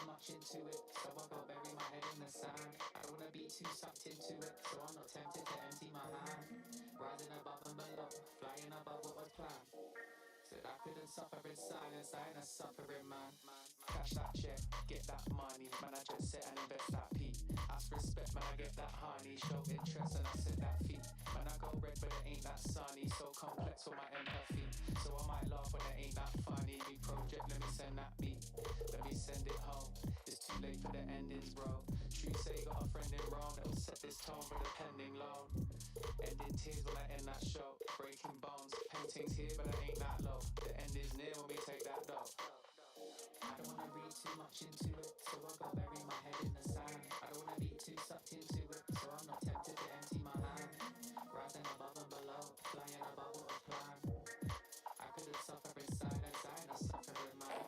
much into it, so I go bury my head in the sand. I don't wanna be too sucked into it, so I'm not tempted to empty my hand. Rising above and below, flying above what was planned. Said I couldn't suffer in silence, I ain't a suffering man. Cash that check, get that money, man I just sit and invest that P. Ask respect, man I get that honey, show interest and I set that fee. Man I go red but it ain't that sunny, so complex for my empathy. So I might laugh when it ain't that funny. Me project, let me send that beat, let me send it home. It's too late for the endings, bro. True say got a friend in Rome that'll set this tone for the pending loan. Ending tears when I end that show, breaking bones, paintings here but I ain't that low. The end is near when we take that dough. I don't wanna read too much into it, so I go bury my head in the sand. I don't wanna be too sucked into it, so I'm not tempted to empty my hand. Rising above and below, flying above what was planned. I couldn't suffer in silence, I ain't a suffering man.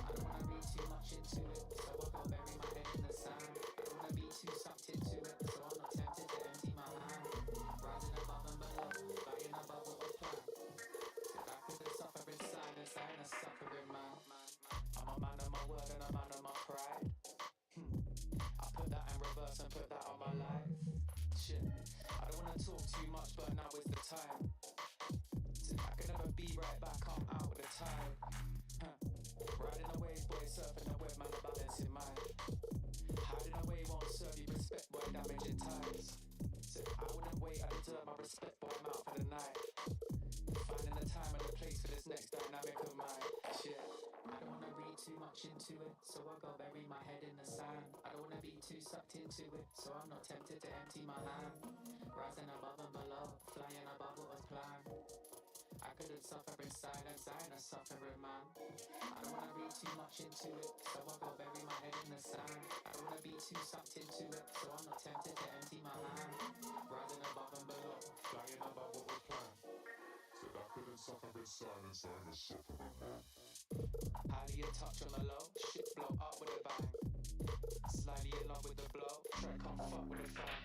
I don't wanna read too much into it, so I go bury my head in the sand. I don't wanna be too sucked into it, so I'm not tempted to empty my hand. Rising above and below, flying above what was planned. Said I couldn't suffer in silence, I ain't a suffering man. I'm a man of my word and a man of my pride. I put that in reverse and put that on my life. Shit, I don't wanna talk too much, but now is the time. I can never be right back, I'm out with the tide. Riding the waves, boy, surfing the web, man, a balance in mind. Hiding away won't serve you respect, boy, damaging ties. Said I wouldn't wait, I deserve my respect, boy, I'm out for the night. Finding the time and the place for this next dynamic of mine. Shit, I don't wanna read too much into it, so I go bury my head in the sand. I don't wanna be too sucked into it, so I'm not tempted to empty my hand. Rising above and below, flying above what was planned. I couldn't suffer in silence, I ain't a suffering man. I don't wanna read too much into it, so I go bury my head in the sand. I don't wanna be too sucked into it, so I'm not tempted to empty my hand. Rising above and below, flying above what was planned. Said I couldn't suffer in silence, I ain't a suffering man. Highly in touch on the low, shit blow up with a bang. Slightly in love with the blow, try come fuck with the fam.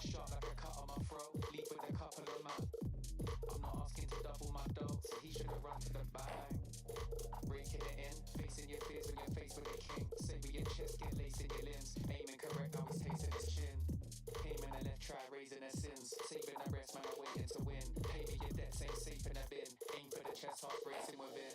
Sharp like a cut on my throat, leave with a couple of man. I'm not asking to double my dough, so he should've run to the bang. Breaking it in, facing your fears when you're faced with a king. Say with your chest, get laced in your limbs. Aiming correct, now he's tasting his chin. Aiming the left, try raising their sins. Saving the rest, man, I'm waiting to win. Pay me your debts, ain't safe in a bin. Aim for the chest, heart racing within.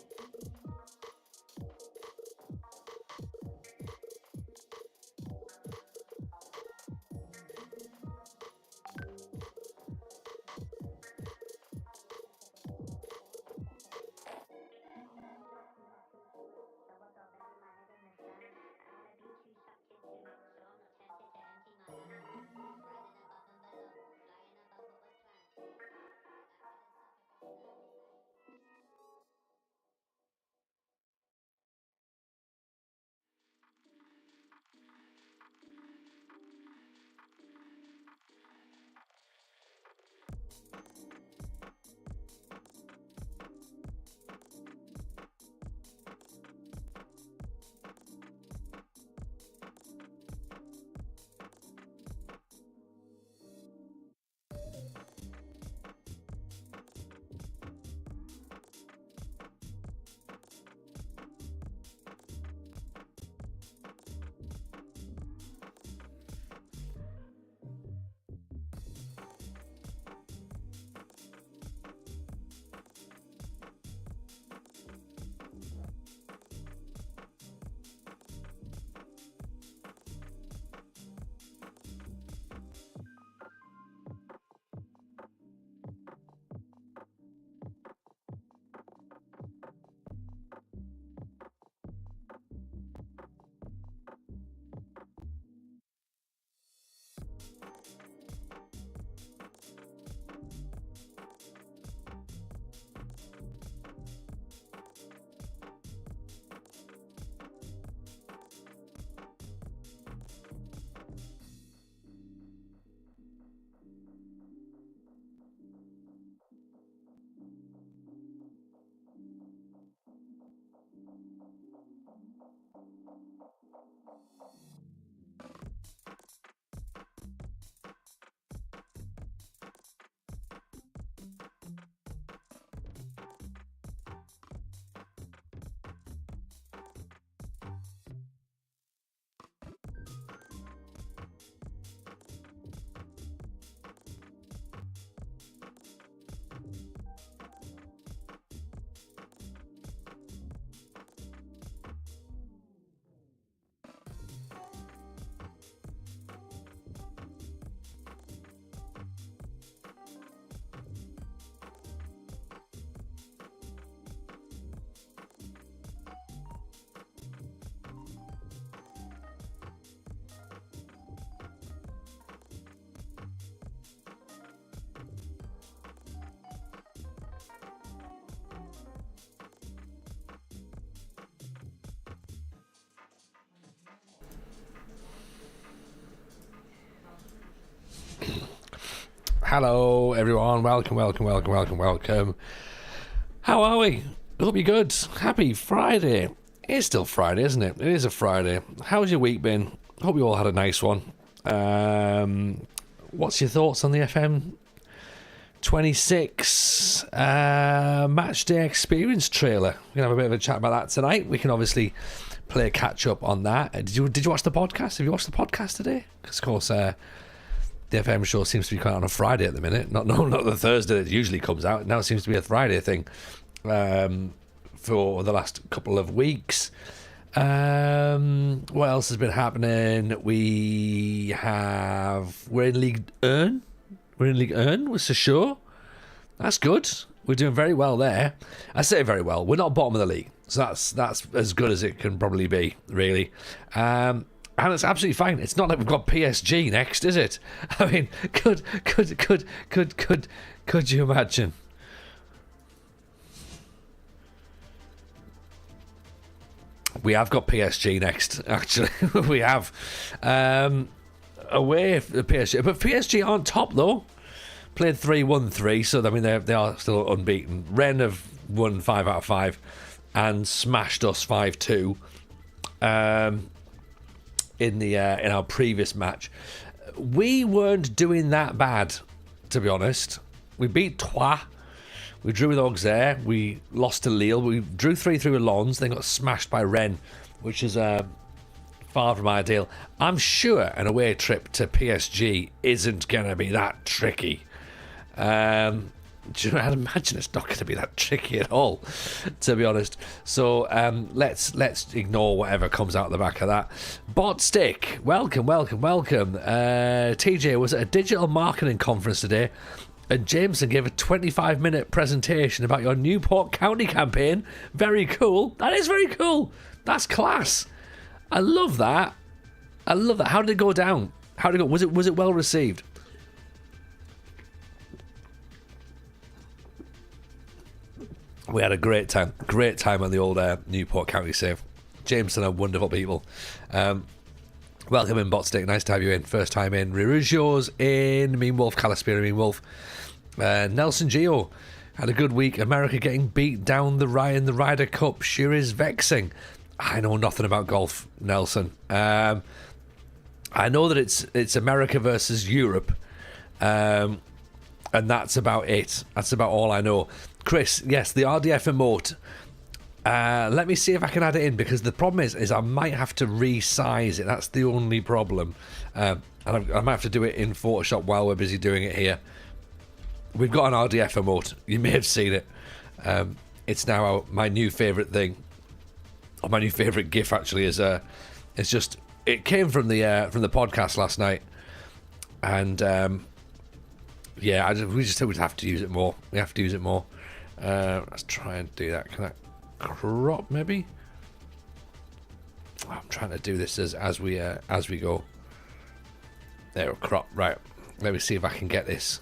Hello, everyone. Welcome. How are we? Hope you're good. Happy Friday. It's still Friday, isn't it? It is a Friday. How's your week been? Hope you all had a nice one. What's your thoughts on the FM26 match day experience trailer? We're going to have a bit of a chat about that tonight. We can obviously play a catch up on that. Did you watch the podcast? Have you watched the podcast today? Because, of course, the FM show seems to be coming out on a Friday at the minute. Not the Thursday that it usually comes out. Now it seems to be a Friday thing for the last couple of weeks. What else has been happening? We're in League 1. We're in League 1 with Sochaux. That's good. We're doing very well there. I say very well. We're not bottom of the league, so that's as good as it can probably be, really. And it's absolutely fine. It's not like we've got PSG next, is it? I mean, could you imagine? We have got PSG next, actually. We have. Away for PSG. But PSG aren't top, though. Played 3-1-3, so I mean, they are still unbeaten. Rennes have won 5 out of 5 and smashed us 5-2 in our previous match. We weren't doing that bad, to be honest. We beat Troyes. We drew with Auxerre. We lost to Lille. We drew 3-3 with Lens. Then got smashed by Rennes, which is far from ideal. I'm sure an away trip to PSG isn't going to be that tricky. Do you know, I'd imagine it's not going to be that tricky at all, to be honest. So let's ignore whatever comes out the back of that. Botstick, welcome. TJ was at a digital marketing conference today, and Jameson gave a 25-minute presentation about your Newport County campaign. Very cool. That is very cool. That's class. I love that. How did it go down? How did it go? Was it well received? We had a great time on the old Newport County save. Jameson are wonderful people. Welcome in, Botstick. Nice to have you in. First time in. Rirujos in. Mean Wolf, Calispira, Mean Wolf. Nelson Geo had a good week. America getting beat down the Ryder Cup sure is vexing. I know nothing about golf, Nelson. I know that it's America versus Europe, and that's about it. That's about all I know. Chris, yes, the RDF emote. Let me see if I can add it in, because the problem is I might have to resize it. That's the only problem. And I might have to do it in Photoshop while we're busy doing it here. We've got an RDF emote. You may have seen it. It's now my new favourite thing. Or my new favourite GIF, actually, is it's just, it came from the podcast last night, and we just would have to use it more. We have to use it more. Let's try and do that. Can I crop maybe? I'm trying to do this as we go. There, crop. Right. Let me see if I can get this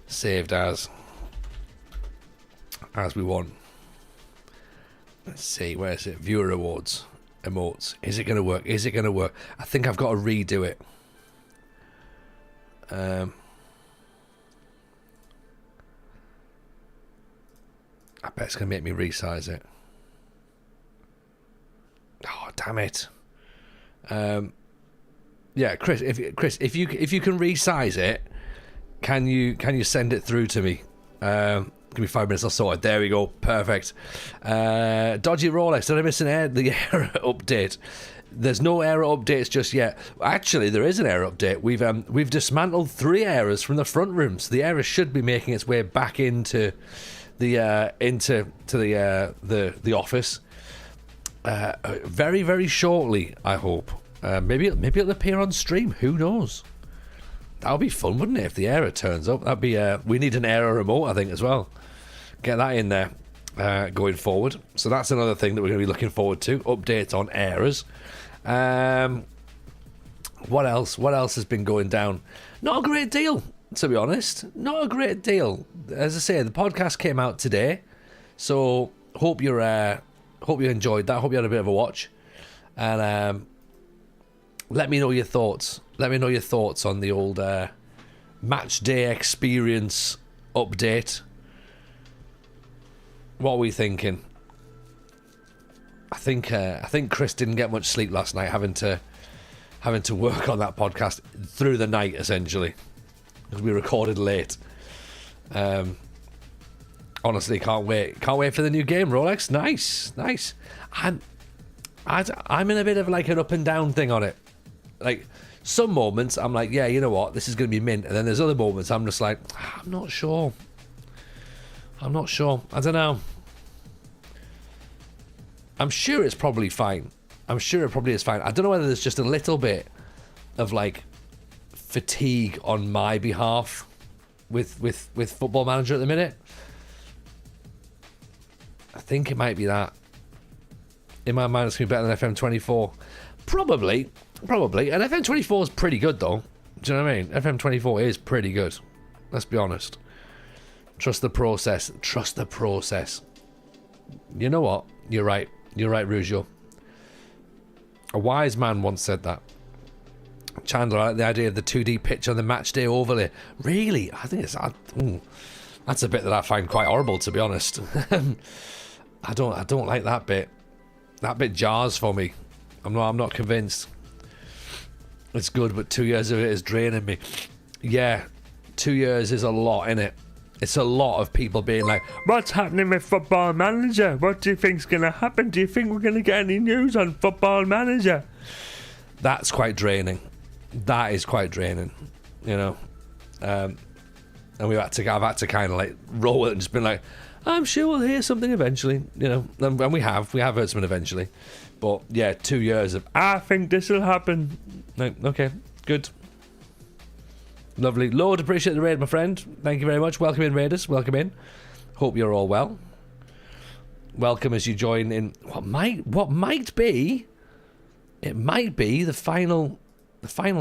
saved as we want. Let's see, where is it? Viewer rewards, emotes. Is it going to work? I think I've got to redo it. I bet it's going to make me resize it. Oh, damn it. Yeah, Chris, if you can resize it, can you send it through to me? Give me 5 minutes, I'll sort it. There we go, perfect. Dodgy Rolex, did I miss the error update? There's no error updates just yet. Actually, there is an error update. We've dismantled 3 errors from the front room, so the error should be making its way back into the office very, very shortly, I hope. Maybe it'll appear on stream. Who knows? That would be fun, wouldn't it, if the error turns up? That'd be. We need an error remote, I think, as well. Get that in there going forward. So that's another thing that we're going to be looking forward to. Updates on errors. What else? What else has been going down? Not a great deal, to be honest. Not a great deal. As I say, the podcast came out today, so hope you enjoyed that. Hope you had a bit of a watch, and let me know your thoughts. Let me know your thoughts on the old match day experience update. What are we thinking? I think Chris didn't get much sleep last night, having to work on that podcast through the night essentially, because we recorded late. Honestly, can't wait for the new game, Rolex. Nice. I'm in a bit of like an up and down thing on it. Like, some moments I'm like, yeah, you know what, this is going to be mint, and then there's other moments I'm just like, I'm not sure. I don't know. I'm sure it's probably fine. I'm sure it probably is fine. I don't know whether there's just a little bit of like fatigue on my behalf with Football Manager at the minute. I think it might be that. In my mind, it's going to be better than FM24. Probably. And FM24 is pretty good, though. Do you know what I mean? FM24 is pretty good. Let's be honest. Trust the process. You know what? You're right, Rougeau. A wise man once said that. Chandler, I like the idea of the 2D pitch on the match day overlay. Really? I think it's... that's a bit that I find quite horrible, to be honest. I don't like that bit. That bit jars for me. I'm not convinced. It's good, but 2 years of it is draining me. Yeah, 2 years is a lot, innit? It's a lot of people being like, what's happening with Football Manager? What do you think's going to happen? Do you think we're going to get any news on Football Manager? That's quite draining. That is quite draining, you know. And I've had to kind of like roll it and just been like, I'm sure we'll hear something eventually, you know. And we have heard something eventually. But yeah, 2 years of, I think this will happen. Like, okay, good. Lovely. Lord, appreciate the raid, my friend. Thank you very much. Welcome in, Raiders. Welcome in. Hope you're all well. Welcome as you join in what might be. It might be the final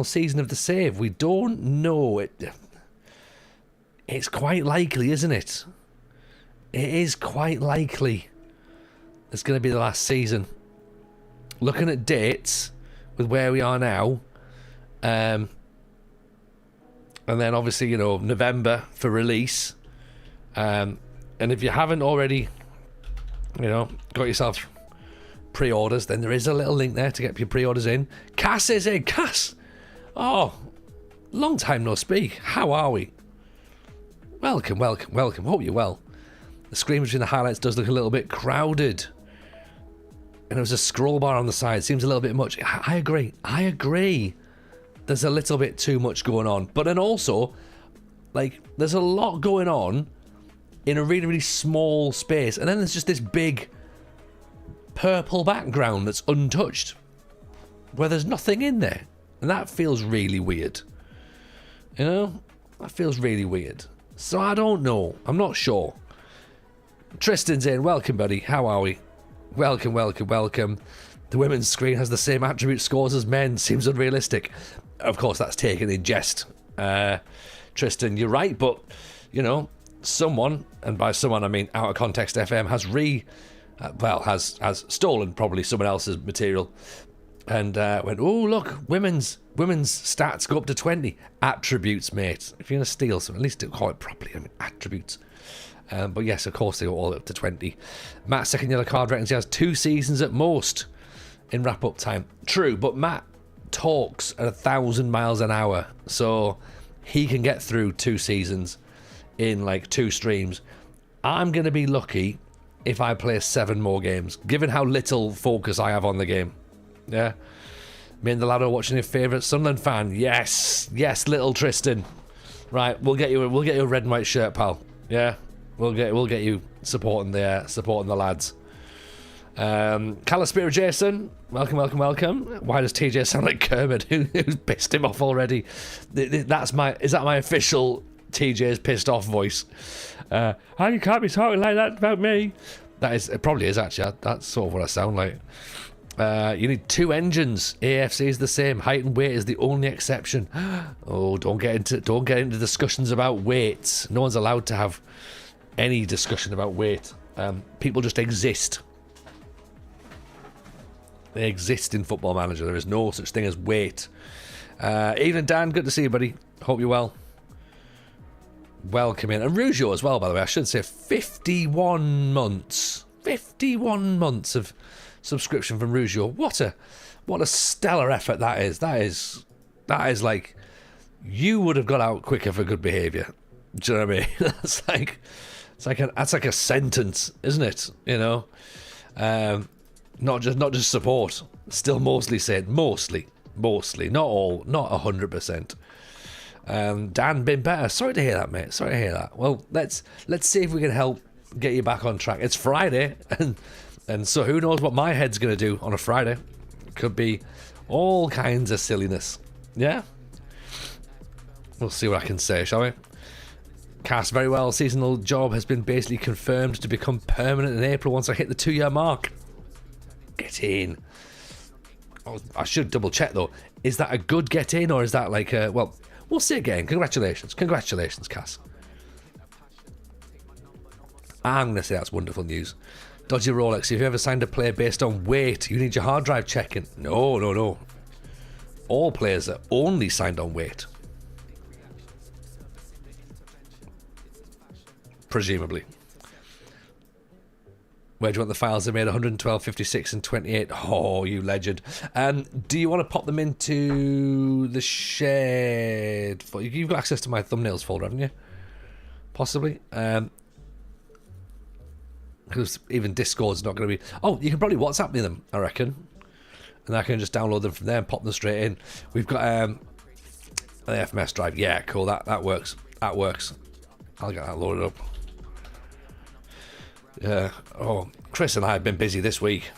season of the save. We don't know it. It's quite likely, isn't it? It is quite likely it's going to be the last season. Looking at dates with where we are now, and then obviously, you know, November for release. And if you haven't already, you know, got yourself pre-orders, then there is a little link there to get your pre-orders in. Cass is in. Cass! Oh, long time no speak. How are we? Welcome. Hope you're well. The screen between the highlights does look a little bit crowded. And there's a scroll bar on the side. Seems a little bit much. I agree. There's a little bit too much going on. But then also, like, there's a lot going on in a really, really small space. And then there's just this big purple background that's untouched, where there's nothing in there. And that feels really weird. You know? That feels really weird. So I don't know. I'm not sure. Tristan's in. Welcome, buddy. How are we? Welcome. The women's screen has the same attribute scores as men. Seems unrealistic. Of course, that's taken in jest. Tristan, you're right, but, you know, someone, and by someone I mean Out of Context FM, has has stolen probably someone else's material and went, oh, look, women's stats go up to 20. Attributes, mate. If you're going to steal something, at least call it properly. I mean, attributes. But yes, of course, they go all up to 20. Matt's second yellow card reckons he has 2 seasons at most in wrap-up time. True, but Matt talks at 1,000 miles an hour, so he can get through 2 seasons in like 2 streams. I'm going to be lucky if I play 7 more games, given how little focus I have on the game. Yeah. Me and the lad are watching your favourite Sunderland fan. Yes, little Tristan. Right, we'll get you a red and white shirt, pal. Yeah. We'll get you supporting the lads. Calispira Jason, welcome. Why does TJ sound like Kermit? Who's pissed him off already? Is that my official TJ's pissed off voice? How you can't be talking like that about me? It probably is actually. That's sort of what I sound like. You need 2 engines. AFC is the same. Height and weight is the only exception. Oh, don't get into discussions about weights. No one's allowed to have any discussion about weight. People just exist. They exist in Football Manager. There is no such thing as weight. Evening, Dan. Good to see you, buddy. Hope you're well. welcome in. And Rougeau as well, by the way, I should say 51 months. 51 months of subscription from Rougeau. What a stellar effort that is. That is like, you would have got out quicker for good behaviour. Do you know what I mean? That's like a sentence, isn't it? You know, not just support. Still mostly said mostly, not all, not 100%. Dan, been better. Sorry to hear that, mate. Sorry to hear that. Well, let's see if we can help get you back on track. It's Friday, and so who knows what my head's going to do on a Friday. Could be all kinds of silliness. Yeah? We'll see what I can say, shall we? Cast very well. Seasonal job has been basically confirmed to become permanent in April once I hit the 2-year mark. Get in. Oh, I should double check though. Is that a good get in, or is that like a... Well, we'll see again. Congratulations, Cass. I'm going to say that's wonderful news. Dodgy Rolex, if you ever signed a player based on weight, you need your hard drive checking. No. All players are only signed on weight. Presumably. Where do you want the files? They made 112, 56 and 28. Oh, you legend. Do you want to pop them into the shared... You've got access to my thumbnails folder, haven't you? Possibly. Because even Discord's not going to be... Oh, you can probably WhatsApp me them, I reckon. And I can just download them from there and pop them straight in. We've got an FMS drive. Yeah, cool. That works. That works. I'll get that loaded up. Yeah. Oh, Chris and I have been busy this week,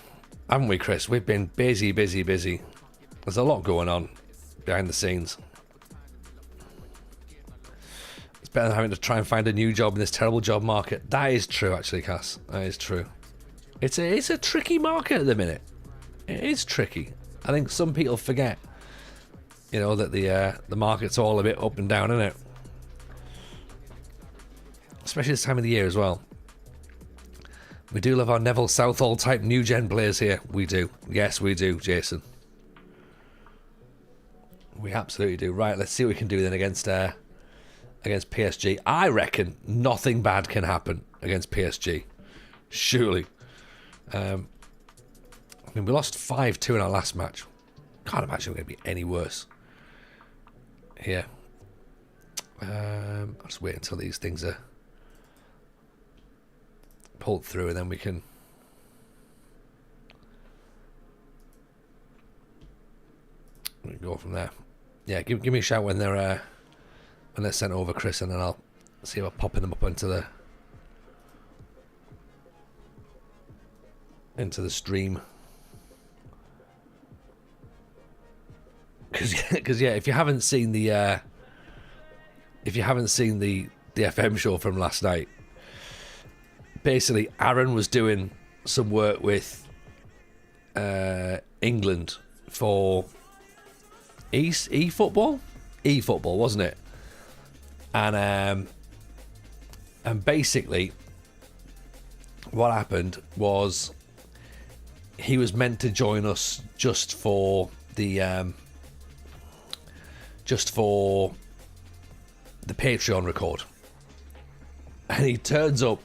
haven't we, Chris? We've been busy. There's a lot going on behind the scenes. It's better than having to try and find a new job in this terrible job market. That is true, actually, Cass. That is true. It's a tricky market at the minute. It is tricky. I think some people forget, you know, that the market's all a bit up and down, isn't it? Especially this time of the year as well. We do love our Neville Southall type new gen players here. We do. Yes, we do, Jason. We absolutely do. Right, let's see what we can do then against PSG. I reckon nothing bad can happen against PSG. Surely. I mean, we lost 5-2 in our last match. Can't imagine we're going to be any worse here. I'll just wait until these things are pulled through, and then we can go from there. Yeah, give me a shout when they're sent over, Chris, and then I'll see about popping them up into the stream. Because yeah, if you haven't seen the FM show from last night, basically Aaron was doing some work with England for eFootball, wasn't it? And basically what happened was he was meant to join us just for the Patreon record, and he turns up,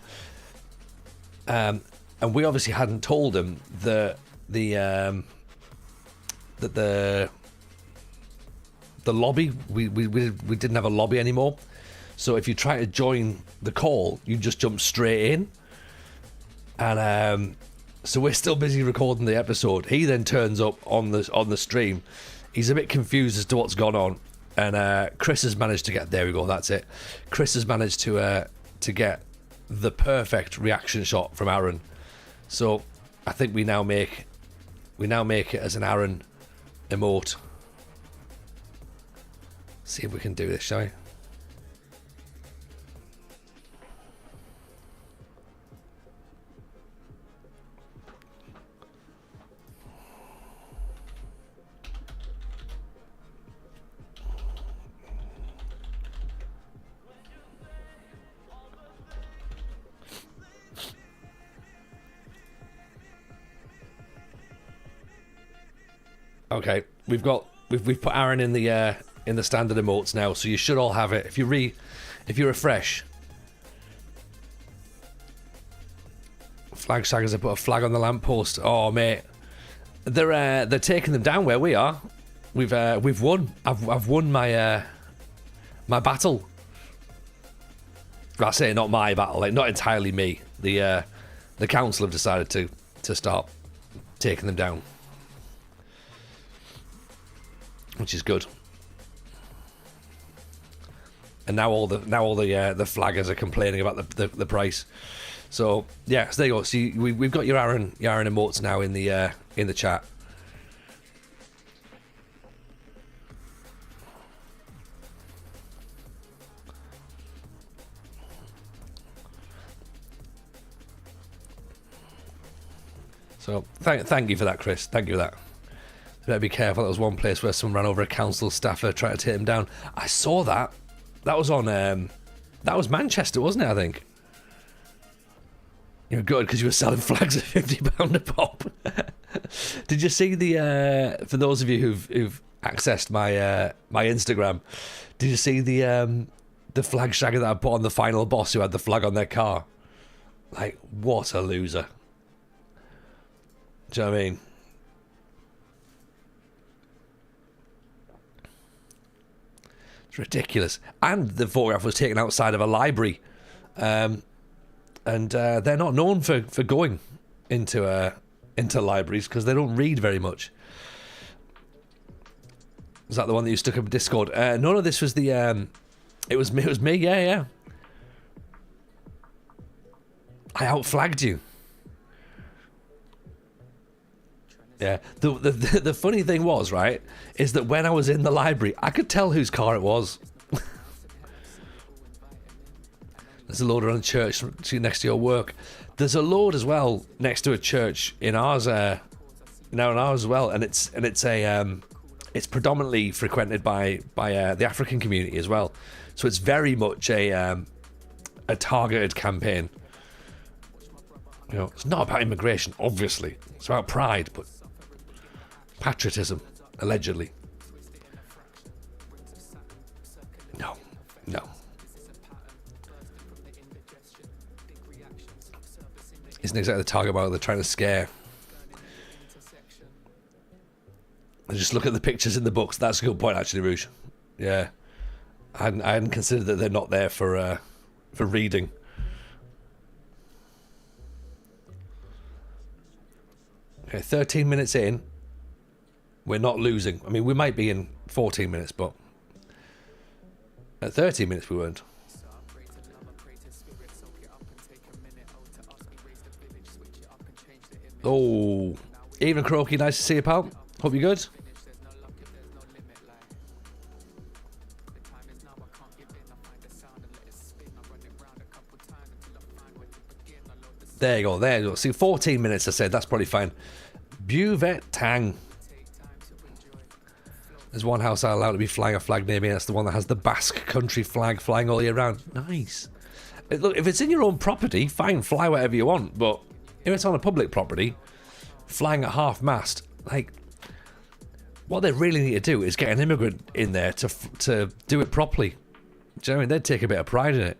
and we obviously hadn't told him that the lobby, we didn't have a lobby anymore. So if you try to join the call, you just jump straight in. And so we're still busy recording the episode. He then turns up on the stream. He's a bit confused as to what's gone on. And Chris has managed to get... There we go, that's it. Chris has managed to get the perfect reaction shot from Aaron. So I think we now make it as an Aaron emote. See if we can do this, shall we? Okay, we've put Aaron in the standard emotes now, so you should all have it. If you If you refresh, flag shaggers have put a flag on the lamppost. Oh mate, they're taking them down where we are. We've won. I've won my my battle. I say not my battle, like not entirely me. The council have decided to start taking them down, which is good. And now all the flaggers are complaining about the price. So yeah, so there you go. See, we've got your Aaron emotes now in the chat. So thank you for that, Chris. Thank you for that. Better be careful. There was one place where someone ran over a council staffer trying to take him down. I saw that. That was on. That was Manchester, wasn't it? I think. You're good because you were selling flags at £50 a pop. Did you see the? For those of you who've accessed my my Instagram, did you see the flag shagger that I put on the final boss who had the flag on their car? Like, what a loser. Do you know what I mean? It's ridiculous. And the photograph was taken outside of a library. And they're not known for going into libraries because they don't read very much. Was that the one that you stuck up in Discord? No, this was the... It was me, yeah. I outflagged you. Yeah, the funny thing was, right, is that when I was in the library, I could tell whose car it was. There's a load around the church next to your work. There's a load as well next to a church in ours, now in ours as well, and it's predominantly frequented by the African community as well. So it's very much a targeted campaign. You know, it's not about immigration, obviously. It's about pride, but patriotism, allegedly. No. Isn't exactly the target market they're trying to scare. And just look at the pictures in the books. That's a good point, actually, Rouge. Yeah. I hadn't considered that they're not there for reading. Okay, 13 minutes in. We're not losing. I mean, we might be in 14 minutes, but at 13 minutes we weren't. Oh, Even Croaky, nice to see you, pal. Hope you're good. There you go. See, 14 minutes, I said. That's probably fine. Buvet Tang. There's one house I allow to be flying a flag near me. That's the one that has the Basque country flag flying all year round. Nice. Look, if it's in your own property, fine, fly whatever you want. But if it's on a public property, flying at half-mast, like, what they really need to do is get an immigrant in there to do it properly. Do you know what I mean? They'd take a bit of pride in it.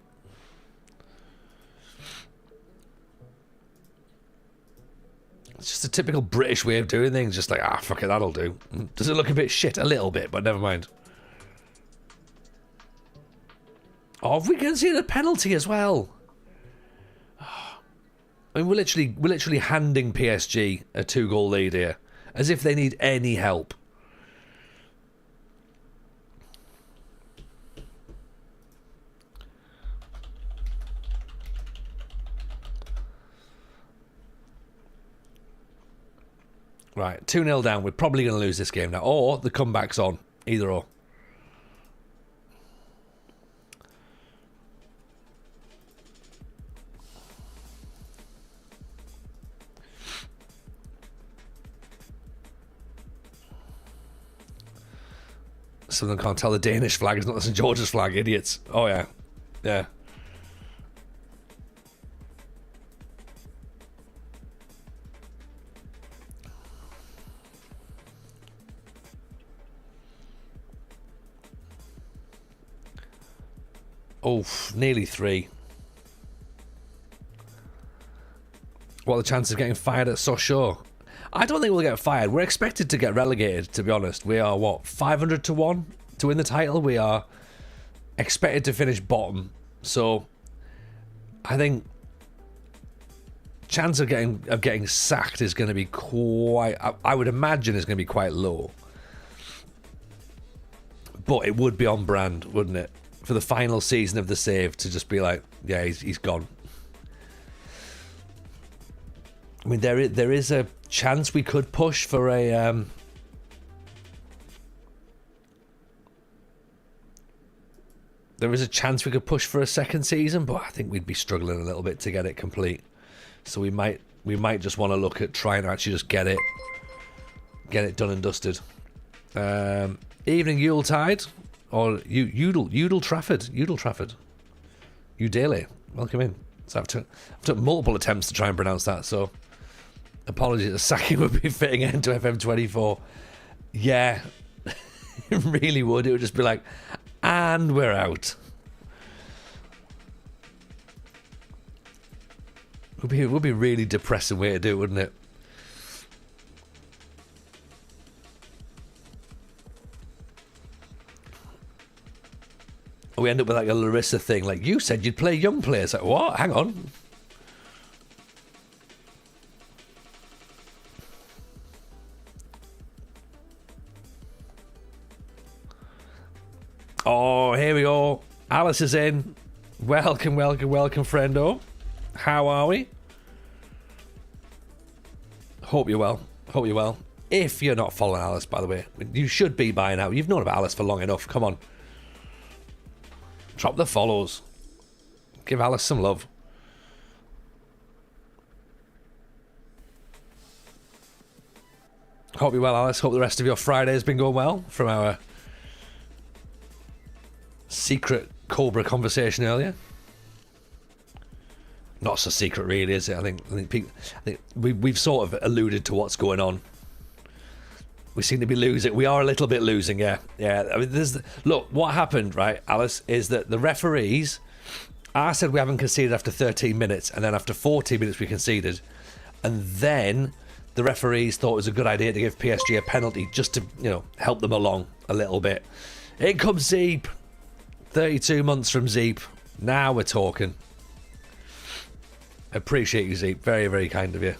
It's just a typical British way of doing things. Just like, fuck it, that'll do. Does it look a bit shit? A little bit, but never mind. Oh, we can see the penalty as well. I mean, we're literally handing PSG a 2-goal lead here, as if they need any help. Right, 2-0 down. We're probably going to lose this game now. Or the comeback's on. Either or. Some of them can't tell the Danish flag is not the St. George's flag. Idiots. Oh, yeah. Yeah. Oh, nearly 3. What are the chances of getting fired at Sochaux? I don't think we'll get fired. We're expected to get relegated, to be honest. We are, 500 to 1 to win the title? We are expected to finish bottom. So, I think chance of getting sacked is going to be quite... I would imagine it's going to be quite low. But it would be on brand, wouldn't it? For the final season of the save to just be like, yeah, he's gone. I mean, there is a chance we could push for a... there is a chance we could push for a second season, but I think we'd be struggling a little bit to get it complete. So we might just want to look at trying to actually just get it done and dusted. Evening Yuletide, or Udall Trafford. Udale, welcome in. So I've took multiple attempts to try and pronounce that, so apologies. The sacking would be fitting into FM24. Yeah, it really would. It would just be like, and we're out. It would be a really depressing way to do it, wouldn't it? We end up with like a Larissa thing, like, you said you'd play young players. Like, what? Hang on. Oh, here we go. Alice is in. Welcome, friendo. How are we? Hope you're well. If you're not following Alice, by the way, you should be by now. You've known about Alice for long enough. Come on. Drop the follows. Give Alice some love. Hope you're well, Alice. Hope the rest of your Friday has been going well from our secret Cobra conversation earlier. Not so secret, really, is it? I think we've sort of alluded to what's going on. We seem to be losing. We are a little bit losing, yeah. I mean, look, what happened, right, Alice, is that the referees... I said we haven't conceded after 13 minutes, and then after 14 minutes we conceded. And then the referees thought it was a good idea to give PSG a penalty just to, help them along a little bit. In comes Zeep. 32 months from Zeep. Now we're talking. Appreciate you, Zeep. Very, very kind of you.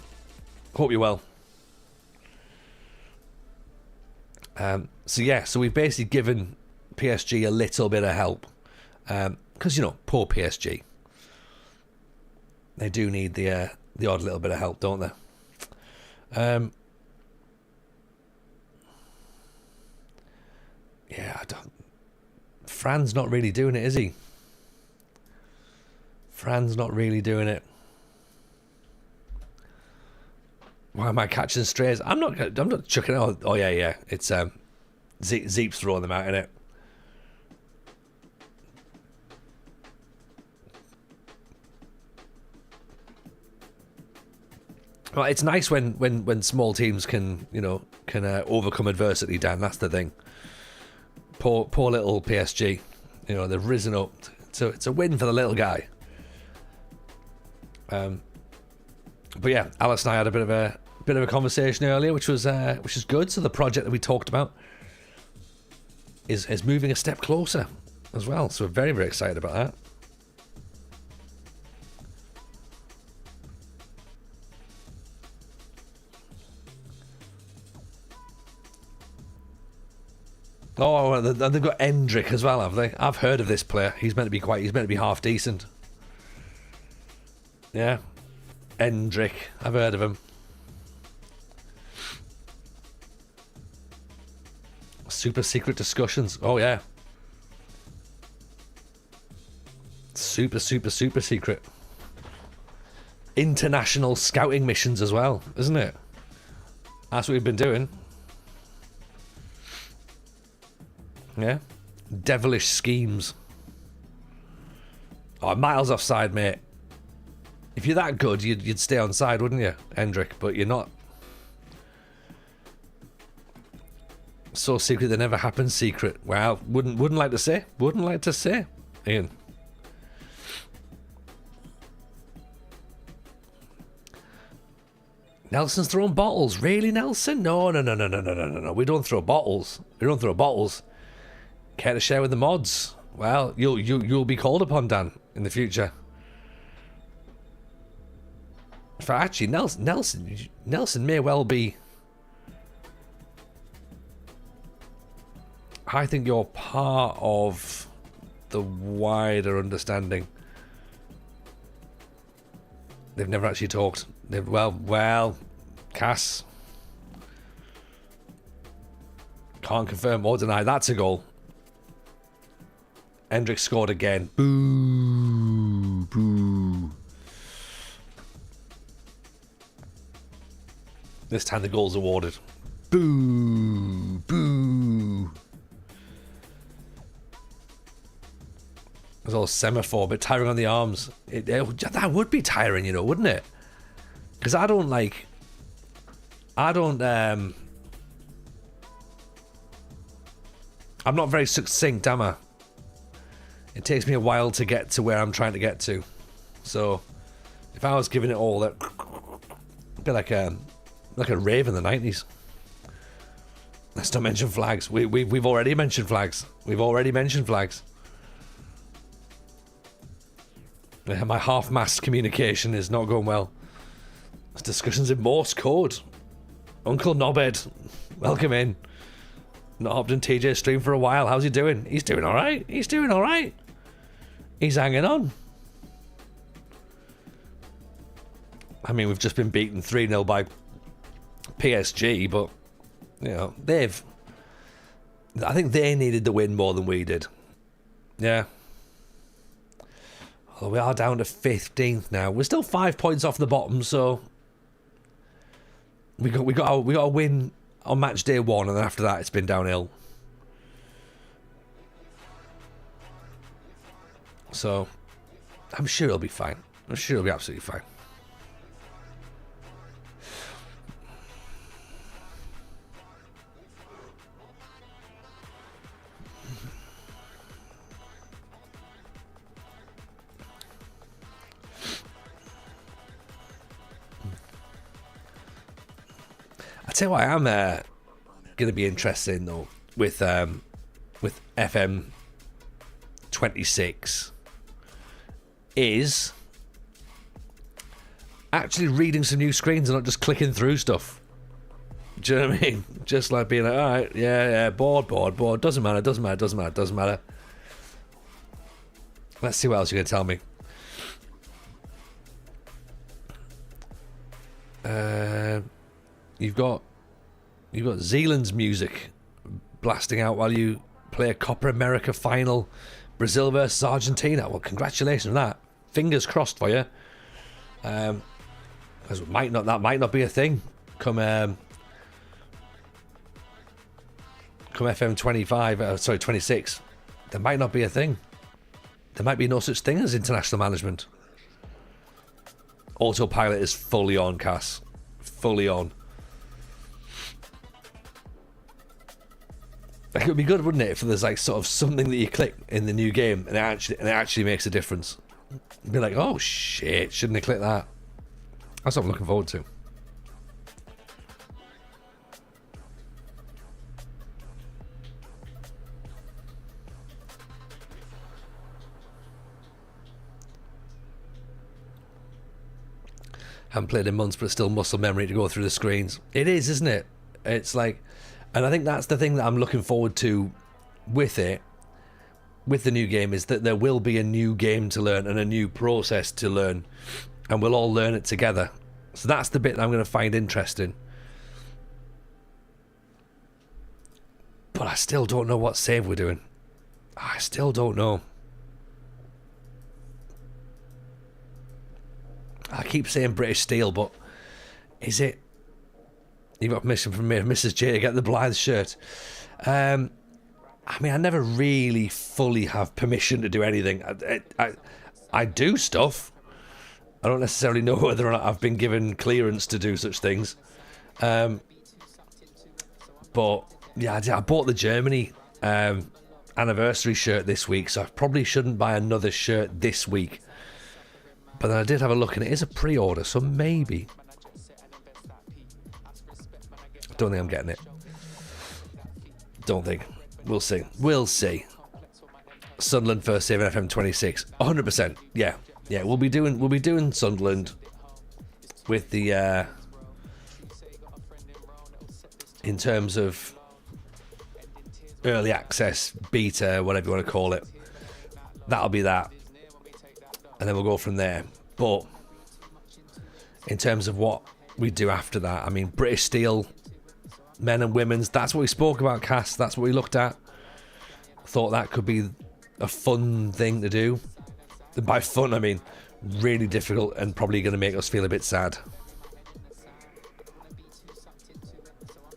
Hope you're well. So we've basically given PSG a little bit of help. Because, poor PSG. They do need the odd little bit of help, don't they? Fran's not really doing it, is he? Fran's not really doing it. Why am I catching strays? I'm not chucking it. Oh yeah. It's Zeep's throwing them out, innit? Well, it's nice when small teams can overcome adversity, Dan. That's the thing. Poor little PSG. They've risen up. So it's a win for the little guy. But yeah, Alice and I had a bit of a conversation earlier, which is good. So the project that we talked about is moving a step closer as well. So we're very, very excited about that. Oh, they've got Endrick as well, have they? I've heard of this player. He's meant to be half decent. Yeah. Endrick. I've heard of him. Super secret discussions. Oh, yeah. Super secret. International scouting missions as well, isn't it? That's what we've been doing. Yeah. Devilish schemes. Oh, miles offside, mate. If you're that good, you'd stay on side, wouldn't you, Hendrick? But you're not. So secret they never happened secret. Well, wouldn't like to say. Wouldn't like to say. Ian. Nelson's throwing bottles. Really, Nelson? No. We don't throw bottles. Care to share with the mods? Well, you'll be called upon, Dan, in the future. In fact, actually, Nelson may well be. I think you're part of the wider understanding. They've never actually talked. Well, Cass. Can't confirm or deny that's a goal. Hendrick scored again. Boo. This time the goal's awarded. Boo. There's all semaphore, but tiring on the arms. That would be tiring, you know, wouldn't it? Because I'm not very succinct, am I? It takes me a while to get to where I'm trying to get to. So, if I was giving it all, it'd be like a rave in the 90s. Let's not mention flags. We've already mentioned flags. My half-mast communication is not going well. There's discussions in Morse code. Uncle Knobhead, welcome in. Not hopped in TJ's stream for a while. How's he doing? He's doing all right. He's hanging on. I mean, we've just been beaten 3-0 by PSG, but, you know, I think they needed the win more than we did. Yeah. Well, we are down to 15th now. We're still 5 points off the bottom, so we got a win on match day 1, and then after that it's been downhill. So I'm sure it'll be fine. I'm sure it'll be absolutely fine. I tell you what, I am going to be interested in, though, with FM26 is actually reading some new screens and not just clicking through stuff. Do you know what I mean? Just like being like, all right, yeah, bored. Doesn't matter. Let's see what else you're going to tell me. You've got Zealand's music blasting out while you play a Copa America final, Brazil versus Argentina. Well, congratulations on that. Fingers crossed for you. Because that might not be a thing come FM 26. There might not be a thing. There might be no such thing as international management. Autopilot is fully on, Cass. Fully on. Like, it would be good, wouldn't it, if there's like sort of something that you click in the new game and it actually makes a difference. You'd be like, oh shit, shouldn't have clicked that. That's what I'm looking forward to. Haven't played in months, but it's still muscle memory to go through the screens. It is, isn't it? It's like, and I think that's the thing that I'm looking forward to with it, with the new game, is that there will be a new game to learn and a new process to learn, and we'll all learn it together. So that's the bit that I'm going to find interesting. But I still don't know what save we're doing. I still don't know. I keep saying British Steel, but is it? You've got permission from me, Mrs. J, to get the Blythe shirt. I mean, I never really fully have permission to do anything. I do stuff. I don't necessarily know whether or not I've been given clearance to do such things. But yeah, I bought the Germany anniversary shirt this week, so I probably shouldn't buy another shirt this week. But then I did have a look, and it is a pre-order, so maybe Don't think I'm getting it. Don't think. We'll see. We'll see. Sunderland first save in FM26. 100%. Yeah. Yeah, we'll be doing Sunderland with the in terms of early access, beta, whatever you want to call it. That'll be that. And then we'll go from there. But in terms of what we do after that, I mean, British Steel, men and women's, that's what we spoke about, Cass. That's what we looked at. Thought that could be a fun thing to do. And by fun, I mean really difficult and probably going to make us feel a bit sad.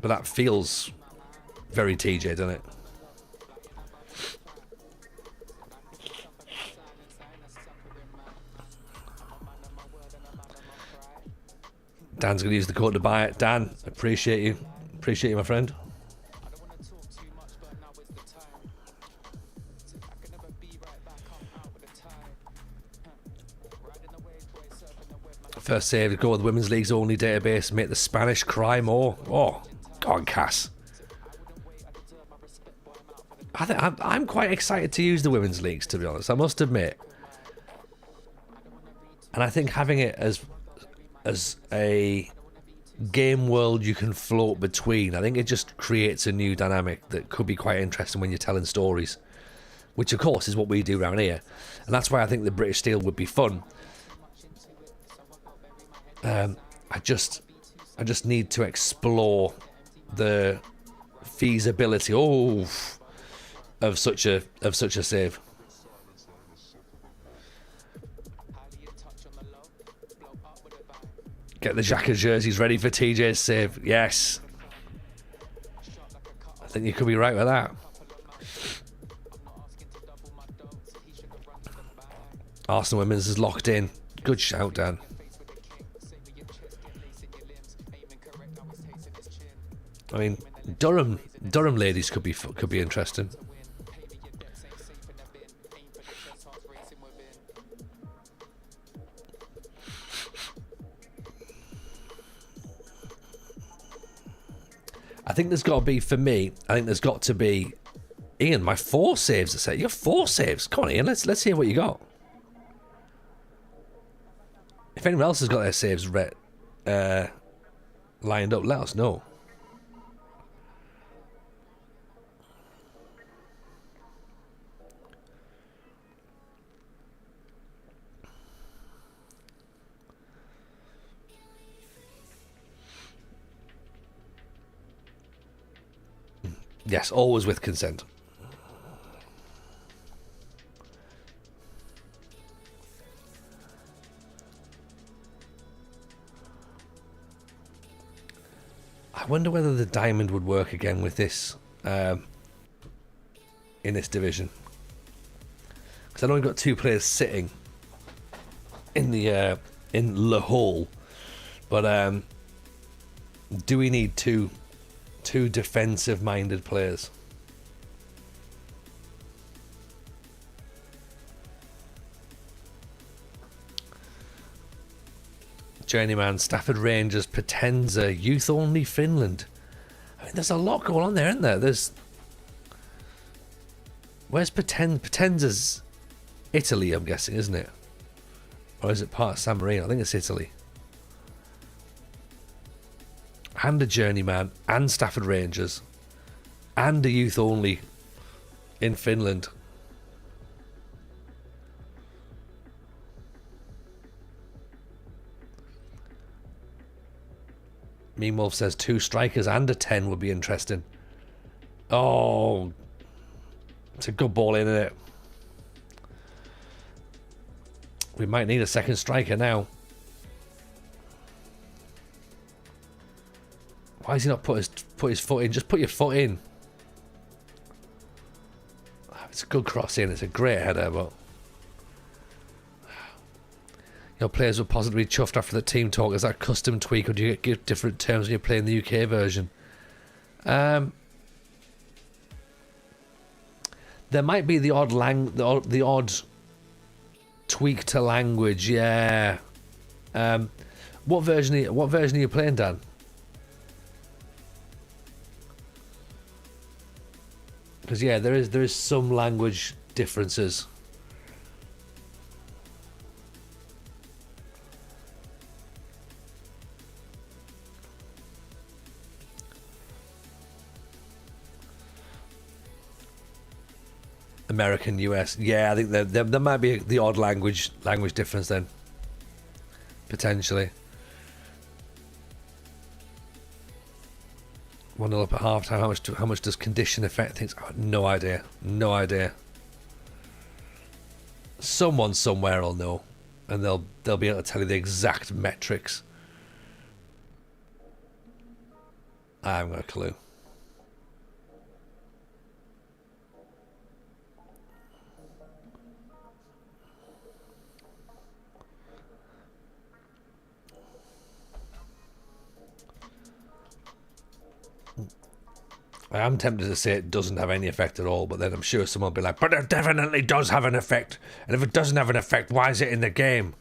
But that feels very TJ, doesn't it? Dan's going to use the code to buy it. Dan, appreciate you. Appreciate you, my friend. First save to go with the Women's League's only database. Make the Spanish cry more. Oh, go on, Cass. I'm quite excited to use the Women's Leagues, to be honest. I must admit. And I think having it as a game world you can float between, I think it just creates a new dynamic that could be quite interesting when you're telling stories, which of course is what we do around here, and that's why I think the British Steel would be fun. I just need to explore the feasibility of such a save. Get the Xhaka jerseys ready for TJ's save. Yes. I think you could be right with that. Arsenal Women's is locked in. Good shout, Dan. I mean, Durham ladies could be interesting. I think there's got to be, for me, I think there's got to be, Ian, my 4 saves. I say, you got 4 saves. Come on, Ian, let's hear what you got. If anyone else has got their saves lined up, let us know. Yes, always with consent. I wonder whether the diamond would work again with this in this division, because I know we've got 2 players sitting in the in Le Hall, but do we need two defensive-minded players? Journeyman, Stafford Rangers, Potenza, Youth Only Finland. I mean, there's a lot going on there, isn't there? Where's Potenza's Italy, I'm guessing, isn't it? Or is it part of San Marino? I think it's Italy. And a Journeyman, and Stafford Rangers, and a Youth Only in Finland. Mean Wolf says 2 strikers and a 10 would be interesting. Oh, it's a good ball in, isn't it? We might need a second striker now. Why has he not put his foot in? Just put your foot in. It's a good cross in. It's a great header, but your players were positively chuffed after the team talk. Is that custom tweak, or do you get different terms when you're playing the UK version? There might be the odd the odd tweak to language. Yeah. What version are you playing, Dan? Because yeah, there is some language differences. American, US. Yeah, I think there might be the odd language difference then. Potentially. 1-0 up at half time. How much does condition affect things? Oh, no idea. No idea. Someone somewhere will know, and they'll be able to tell you the exact metrics. I haven't got a clue. I am tempted to say it doesn't have any effect at all, but then I'm sure someone will be like, but it definitely does have an effect. And if it doesn't have an effect, why is it in the game?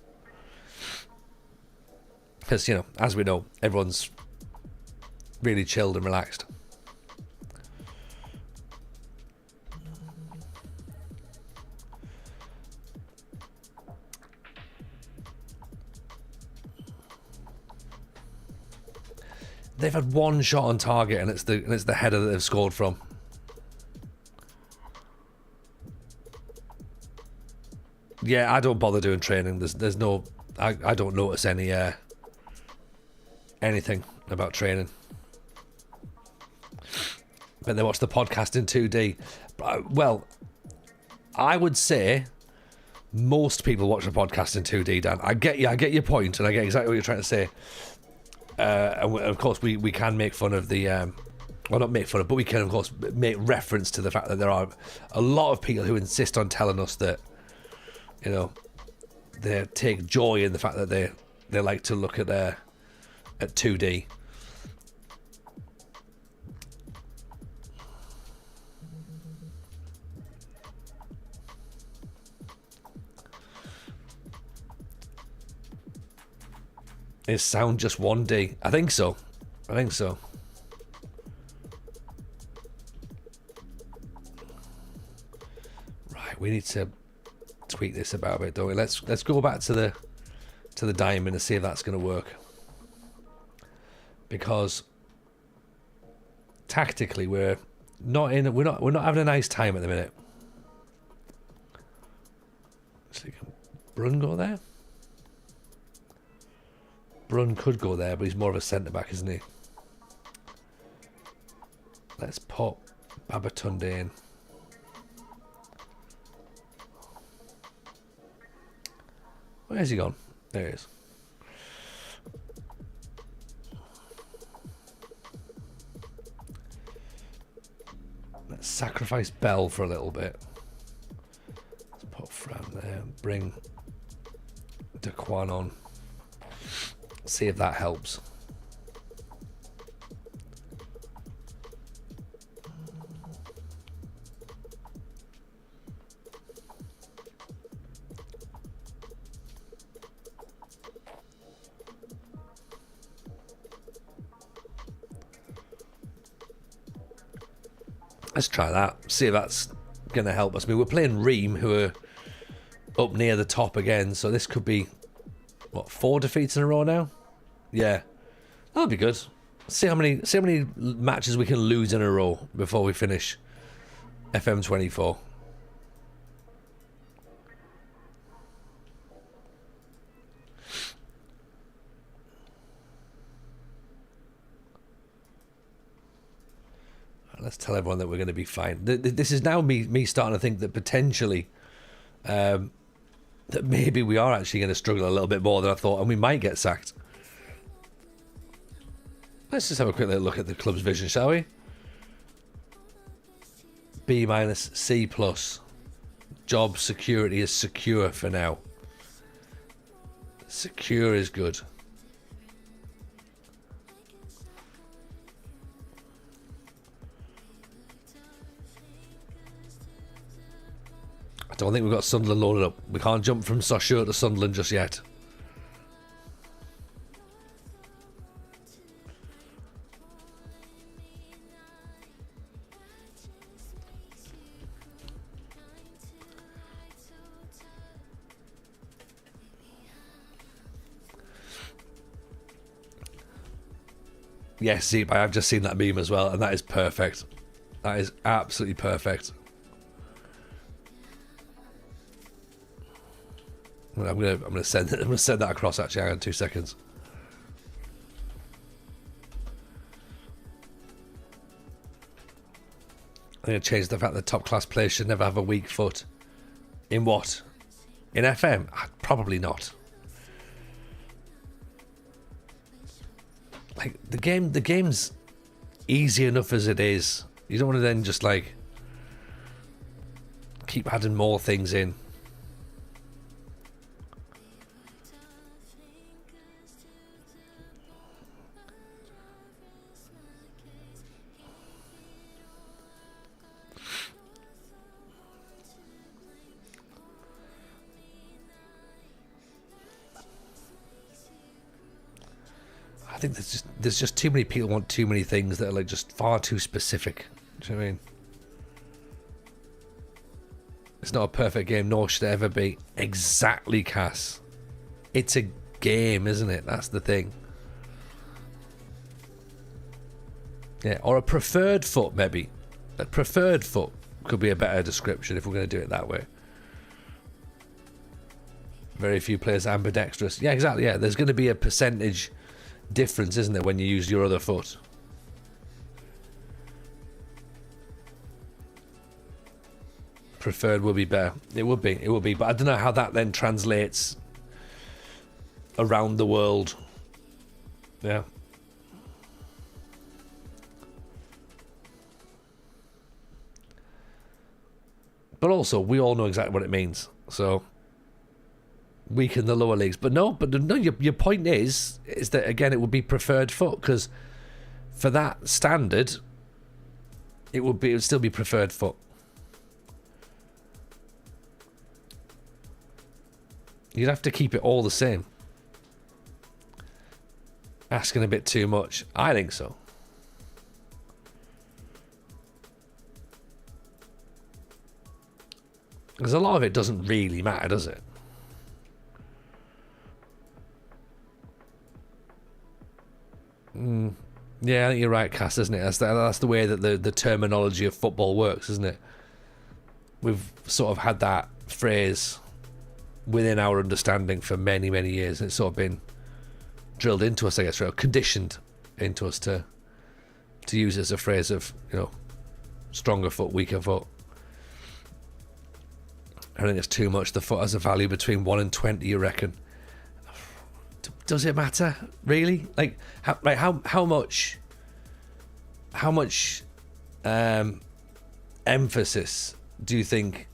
Because, you know, as we know, everyone's really chilled and relaxed. They've had one shot on target, and it's the header that they've scored from. Yeah, I don't bother doing training. There's no, I don't notice any anything about training. But they watch the podcast in 2D. Well, I would say most people watch the podcast in 2D, Dan. I get your point, and I get exactly what you're trying to say. And of course, we can make fun of the, well, not make fun of, but we can, of course, make reference to the fact that there are a lot of people who insist on telling us that, you know, they take joy in the fact that they like to look at 2D. Is sound just 1D? I think so. Right, we need to tweak this about a bit, don't we? Let's go back to the diamond and see if that's going to work. Because tactically we're not having a nice time at the minute. So can Brun go there? Brun could go there, but he's more of a centre-back, isn't he? Let's pop Babatunde in. Where's he gone? There he is. Let's sacrifice Bell for a little bit. Let's put Fran there. Bring Daquan on. See if that helps. Let's try that. See if that's going to help us. I mean, we're playing Ream, who are up near the top again, so this could be, what, 4 defeats in a row now? Yeah, that'll be good. See how many matches we can lose in a row before we finish FM24. Let's tell everyone that we're going to be fine. This is now me starting to think that potentially that maybe we are actually going to struggle a little bit more than I thought, and we might get sacked. Let's just have a quick look at the club's vision, shall we? B-, C+. Job security is secure for now. Secure is good. I don't think we've got Sunderland loaded up. We can't jump from Sochaux to Sunderland just yet. Yes, see, I've just seen that meme as well, and that is perfect. That is absolutely perfect. I'm gonna send that across. Actually, hang on 2 seconds. I'm gonna change the fact that top class players should never have a weak foot. In what? In FM? Probably not. Like the game's easy enough as it is. You don't want to then just like keep adding more things in. I think there's just too many people want too many things that are like just far too specific. Do you know what I mean? It's not a perfect game, nor should it ever be. Exactly, Cass. It's a game, isn't it? That's the thing. Yeah, or a preferred foot, maybe. A preferred foot could be a better description if we're going to do it that way. Very few players are ambidextrous. Yeah, exactly. Yeah, there's going to be a percentage difference, isn't there, when you use your other foot? Preferred would be better. It would be, but I don't know how that then translates around the world. Yeah. But also, we all know exactly what it means. So, weak in the lower leagues. But no, your point is that, again, it would be preferred foot, because for that standard, it would still be preferred foot. You'd have to keep it all the same. Asking a bit too much. I think so. Because a lot of it doesn't really matter, does it? Yeah, I think you're right, Cass, isn't it? That's the way that the terminology of football works, isn't it? We've sort of had that phrase within our understanding for many, many years. It's sort of been drilled into us, I guess, or conditioned into us to use it as a phrase of, you know, stronger foot, weaker foot. I think it's too much. The foot has a value between 1 and 20, you reckon? Does it matter, really? Like how much emphasis do you think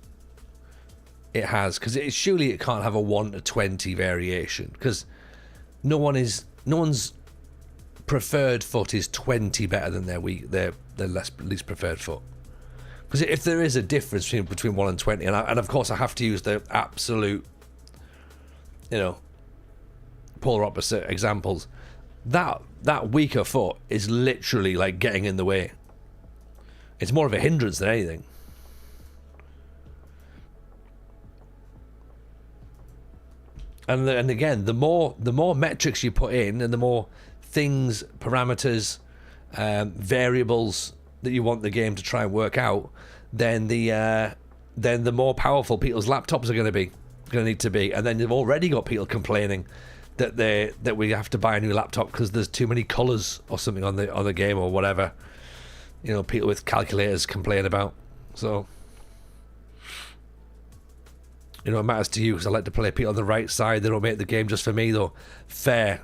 it has? Because surely it can't have a 1 to 20 variation, because no one's preferred foot is 20 better than their least preferred foot. Because if there is a difference between 1 and 20, and of course I have to use the absolute, you know, polar opposite examples, that weaker foot is literally like getting in the way. It's more of a hindrance than anything. And again, the more metrics you put in, and the more things, parameters, variables that you want the game to try and work out, then the more powerful people's laptops are going to need to be. And then you've already got people complaining that we have to buy a new laptop because there's too many colours or something on the game or whatever. You know, people with calculators complain about. So, you know, it matters to you, because I like to play people on the right side. They don't make the game just for me, though. Fair.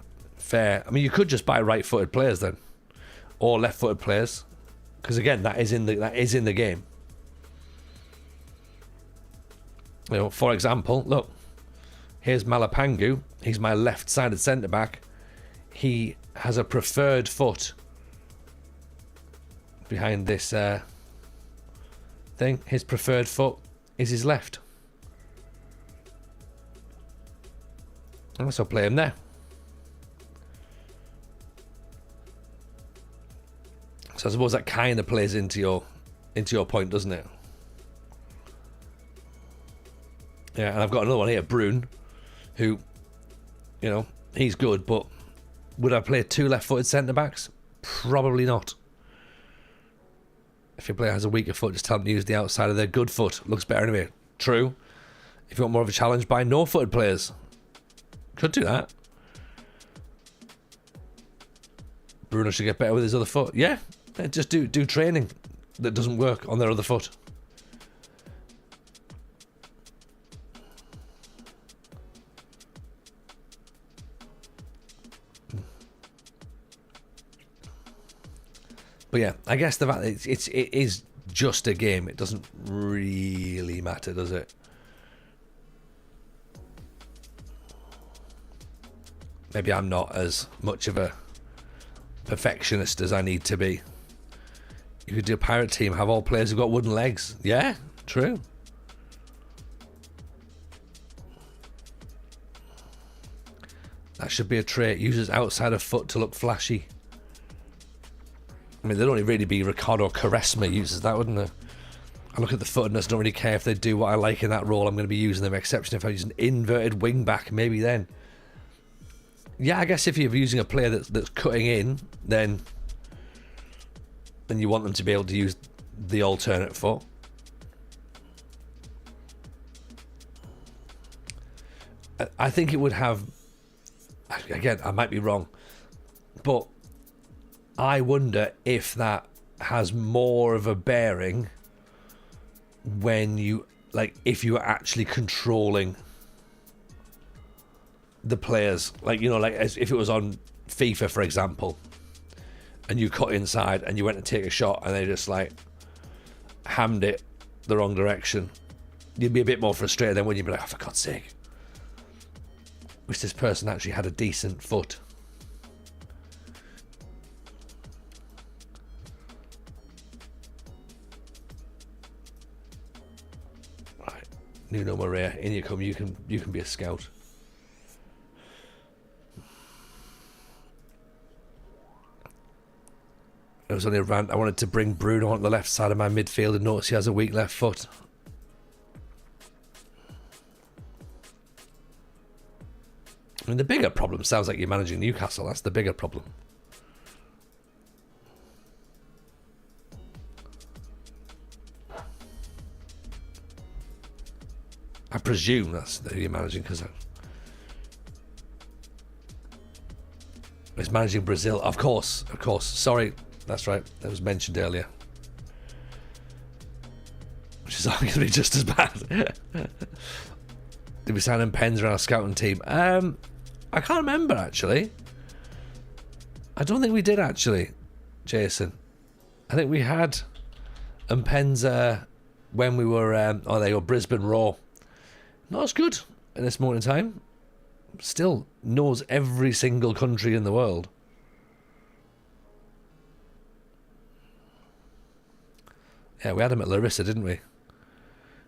I mean, you could just buy right-footed players then, or left-footed players, because again, that is in the game. You know, for example, look, here's Malapangu. He's my left-sided centre back. He has a preferred foot behind this thing. His preferred foot is his left. And so play him there. So I suppose that kind of plays into your point, doesn't it? Yeah, and I've got another one here, Brune, who, you know, he's good, but would I play 2 left-footed centre-backs? Probably not. If your player has a weaker foot, just tell them to use the outside of their good foot. Looks better anyway. True. If you want more of a challenge, buy no-footed players. Could do that. Bruno should get better with his other foot. Yeah, just do training that doesn't work on their other foot. But yeah, I guess the fact that it is just a game. It doesn't really matter, does it? Maybe I'm not as much of a perfectionist as I need to be. You could do a pirate team, have all players who've got wooden legs. Yeah, true. That should be a trait. Uses outside of foot to look flashy. I mean, there'd only really be Ricardo Quaresma uses that, wouldn't there? I look at the footedness, don't really care if they do what I like in that role. I'm going to be using them, exception if I use an inverted wing back, maybe then. Yeah, I guess if you're using a player that's cutting in, then you want them to be able to use the alternate foot. I think it would have, again, I might be wrong, but I wonder if that has more of a bearing when you, like, if you're actually controlling the players. Like, you know, like as if it was on FIFA, for example, and you cut inside and you went to take a shot and they just, like, hammed it the wrong direction. You'd be a bit more frustrated than when you'd be like, oh, for God's sake. Wish this person actually had a decent foot. Nuno Maria, in you come. You can be a scout. It was only a rant. I wanted to bring Bruno on the left side of my midfield and notice he has a weak left foot. I mean, the bigger problem sounds like you're managing Newcastle. That's the bigger problem. I presume that's who you're managing, because it's managing Brazil. Of course. Sorry, that's right. That was mentioned earlier. Which is arguably just as bad. Did we sign Pens around our scouting team? I can't remember, actually. I don't think we did, actually, Jason. I think we had Mpenza when we were there you go, Brisbane Raw. Not as good in this moment in time. Still knows every single country in the world. Yeah, we had him at Larissa, didn't we?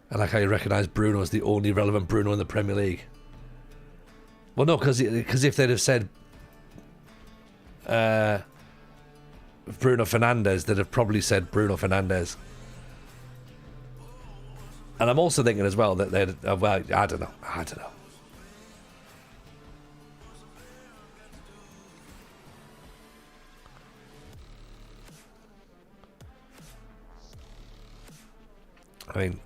I like how you recognise Bruno as the only relevant Bruno in the Premier League. Well, no, because if they'd have said Bruno Fernandes, they'd have probably said Bruno Fernandes. And I'm also thinking as well that they'd, well, I don't know. I mean,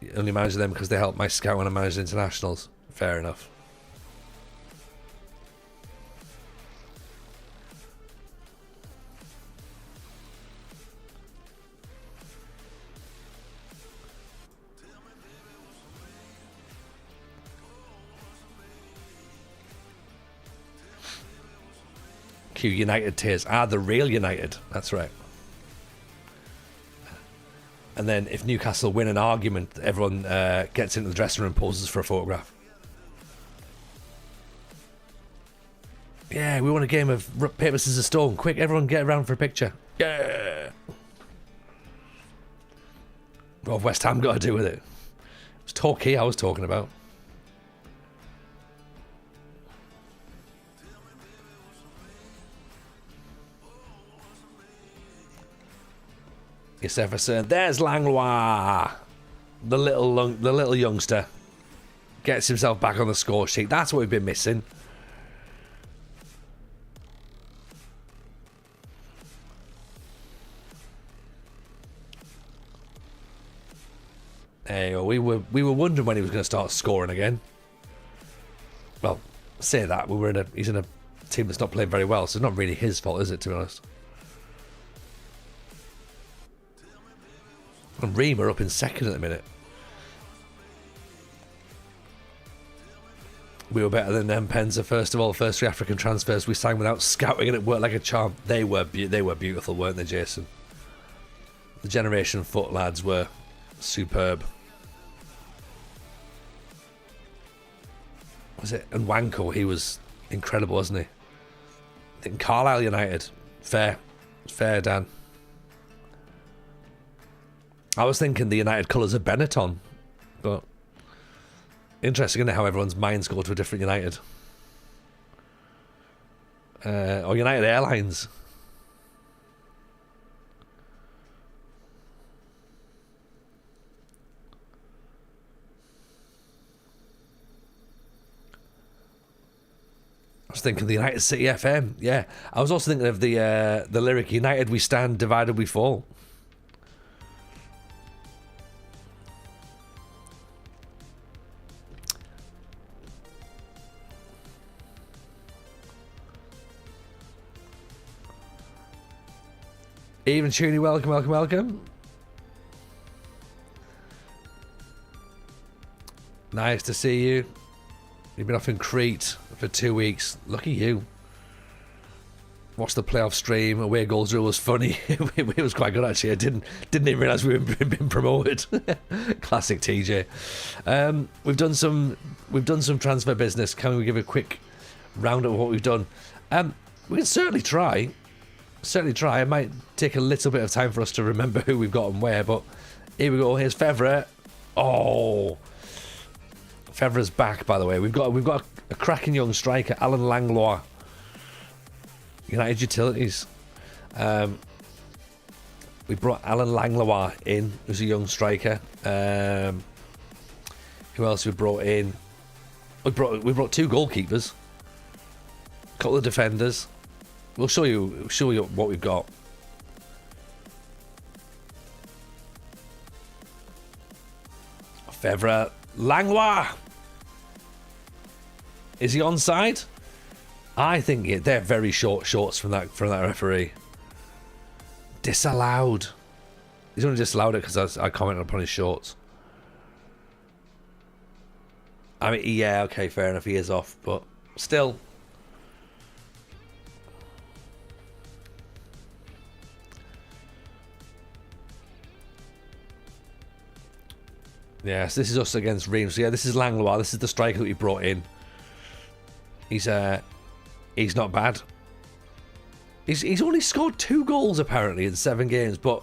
you only manage them because they help my scout when I manage internationals. Fair enough. Q United tears. The real United. That's right. And then if Newcastle win an argument, everyone gets into the dressing room, poses for a photograph. Yeah, we won a game of paper, scissors, stone. Quick, everyone get around for a picture. Yeah. What have West Ham got to do with it? It was Torquay I was talking about. Yes, Everson. There's Langlois, the little youngster, gets himself back on the score sheet. That's what we've been missing. Hey, well, we were wondering when he was going to start scoring again. Well, say that he's in a team that's not playing very well, so it's not really his fault, is it? To be honest. And Ream are up in second at the minute. We were better than Penza. First of all, the first 3 African transfers we signed without scouting, and it worked like a charm. They were beautiful, weren't they, Jason? The Generation Foot lads were superb. Was it? And Wanko, he was incredible, wasn't he? I think Carlisle United. Fair, Dan. I was thinking the United colours of Benetton, but interesting, isn't it, how everyone's minds go to a different United? Or United Airlines. I was thinking the United City FM. Yeah, I was also thinking of the lyric "United we stand, divided we fall." Even Tuny, welcome. Nice to see you. You've been off in Crete for 2 weeks. Lucky you. Watched the playoff stream. Away goals rule was funny. It was quite good actually. I didn't even realise we were being promoted. Classic TJ. We've done some transfer business. Can we give a quick roundup of what we've done? We can certainly try. It might take a little bit of time for us to remember who we've got and where, but here we go. Here's Fevre. Oh, Fevre's back, by the way. We've got a cracking young striker, Alan Langlois. United Utilities. We brought Alan Langlois in, who's a young striker. Who else we brought in? We brought 2 goalkeepers, a couple of defenders. We'll show you what we've got. Fevre. Langlois. Is he onside? I think they're very short shorts from that referee. Disallowed. He's only disallowed it because I commented upon his shorts. I mean, yeah, okay, fair enough. He is off, but still. Yes, this is us against Reims. So yeah, this is Langlois. This is the striker that we brought in. He's not bad. He's only scored 2 goals apparently in 7 games, but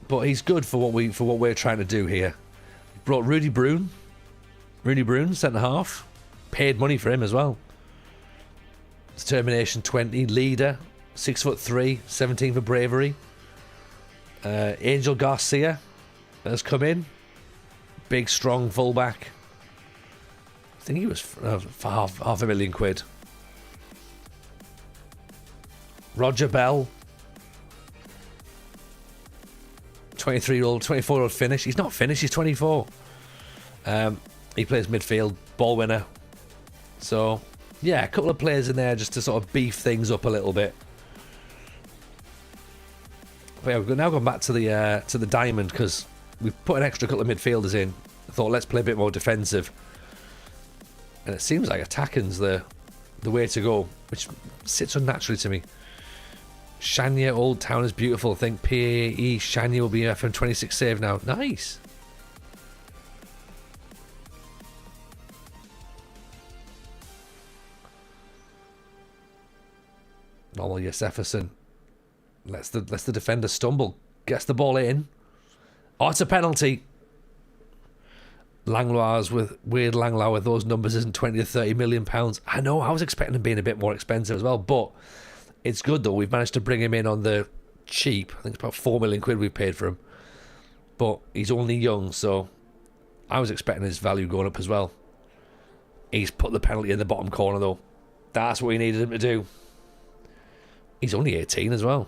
he's good for what we're trying to do here. Brought Rudy Brune, centre half. Paid money for him as well. Determination 20, leader, 6'3", 17 for bravery. Angel Garcia has come in. Big, strong fullback. I think he was for half £1,000,000. Roger Bell. 24-year-old finish. He's not finished, he's 24. He plays midfield, ball winner. So, yeah, a couple of players in there just to sort of beef things up a little bit. But yeah, we've now gone back to the diamond because we've put an extra couple of midfielders in. I thought, let's play a bit more defensive. And it seems like attacking's the way to go, which sits unnaturally to me. Shania, Old Town is beautiful. I think PAE Shania will be FM26 save now. Nice. Normal, yes, Jefferson. Lets the defender stumble. Gets the ball in. Oh, it's a penalty. Langlois with those numbers isn't 20 to 30 million pounds. I know, I was expecting him being a bit more expensive as well, but it's good though. We've managed to bring him in on the cheap. I think it's about 4 million quid we've paid for him. But he's only young, so I was expecting his value going up as well. He's put the penalty in the bottom corner though. That's what we needed him to do. He's only 18 as well.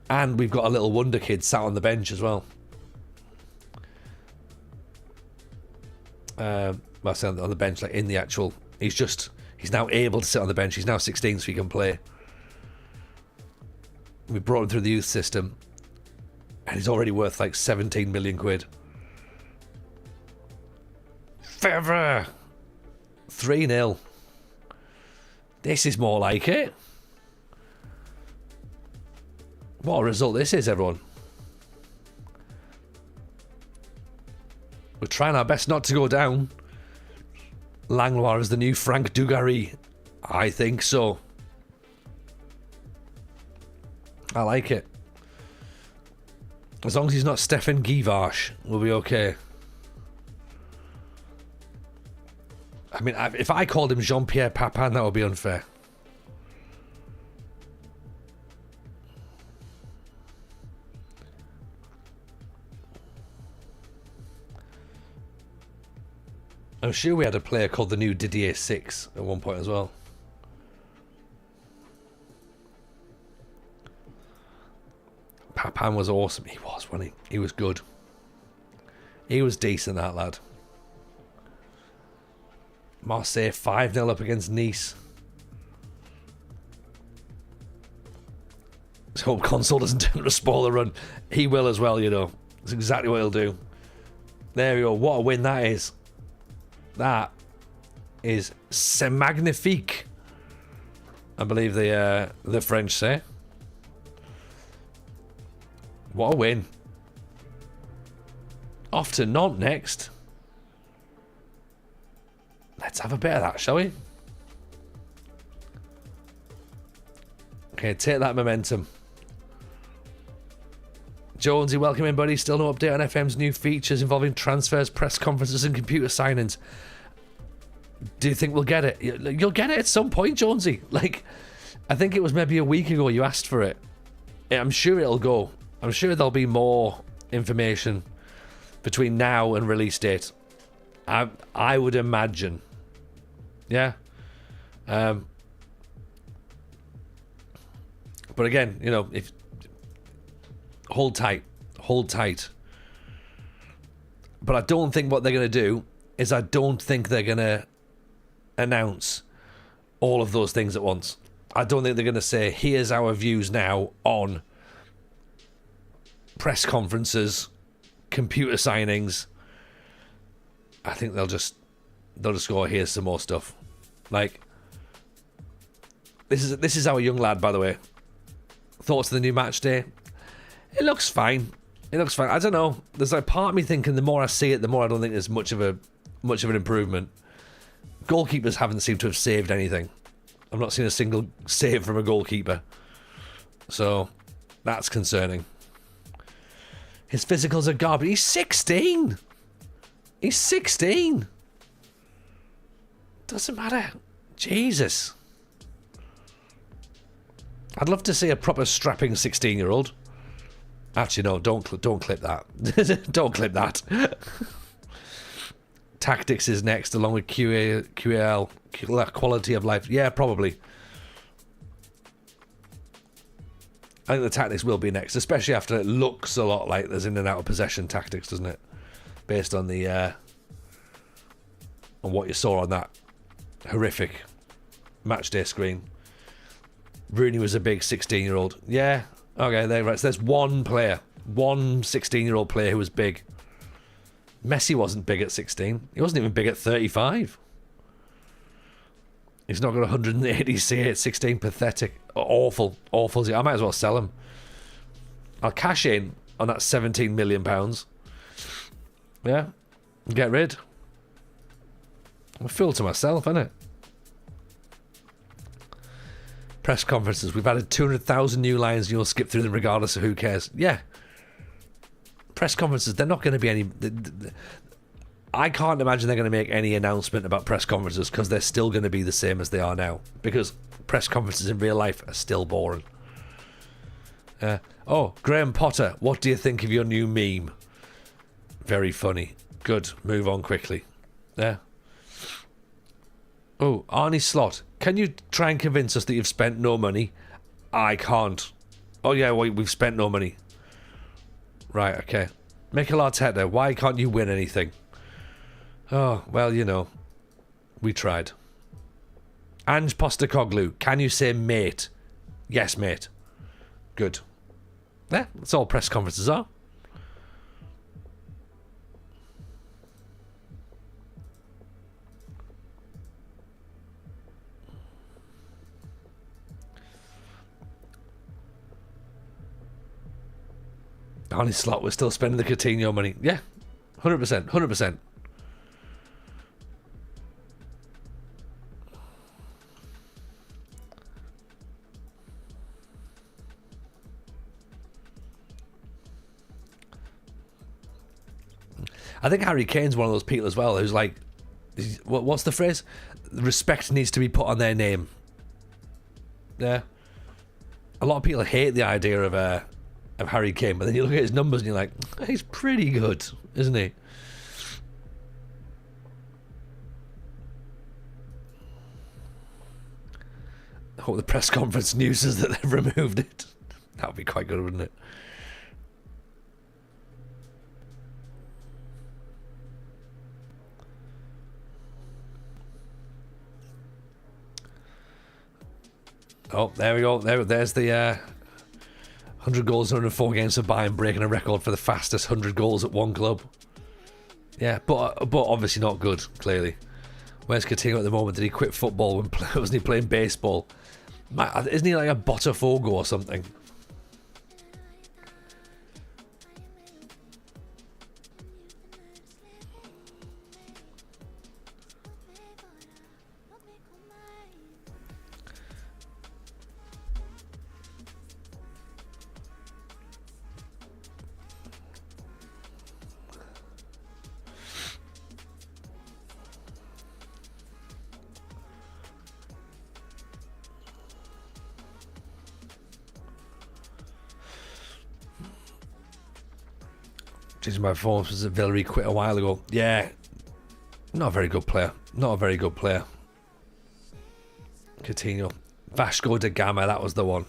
And we've got a little wonder kid sat on the bench as well. Well, on the bench, like in the actual... He's now able to sit on the bench. He's now 16, so he can play. We brought him through the youth system. And he's already worth like 17 million quid. Fever! 3-0. This is more like it. What a result this is, everyone. We're trying our best not to go down. Langlois is the new Frank Dugarry. I think so. I like it. As long as he's not Stefan Givash, we'll be okay. I mean, if I called him Jean-Pierre Papin, that would be unfair. I'm sure we had a player called the new Didier 6 at one point as well. Papin was awesome. He was, wasn't he? He was good. He was decent, that lad. Marseille 5-0 up against Nice. Let's hope Console doesn't turn to spoil the run. He will as well, you know. That's exactly what he'll do. There we go. What a win that is. That is c'est magnifique, I believe the French say. What a win. Off to Nantes next. Let's have a bit of that, shall we? Okay, take that momentum. Jonesy, welcome in, buddy. Still no update on FM's new features involving transfers, press conferences and computer signings. Do you think we'll get it? You'll get it at some point, Jonesy. Like, I think it was maybe a week ago you asked for it. I'm sure it'll go. I'm sure there'll be more information between now and release date. I would imagine. Yeah. But again, you know, if hold tight. But I don't think what they're going to do is I don't think they're going to announce all of those things at once. I don't think they're going to say, here's our views now on press conferences, computer signings. I think they'll just go, here's some more stuff. Like, this is our young lad, by the way. Thoughts of the new match day? It looks fine. I don't know. There's like part of me thinking the more I see it, the more I don't think there's much of an improvement. Goalkeepers haven't seemed to have saved anything. I've not seen a single save from a goalkeeper. So that's concerning. His physicals are garbage. He's 16. He's 16. Doesn't matter. Jesus. I'd love to see a proper strapping 16-year-old. Actually, no, don't clip that. Don't clip that. Tactics is next, along with QAL, quality of life. Yeah, probably. I think the tactics will be next, especially after it looks a lot like there's in and out of possession tactics, doesn't it? Based on the on what you saw on that horrific match day screen. Rooney was a big 16-year-old. Yeah. Okay, right. So there's one 16-year-old player who was big. Messi wasn't big at 16. He wasn't even big at 35. He's not got 180 CA at 16. Pathetic. Awful. I might as well sell him. I'll cash in on that £17 million. Yeah. Get rid. I'm a fool to myself, innit? Press conferences. We've added 200,000 new lines and you'll skip through them regardless of who cares. Yeah. Press conferences, they're not going to be any... I can't imagine they're going to make any announcement about press conferences because they're still going to be the same as they are now. Because press conferences in real life are still boring. Oh, Graham Potter, what do you think of your new meme? Very funny. Good. Move on quickly. Yeah. Oh, Arnie Slot. Can you try and convince us that you've spent no money? I can't. Oh, yeah, we've spent no money. Right, okay. Mikel Arteta, why can't you win anything? Oh, well, you know. We tried. Ange Postecoglou, can you say mate? Yes, mate. Good. Yeah, that's all press conferences are. Arnie Slot, we're still spending the Coutinho money. Yeah, 100%, 100%. I think Harry Kane's one of those people as well who's like, what's the phrase? Respect needs to be put on their name. Yeah. A lot of people hate the idea of Harry Kane, but then you look at his numbers and you're like, he's pretty good, isn't he? I hope the press conference news is that they've removed it. That would be quite good, wouldn't it? Oh, there we go. There's the 100 goals in 104 games for Bayern, breaking a record for the fastest 100 goals at one club. Yeah, but obviously not good, clearly. Where's Coutinho at the moment? Did he quit football when wasn't he playing baseball? Isn't he like a Botafogo or something? Judging my performance was that Villery quit a while ago. Yeah, not a very good player. Not a very good player. Coutinho. Vasco da Gama, that was the one.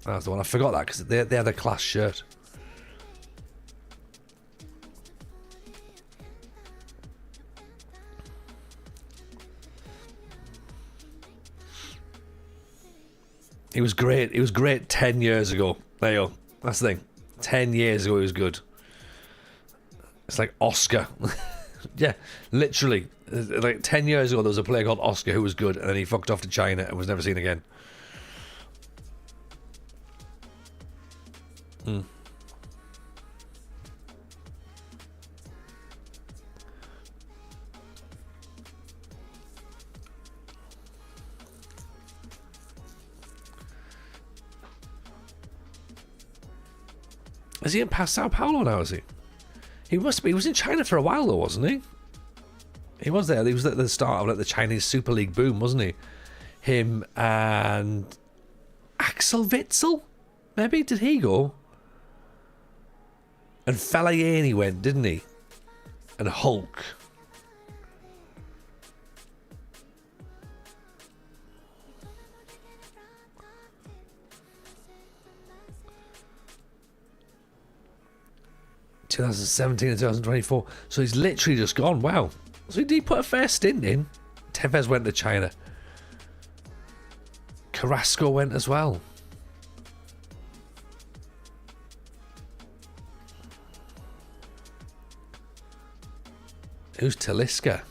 That was the one. I forgot that because they had a class shirt. He was great. He was great 10 years ago. There you go. That's the thing. 10 years ago he was good. It's like Oscar. Yeah, literally. Like 10 years ago there was a player called Oscar who was good, and then he fucked off to China and was never seen again. Is he in past Sao Paulo now, is he? He must be. He was in China for a while though, wasn't he? He was there. He was at the start of like the Chinese Super League boom, wasn't he? Him and Axel Witsel? Maybe? Did he go? And Fellaini went, didn't he? And Hulk. ...2017 and 2024. So he's literally just gone. Wow. So did he put a fair stint in? Tevez went to China. Carrasco went as well. Who's Talisca?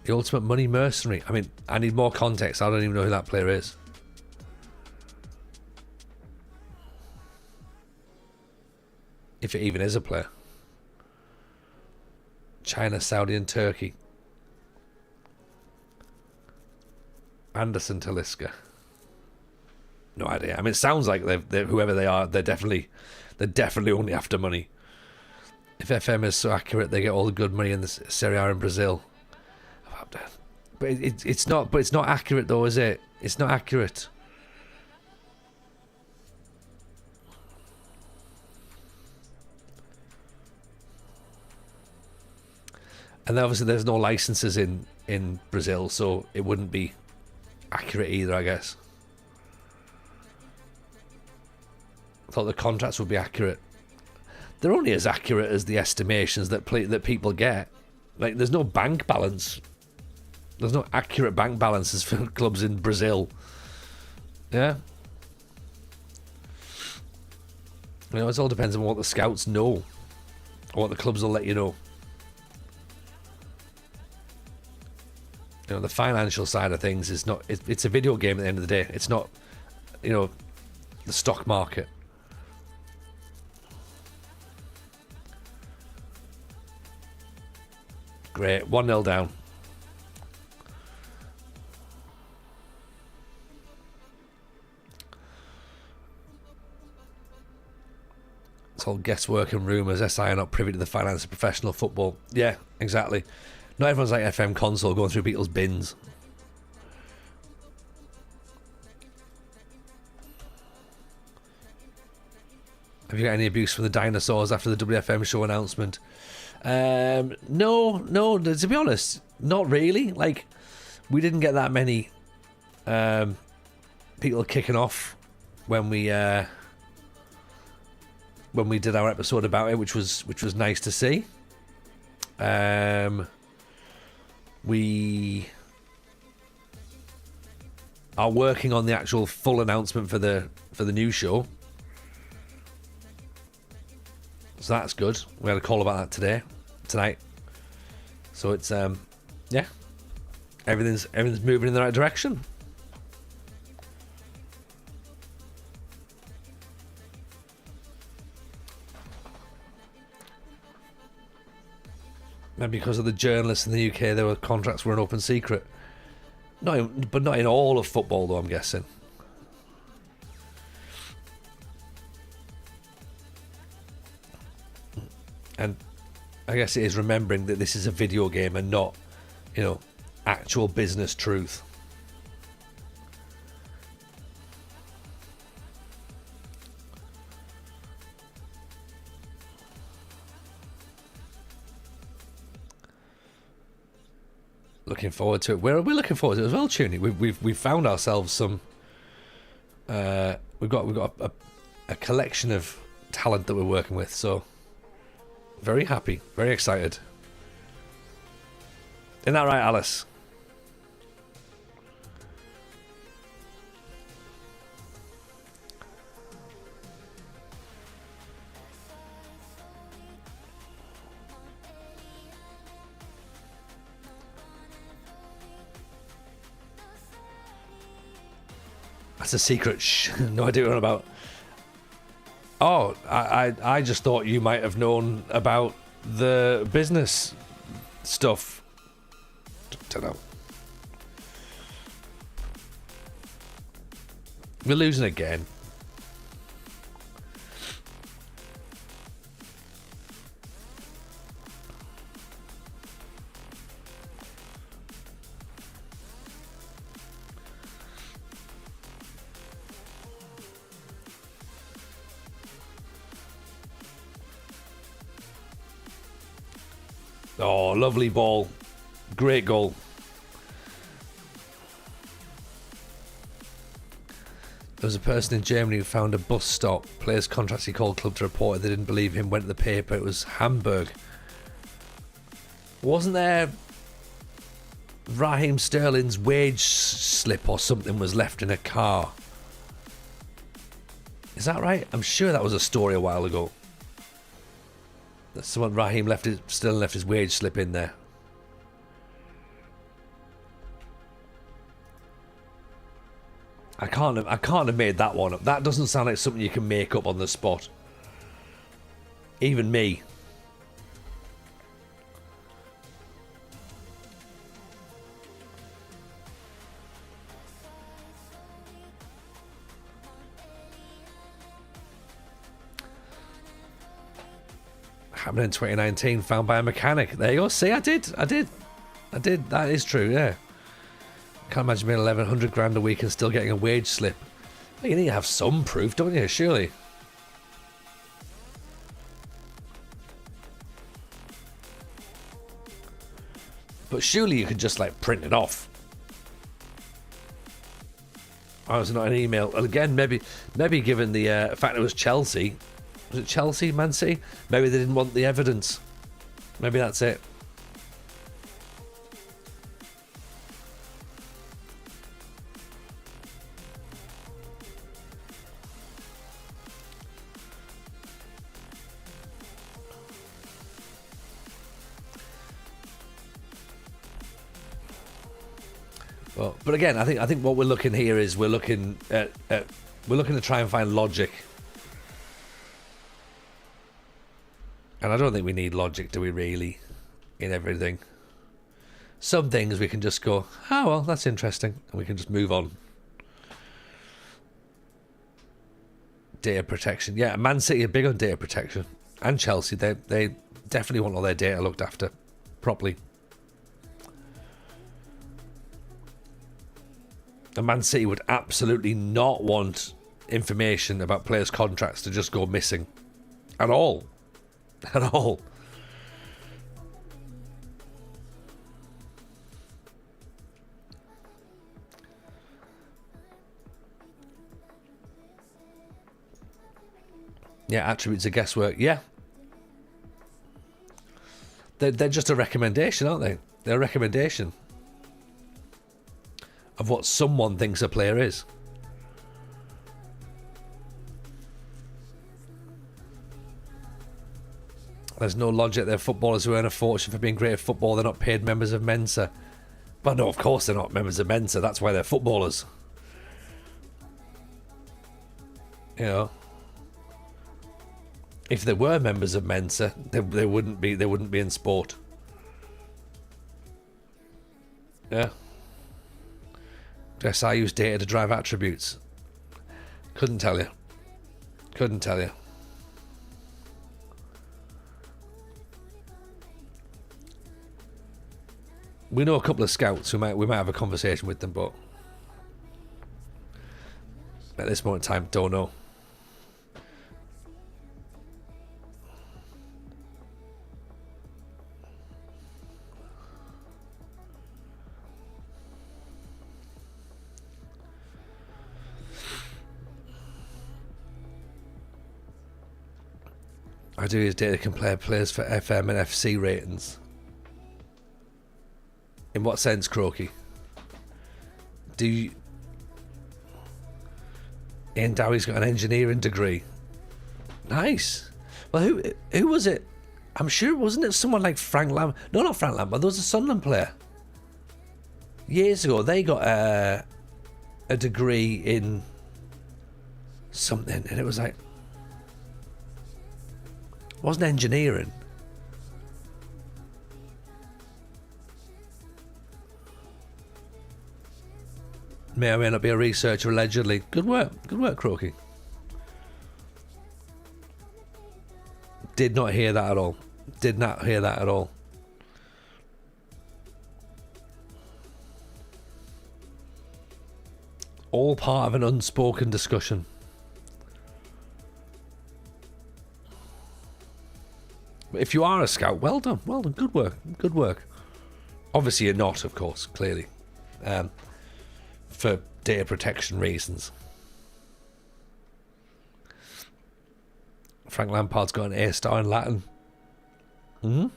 The ultimate money mercenary. I mean, I need more context. I don't even know who that player is. If it even is a player. China, Saudi and Turkey. Anderson Talisca. No idea. I mean, it sounds like they're whoever they are, they're definitely only after money. If FM is so accurate, they get all the good money in the Serie A in Brazil. But it's not. But it's not accurate though, is it? It's not accurate. And obviously there's no licenses in Brazil, so it wouldn't be accurate either, I guess. thought the contracts would be accurate. They're only as accurate as the estimations that people get. Like, there's no bank balance. There's no accurate bank balances for clubs in Brazil. Yeah. You know, it all depends on what the scouts know, or what the clubs will let you know. You know, the financial side of things is not. It's a video game at the end of the day. It's not, you know, the stock market. Great, 1-0 down. It's all guesswork and rumours. SI are not privy to the finance of professional football. Yeah, exactly. Not everyone's like FM console going through people's bins. Have you got any abuse from the dinosaurs after the WFM show announcement? No, to be honest, not really. Like, we didn't get that many people kicking off when we did our episode about it, which was nice to see. We are working on the actual full announcement for the new show, so that's good. We had a call about that tonight. So it's yeah, everything's moving in the right direction. And because of the journalists in the UK, their contracts were an open secret. But not in all of football, though, I'm guessing. And I guess it is remembering that this is a video game and not, you know, actual business truth. Looking forward to it. We're looking forward to it as well, Tuning. We've found ourselves some. We've got a collection of talent that we're working with. So very happy, very excited. Isn't that right, Alice? That's a secret. No idea what I'm about. Oh, I just thought you might have known about the business stuff. Don't know. We're losing again. Oh, lovely ball. Great goal. There was a person in Germany who found a bus stop. Players contracts he called club to report it. They didn't believe him. Went to the paper. It was Hamburg. Wasn't there Raheem Sterling's wage slip or something was left in a car? Is that right? I'm sure that was a story a while ago. Someone Raheem Sterling left his wage slip in there. I can't have made that one up. That doesn't sound like something you can make up on the spot. Even me. Happened in 2019, found by a mechanic. There you go. See, I did. That is true, yeah. Can't imagine being 1,100 grand a week and still getting a wage slip. Well, you need to have some proof, don't you? Surely. But surely you could just, like, print it off. Oh, it's not an email. And again, maybe given the fact it was Chelsea. Was it Chelsea, Man City? Maybe they didn't want the evidence. Maybe that's it. Well, but again, I think what we're looking here is we're looking to try and find logic, and I don't think we need logic, do we really, in everything? Some things we can just go, oh well, that's interesting, and we can just move on. Data protection, yeah. Man City are big on data protection, and Chelsea, they definitely want all their data looked after properly. And Man City would absolutely not want information about players' contracts to just go missing. At all. At all. Yeah, attributes of guesswork. Yeah. They're just a recommendation, aren't they? They're a recommendation of what someone thinks a player is. There's no logic. They're footballers who earn a fortune for being great at football. They're not paid members of Mensa. But no, of course they're not members of Mensa. That's why they're footballers. You know, if they were members of Mensa, they wouldn't be. They wouldn't be in sport. Yeah. Yes, I use data to drive attributes. Couldn't tell you. Couldn't tell you. We know a couple of scouts who we might have a conversation with them, but at this moment in time, don't know. I do use data to compare players for FM and FC ratings. In what sense, Croaky? Do you... Ian Dowie's got an engineering degree. Nice. Well, who was it? I'm sure, wasn't it someone like Frank Lam? No, not Frank Lam, but there was a Sunderland player. Years ago, they got a degree in something, and it was like... wasn't engineering. May or may not be a researcher, allegedly. Good work, Croaky. Did not hear that at all. Did not hear that at all. All part of an unspoken discussion. But if you are a scout, well done, good work. Obviously you're not, of course, clearly. For data protection reasons. Frank Lampard's got an A-star in Latin. You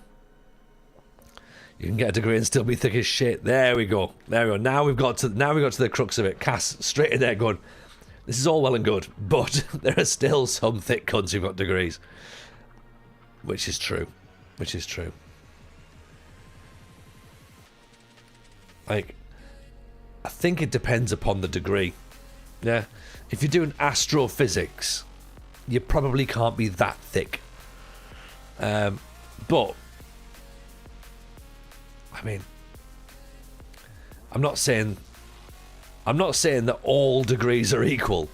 can get a degree and still be thick as shit. There we go. Now we got to the crux of it. Cass straight in there going, this is all well and good, but there are still some thick cunts who've got degrees. Which is true. Like, I think it depends upon the degree. Yeah. If you're doing astrophysics, you probably can't be that thick. But I mean, I'm not saying that all degrees are equal.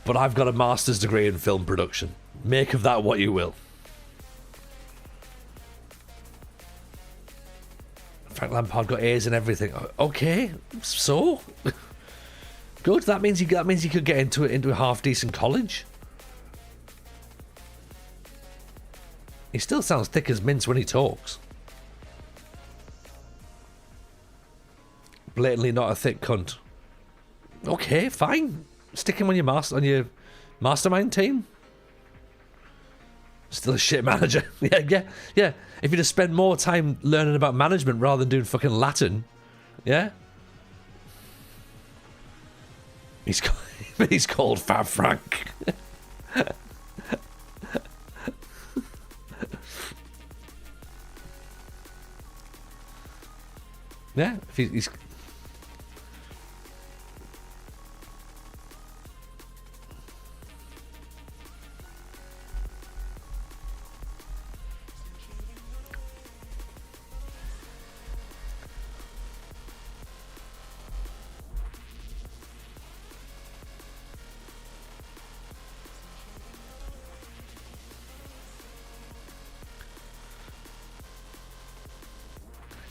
But I've got a master's degree in film production. Make of that what you will. Frank Lampard got A's and everything. Okay, so good. That means you could get into a half decent college. He still sounds thick as mince when he talks. Blatantly not a thick cunt. Okay, fine. Stick him on your mastermind team. Still a shit manager. Yeah. If you just spend more time learning about management rather than doing fucking Latin, yeah. He's called Fab Frank. Yeah, if he's.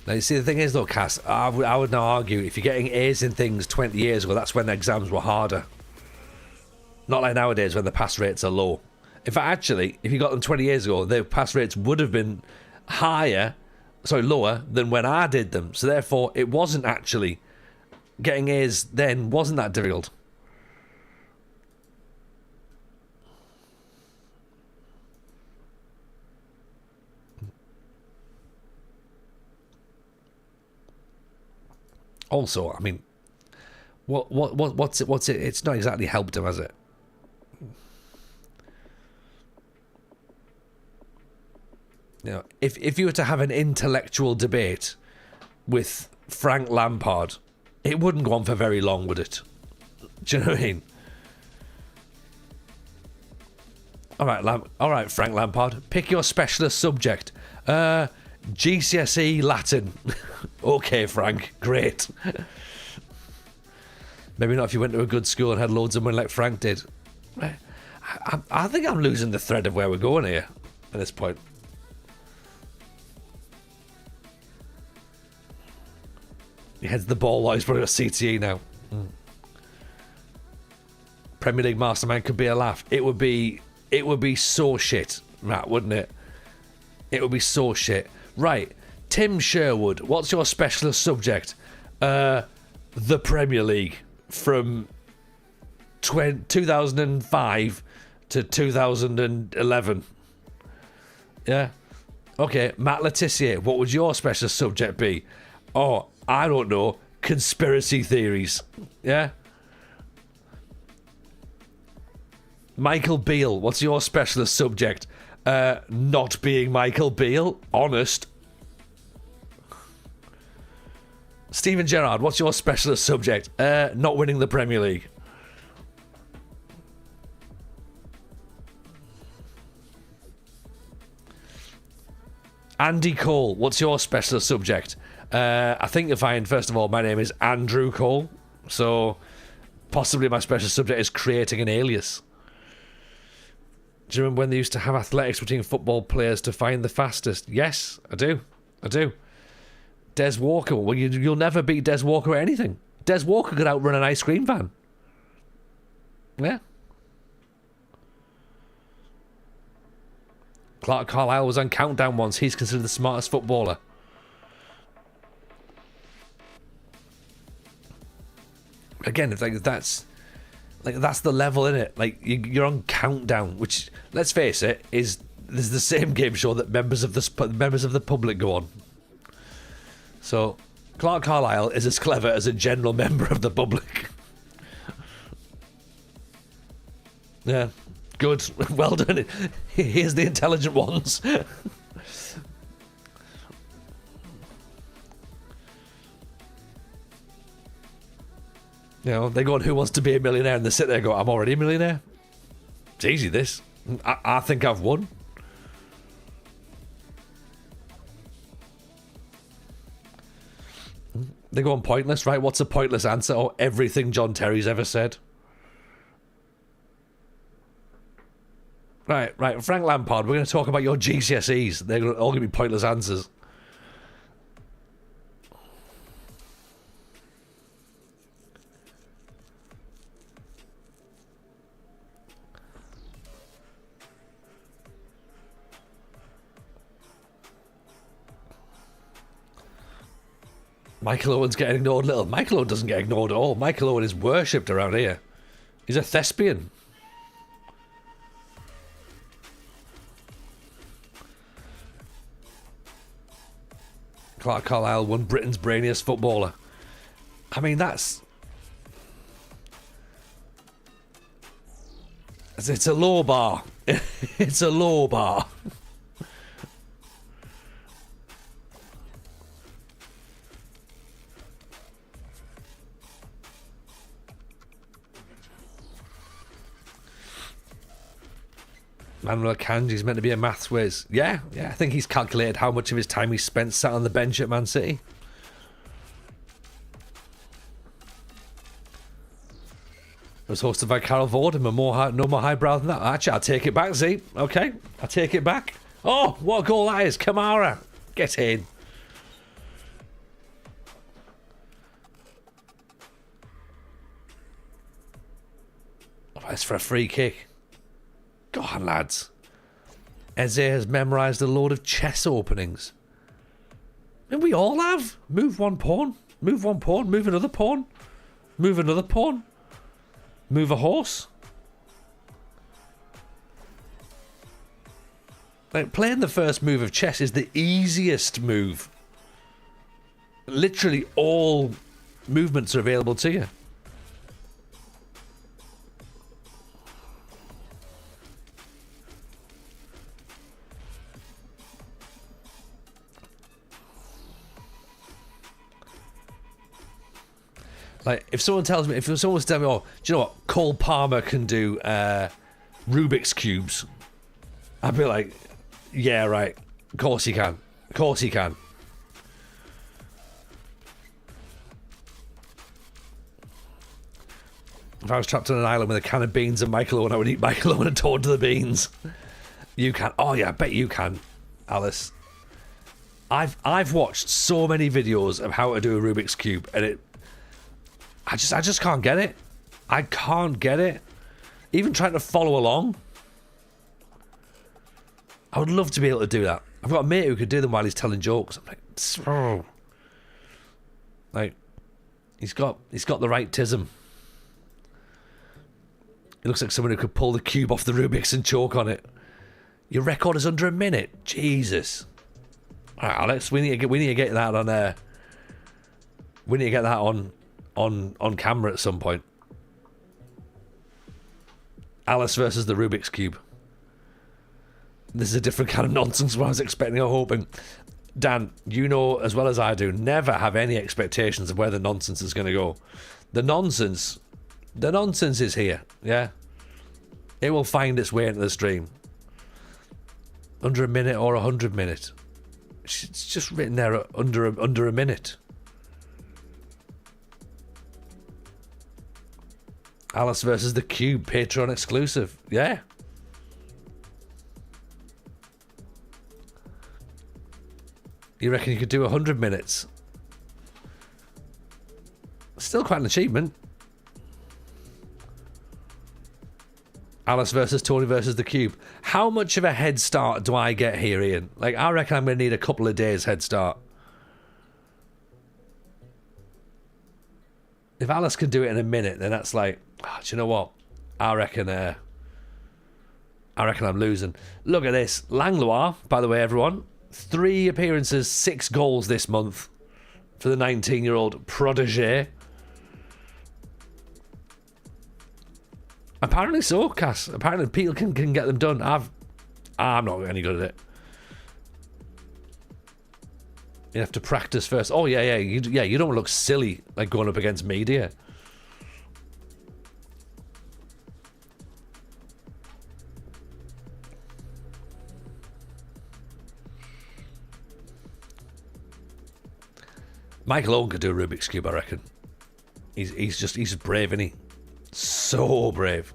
Now, you see, the thing is, though, Cass, I would now argue if you're getting A's in things 20 years ago, that's when the exams were harder. Not like nowadays when the pass rates are low. In fact, actually, if you got them 20 years ago, the pass rates would have been lower than when I did them. So therefore, it wasn't actually, getting A's then wasn't that difficult. Also, I mean, what's it? It's not exactly helped him, has it? You know, if you were to have an intellectual debate with Frank Lampard, it wouldn't go on for very long, would it? Do you know what I mean? All right, Frank Lampard, pick your specialist subject. GCSE Latin. Okay, Frank, great. Maybe not if you went to a good school and had loads of money like Frank did. I think I'm losing the thread of where we're going here at this point. He heads the ball while he's probably got CTE now. Premier League mastermind could be a laugh. It would be so shit, Matt, wouldn't it? It would be so shit. Right, Tim Sherwood, what's your specialist subject? The Premier League from 2005 to 2011. Yeah. Okay, Matt Letitia, what would your specialist subject be? Oh, I don't know. Conspiracy theories. Yeah. Michael Beale, what's your specialist subject? Not being Michael Beale. Honest. Steven Gerrard, what's your specialist subject? Not winning the Premier League. Andy Cole, what's your specialist subject? I think you'll find, first of all, my name is Andrew Cole. So, possibly my specialist subject is creating an alias. Do you remember when they used to have athletics between football players to find the fastest? Yes, I do. Des Walker. Well, you'll never beat Des Walker at anything. Des Walker could outrun an ice cream van. Yeah. Clark Carlisle was on Countdown once. He's considered the smartest footballer. Again, it's like that's the level, in it. Like you're on Countdown, which, let's face it, is the same game show that members of the public go on. So Clark Carlisle is as clever as a general member of the public. Yeah, good, well done. Here's the intelligent ones. You know, they go on Who Wants to Be a Millionaire, and they sit there and go, I'm already a millionaire. It's easy, this. I think I've won. They go on Pointless, right? What's a pointless answer? Oh, everything John Terry's ever said. Right. Frank Lampard, we're going to talk about your GCSEs. They're all going to be pointless answers. Michael Owen's getting ignored little. Michael Owen doesn't get ignored at all. Michael Owen is worshipped around here. He's a thespian. Clark Carlisle won Britain's brainiest footballer. I mean, that's... It's a low bar. It's a low bar. Manuel Akanji's meant to be a maths whiz. Yeah, I think he's calculated how much of his time he spent sat on the bench at Man City. It was hosted by Carol Vorderman. No more highbrow than that. Actually, I'll take it back, Z. Okay, I'll take it back. Oh, what a goal that is. Kamara, get in. Oh, it's for a free kick. Go on, lads. Eze has memorised a load of chess openings. And we all have. Move one pawn. Move one pawn. Move another pawn. Move another pawn. Move a horse. Like, playing the first move of chess is the easiest move. Literally all movements are available to you. Like, if someone was to tell me, oh, do you know what, Cole Palmer can do Rubik's Cubes, I'd be like, yeah, right, of course he can. Of course he can. If I was trapped on an island with a can of beans and Michael Owen, I would eat Michael Owen and torture the beans. You can. Oh, yeah, I bet you can, Alice. I've watched so many videos of how to do a Rubik's Cube, and I just can't get it. I can't get it. Even trying to follow along. I would love to be able to do that. I've got a mate who could do them while he's telling jokes. I'm like, oh. Like, he's got the right tism. He looks like someone who could pull the cube off the Rubik's and choke on it. Your record is under a minute. Jesus. All right, Alex, we need to get that on there. We need to get that on camera at some point. Alice versus the Rubik's Cube. This is a different kind of nonsense from what I was expecting or hoping. Dan, you know as well as I do, never have any expectations of where the nonsense is going to go. The nonsense is here, yeah? It will find its way into the stream. Under a minute or 100 minutes. It's just written there under a minute. Alice versus the Cube, Patreon exclusive. Yeah. You reckon you could do 100 minutes? Still quite an achievement. Alice versus Tony versus the Cube. How much of a head start do I get here, Ian? Like, I reckon I'm going to need a couple of days head start. If Alice can do it in a minute, then that's like, oh, do you know what? I reckon I'm losing. Look at this. Langlois, by the way, everyone. 3 appearances, 6 goals this month for the 19-year-old protege. Apparently so, Cass. Apparently people can get them done. I'm not any good at it. You have to practice first. Oh, yeah. You don't look silly, like, going up against me, do you? Michael Owen could do a Rubik's Cube, I reckon. He's brave, isn't he? So brave.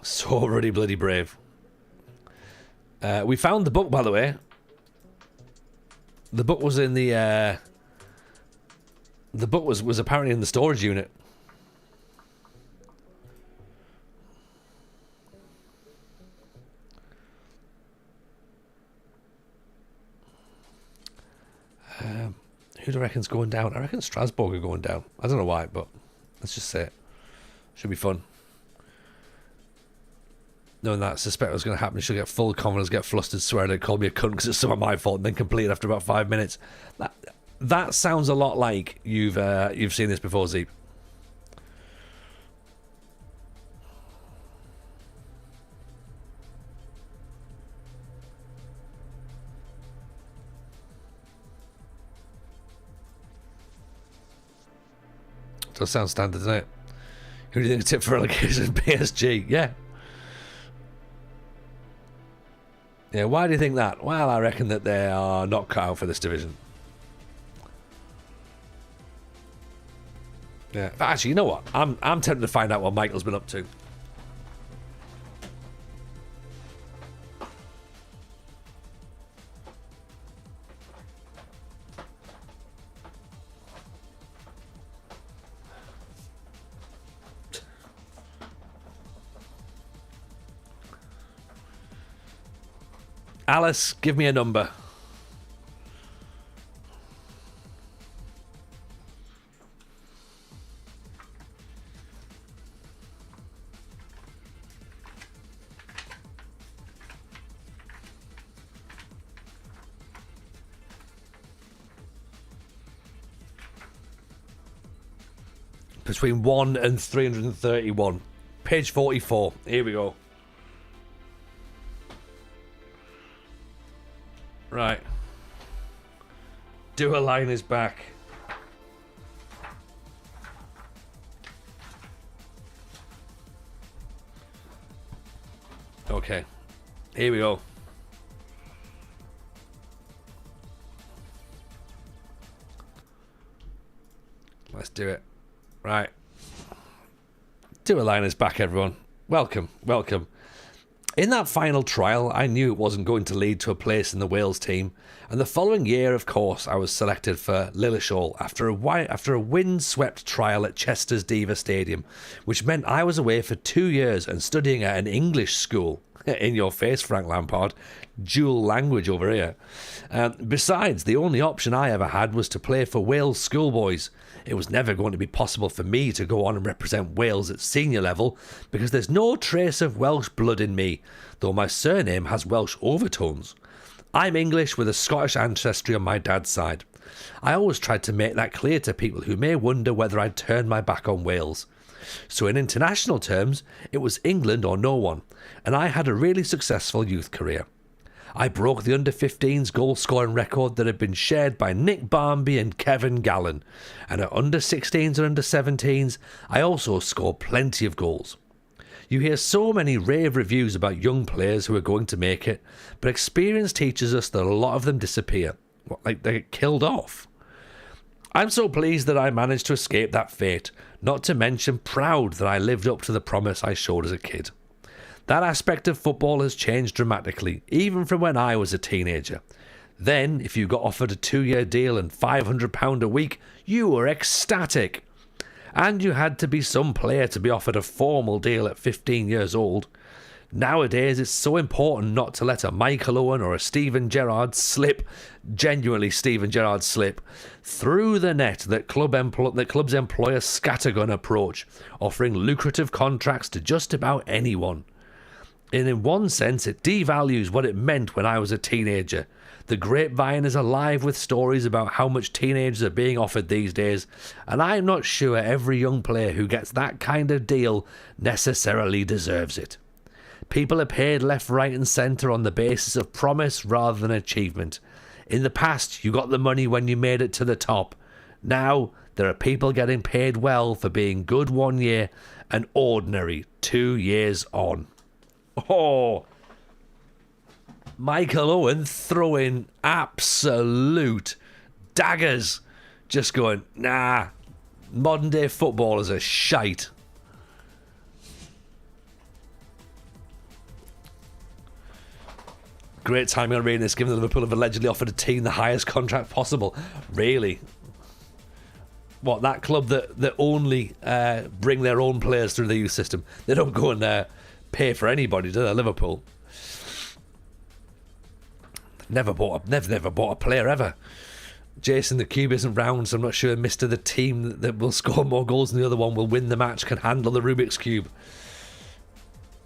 So really bloody brave. We found the book, by the way. The book was in the The book was apparently in the storage unit. Who do I reckon's going down? I reckon Strasbourg are going down. I don't know why, but let's just say it. Should be fun. Knowing that, I suspect what's going to happen. She'll get full confidence, get flustered, swear and call me a cunt because it's some of my fault, and then complete after about 5 minutes. That sounds a lot like you've seen this before, Zeep. Does sound standard, doesn't it? Who do you think is tip for relegation? PSG, yeah. Yeah, why do you think that? Well, I reckon that they are not cut out for this division. Yeah, but actually, you know what? I'm tempted to find out what Michael's been up to. Alice, give me a number. Between 1 and 331. Page 44. Here we go. Right. Do a line is back. Okay. Here we go. Let's do it. Right. Do a line is back, everyone. Welcome. Welcome. In that final trial, I knew it wasn't going to lead to a place in the Wales team, and the following year, of course, I was selected for Lilleshall after a wind-swept trial at Chester's Diva Stadium, which meant I was away for 2 years and studying at an English school. In your face, Frank Lampard. Dual language over here. Besides, the only option I ever had was to play for Wales schoolboys. It was never going to be possible for me to go on and represent Wales at senior level because there's no trace of Welsh blood in me, though my surname has Welsh overtones. I'm English with a Scottish ancestry on my dad's side. I always tried to make that clear to people who may wonder whether I'd turned my back on Wales. So in international terms, it was England or no one, and I had a really successful youth career. I broke the under-15s goal-scoring record that had been shared by Nick Barmby and Kevin Gallen, and at under-16s and under-17s, I also scored plenty of goals. You hear so many rave reviews about young players who are going to make it, but experience teaches us that a lot of them disappear, like they get killed off. I'm so pleased that I managed to escape that fate, not to mention proud that I lived up to the promise I showed as a kid. That aspect of football has changed dramatically, even from when I was a teenager. Then, if you got offered a 2-year deal and £500 a week, you were ecstatic. And you had to be some player to be offered a formal deal at 15 years old. Nowadays, it's so important not to let a Michael Owen or a Steven Gerrard slip, genuinely Steven Gerrard slip, through the net that clubs employ a scattergun approach, offering lucrative contracts to just about anyone. And in one sense, it devalues what it meant when I was a teenager. The grapevine is alive with stories about how much teenagers are being offered these days, and I'm not sure every young player who gets that kind of deal necessarily deserves it. People are paid left, right and centre on the basis of promise rather than achievement. In the past, you got the money when you made it to the top. Now, there are people getting paid well for being good 1 year and ordinary 2 years on. Oh, Michael Owen throwing absolute daggers. Just going, nah, modern day footballers are shite. Great timing on reading this, given that Liverpool have allegedly offered a team the highest contract possible. Really? What, that club that only bring their own players through the youth system? They don't go and pay for anybody, do they? Liverpool. Never bought a player ever. Jason, the cube isn't round, so I'm not sure Mr. the team that will score more goals than the other one will win the match can handle the Rubik's Cube.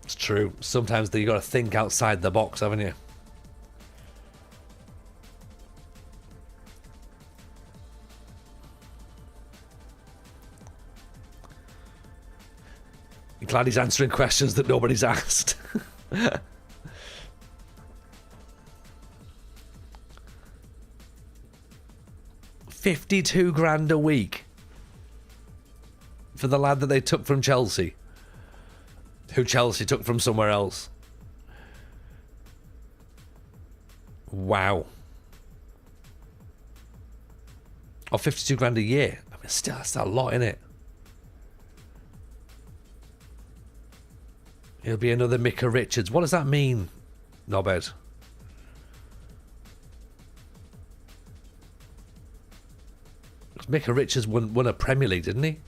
It's true. Sometimes you got to think outside the box, haven't you? I'm glad he's answering questions that nobody's asked. 52 grand a week for the lad that they took from Chelsea, who Chelsea took from somewhere else. Wow. Or 52 grand a year. I mean, still, that's a lot, isn't it? He'll be another Micah Richards. What does that mean, Nobed? Micah Richards won a Premier League, didn't he?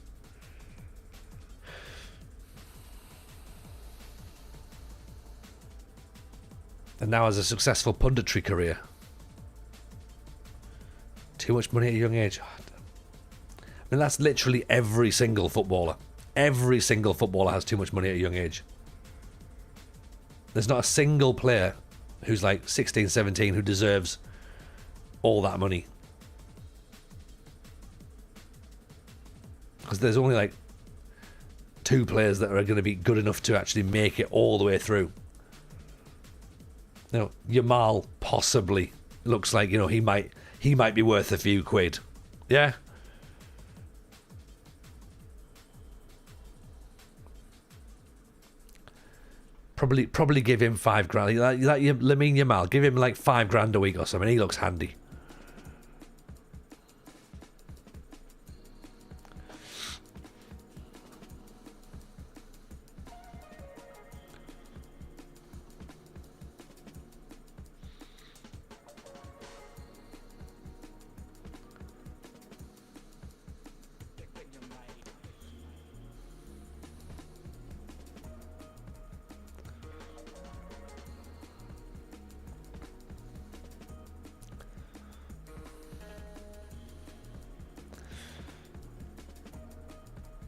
And now has a successful punditry career. Too much money at a young age. I mean, that's literally every single footballer. Every single footballer has too much money at a young age. There's not a single player who's like 16, 17 who deserves all that money. Because there's only like 2 players that are going to be good enough to actually make it all the way through. You know, Yamal possibly looks like, you know, he might be worth a few quid. Yeah. Probably give him 5 grand. Like Lamine Yamal, give him like 5 grand a week or something. He looks handy.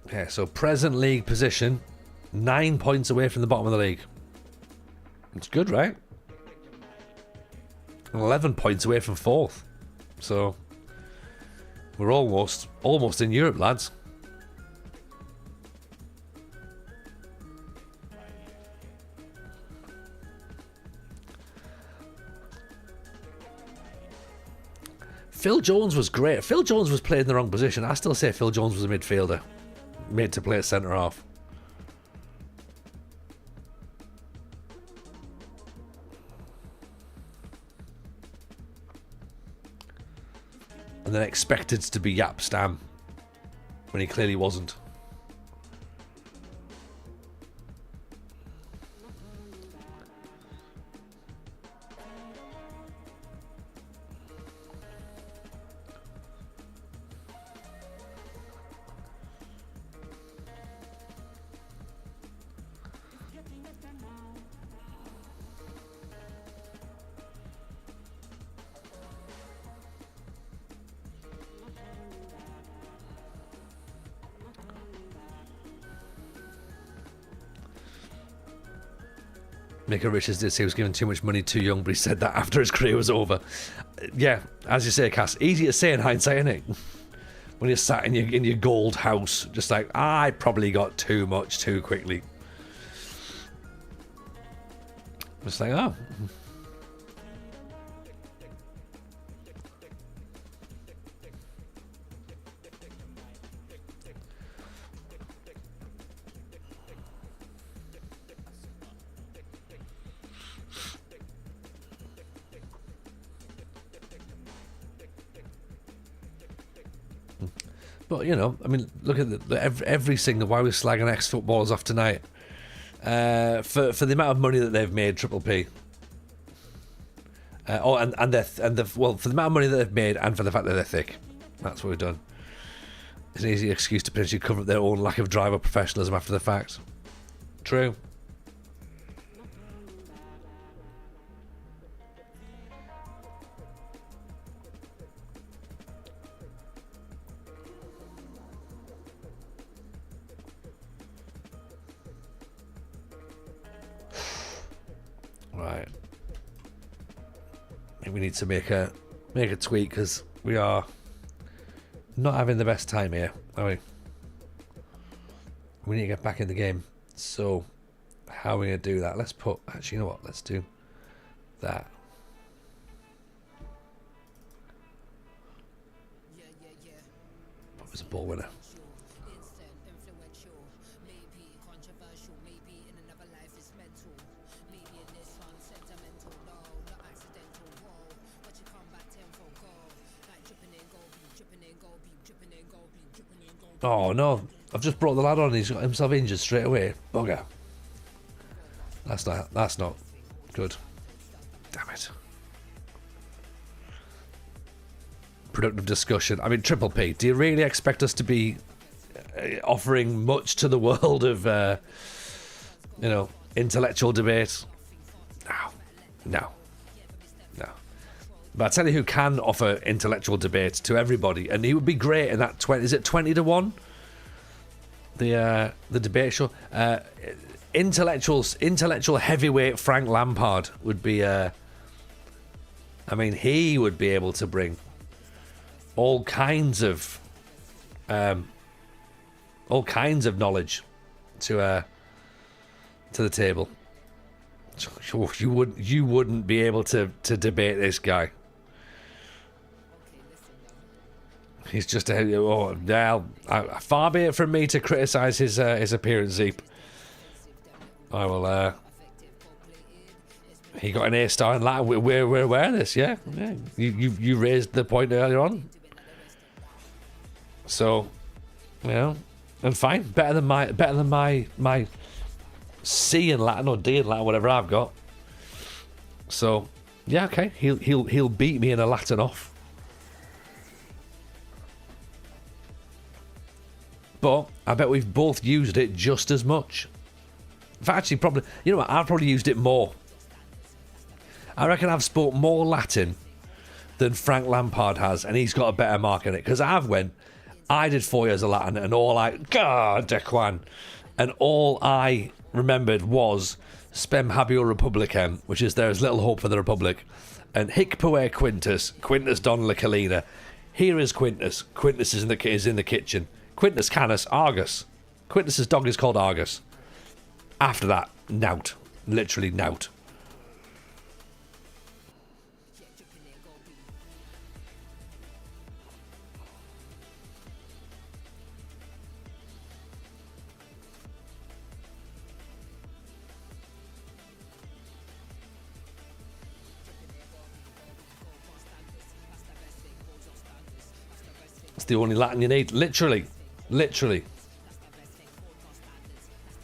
Okay, so present league position, 9 points away from the bottom of the league. It's good, right? 11 points away from 4th. So we're almost in Europe, lads. Phil Jones was great. Phil Jones was playing in the wrong position. I still say Phil Jones was a midfielder, made to play at centre half. And then expected to be Yap Stam when he clearly wasn't. Micah Richards did say he was given too much money too young, but he said that after his career was over. Yeah, as you say, Cass, easy to say in hindsight, isn't it? When you're sat in your gold house, just like, I probably got too much too quickly. Just like, oh. But, you know, I mean, look at every single, why we're slagging ex-footballers off tonight. For the amount of money that they've made, Triple P. For the amount of money that they've made and for the fact that they're thick. That's what we've done. It's an easy excuse to potentially cover up their own lack of drive or professionalism after the fact. True. Right. I think we need to make a tweak because we are not having the best time here, are we? We need to get back in the game. So, how are we going to do that? Let's put... Actually, you know what? Let's do that. What was a ball winner? Oh no, I've just brought the lad on and he's got himself injured straight away. Bugger. That's not good. Damn it. Productive discussion. I mean, Triple P, do you really expect us to be offering much to the world of, intellectual debate? No. But I tell you who can offer intellectual debate to everybody, and he would be great in that 20. Is it 20-1? The debate show. Intellectual heavyweight Frank Lampard would be. He would be able to bring all kinds of knowledge to the table. You wouldn't be able to debate this guy. He's just far be it from me to criticise his appearance, Zeep. I will. He got an A star in Latin. We're aware of this, yeah. You raised the point earlier on. So, and fine, better than my C in Latin or D in Latin, whatever I've got. So, yeah, okay, he'll beat me in a Latin off. But I bet we've both used it just as much. In fact, actually, probably, you know what? I've probably used it more. I reckon I've spoke more Latin than Frank Lampard has, and he's got a better mark in it. Because I did 4 years of Latin, and God, Dequan, and all I remembered was Spem Habio Republicem, which is there is little hope for the Republic, and Hic Puer Quintus Don La Calina. Here is Quintus. Quintus is in the kitchen. Quintus Canis Argus. Quintus's dog is called Argus. After that, nout. Literally nout. It's the only Latin you need. Literally.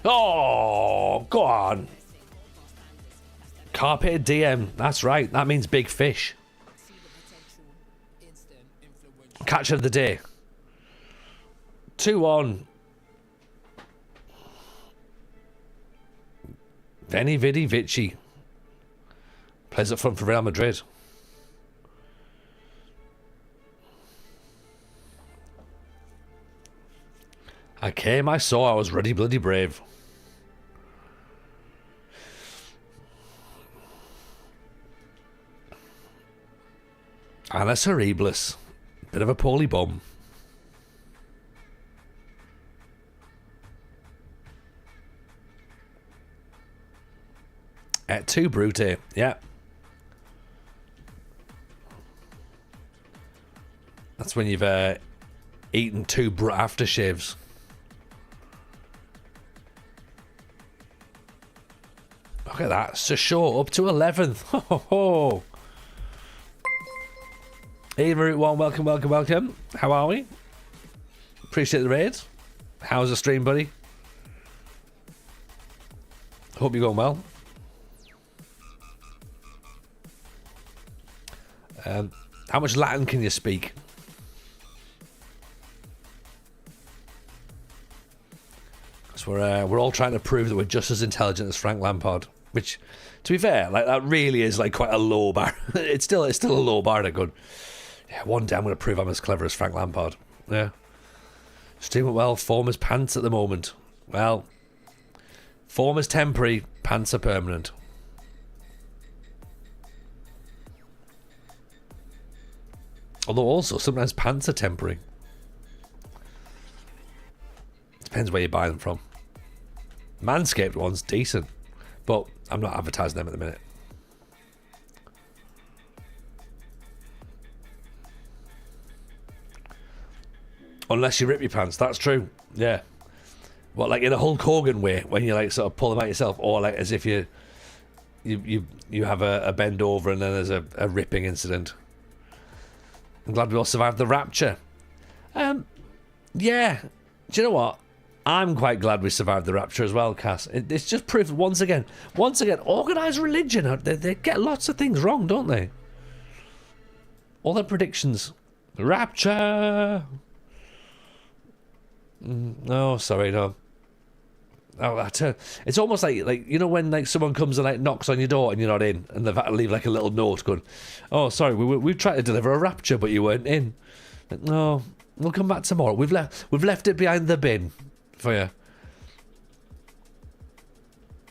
Oh, go on. Carpe diem. That's right. That means big fish. Catch of the day. 2-1. Veni Vidi Vici. Plays up front for Real Madrid. I came, I saw, I was ready, bloody brave. Annus Horribilis. Bit of a poorly bum. Et tu, Brute. Yeah. That's when you've eaten 2 aftershaves. Look at that. Sochaux up to 11th. Ho, ho, ho. Hey, Route 1, welcome. How are we? Appreciate the raid. How's the stream, buddy? Hope you're going well. How much Latin can you speak? So we're all trying to prove that we're just as intelligent as Frank Lampard. Which, to be fair, like that really is like quite a low bar. it's still a low bar to go. Yeah, one day I'm going to prove I'm as clever as Frank Lampard. Yeah. Stream it well. Form is pants at the moment. Well, form is temporary. Pants are permanent. Although also sometimes pants are temporary. Depends where you buy them from. Manscaped one's decent, but I'm not advertising them at the minute. Unless you rip your pants, that's true. Yeah. What, like in a Hulk Hogan way, when you like sort of pull them out yourself, or like as if you have a bend over and then there's a ripping incident. I'm glad we all survived the rapture. Yeah. Do you know what? I'm quite glad we survived the rapture as well, Cass. It's just proof once again, organised religion, they get lots of things wrong, don't they? All their predictions. Rapture! No, sorry, no. Oh, it's almost like you know when like someone comes and like knocks on your door and you're not in, and they've had to leave like a little note going, "Oh, sorry, we've tried to deliver a rapture, but you weren't in." Like, no, we'll come back tomorrow. We've left it behind the bin for you.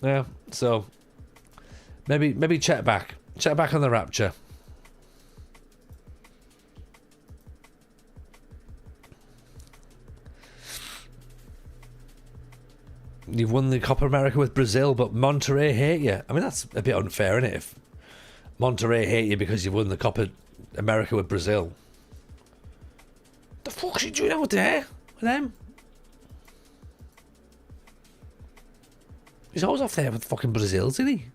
Yeah, so maybe check back on the rapture. You've won the Copa America with Brazil, but Monterrey hate you. I mean, that's a bit unfair, isn't it? If Monterrey hate you because you've won the Copa America with Brazil. The fuck's he doing out there with them? He's always off there with fucking Brazil, isn't he?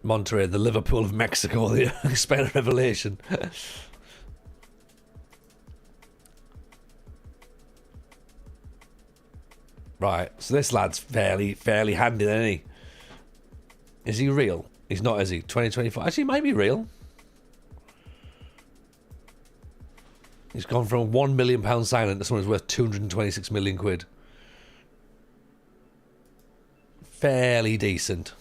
Monterrey, the Liverpool of Mexico, the Spanish revelation. Right, so this lad's fairly handy, isn't he? Is he real? He's not, is he? 2024. Actually, he might be real. He's gone from £1 million signing to someone who's worth 226 million quid. Fairly decent.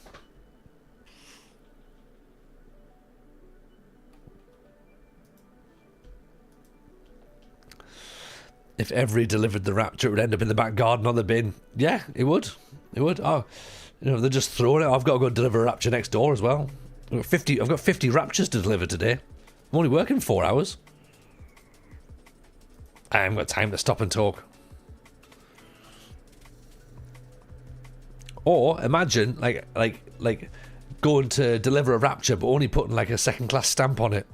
If Every delivered the rapture, it would end up in the back garden on the bin. Yeah, it would. It would. Oh, you know, they're just throwing it. I've got to go deliver a rapture next door as well. I've got 50 raptures to deliver today. I'm only working 4 hours. I haven't got time to stop and talk. Or imagine like going to deliver a rapture, but only putting like a second class stamp on it.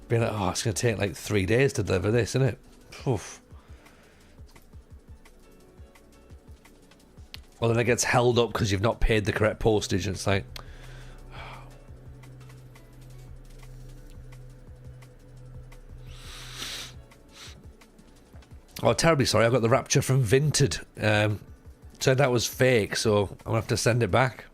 Being like, oh, it's going to take like 3 days to deliver this, isn't it? Oof. Well, then it gets held up because you've not paid the correct postage. And it's like, oh, terribly sorry. I got the rapture from Vinted. Turned out it was fake, so I'm gonna have to send it back.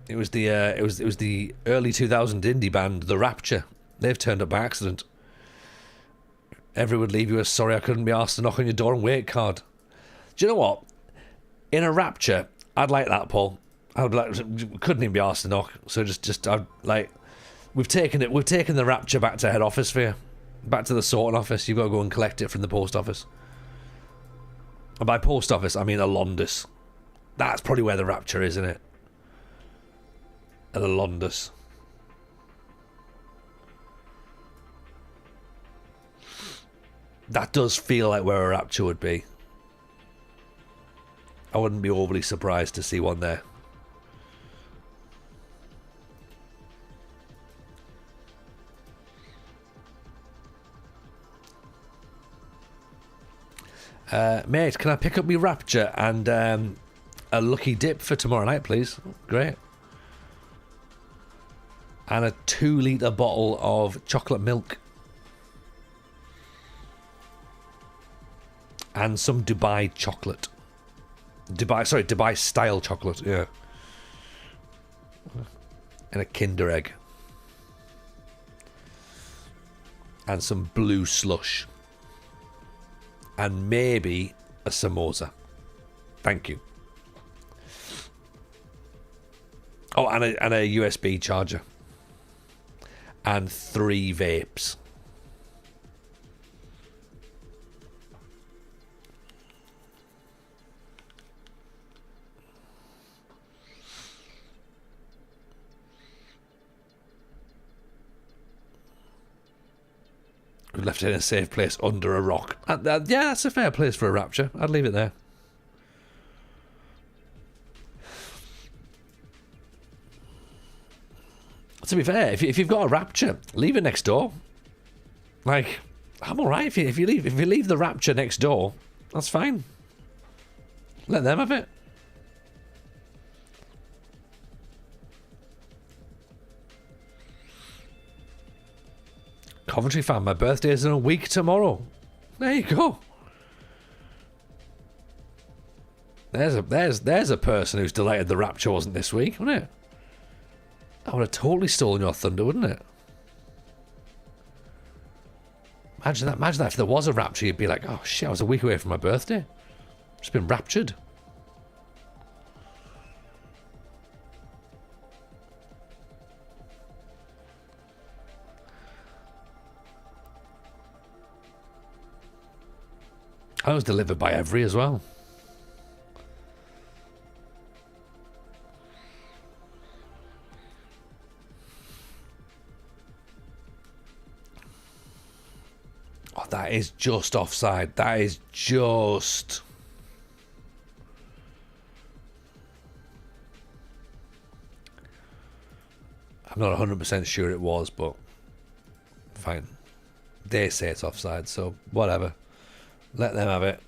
It was the early 2000 indie band The Rapture. They've turned up by accident. Everyone would leave you a sorry I couldn't be asked to knock on your door and wait card. Do you know what? In a rapture, I'd like that, Paul. I'd be like, couldn't even be asked to knock. So just I'd like, we've taken the rapture back to head office for you, back to the sorting office. You've got to go and collect it from the post office. And by post office, I mean a Londis. That's probably where the rapture is, isn't it? At a Londis. That does feel like where a rapture would be. I wouldn't be overly surprised to see one there. Mate, can I pick up my Rapture and a lucky dip for tomorrow night, please? Great. And a 2-litre bottle of chocolate milk. And some Dubai chocolate. Dubai style chocolate, yeah. And a Kinder Egg. And some blue slush. And maybe a samosa. Thank you. Oh, and a USB charger. And 3 vapes. We left it in a safe place under a rock. Yeah, that's a fair place for a Rapture. I'd leave it there. To be fair, if you've got a Rapture, leave it next door. Like, I'm alright if you leave the Rapture next door. That's fine. Let them have it. Coventry fan, my birthday is in a week tomorrow. There you go. There's a person who's delighted the Rapture wasn't this week, wasn't it? That would have totally stolen your thunder, wouldn't it? Imagine that if there was a Rapture, you'd be like, oh shit, I was a week away from my birthday. Just been raptured. I was delivered by Every as well. Oh, that is just offside. That is just... I'm not 100% sure it was, but fine. They say it's offside, so whatever. Let them have it.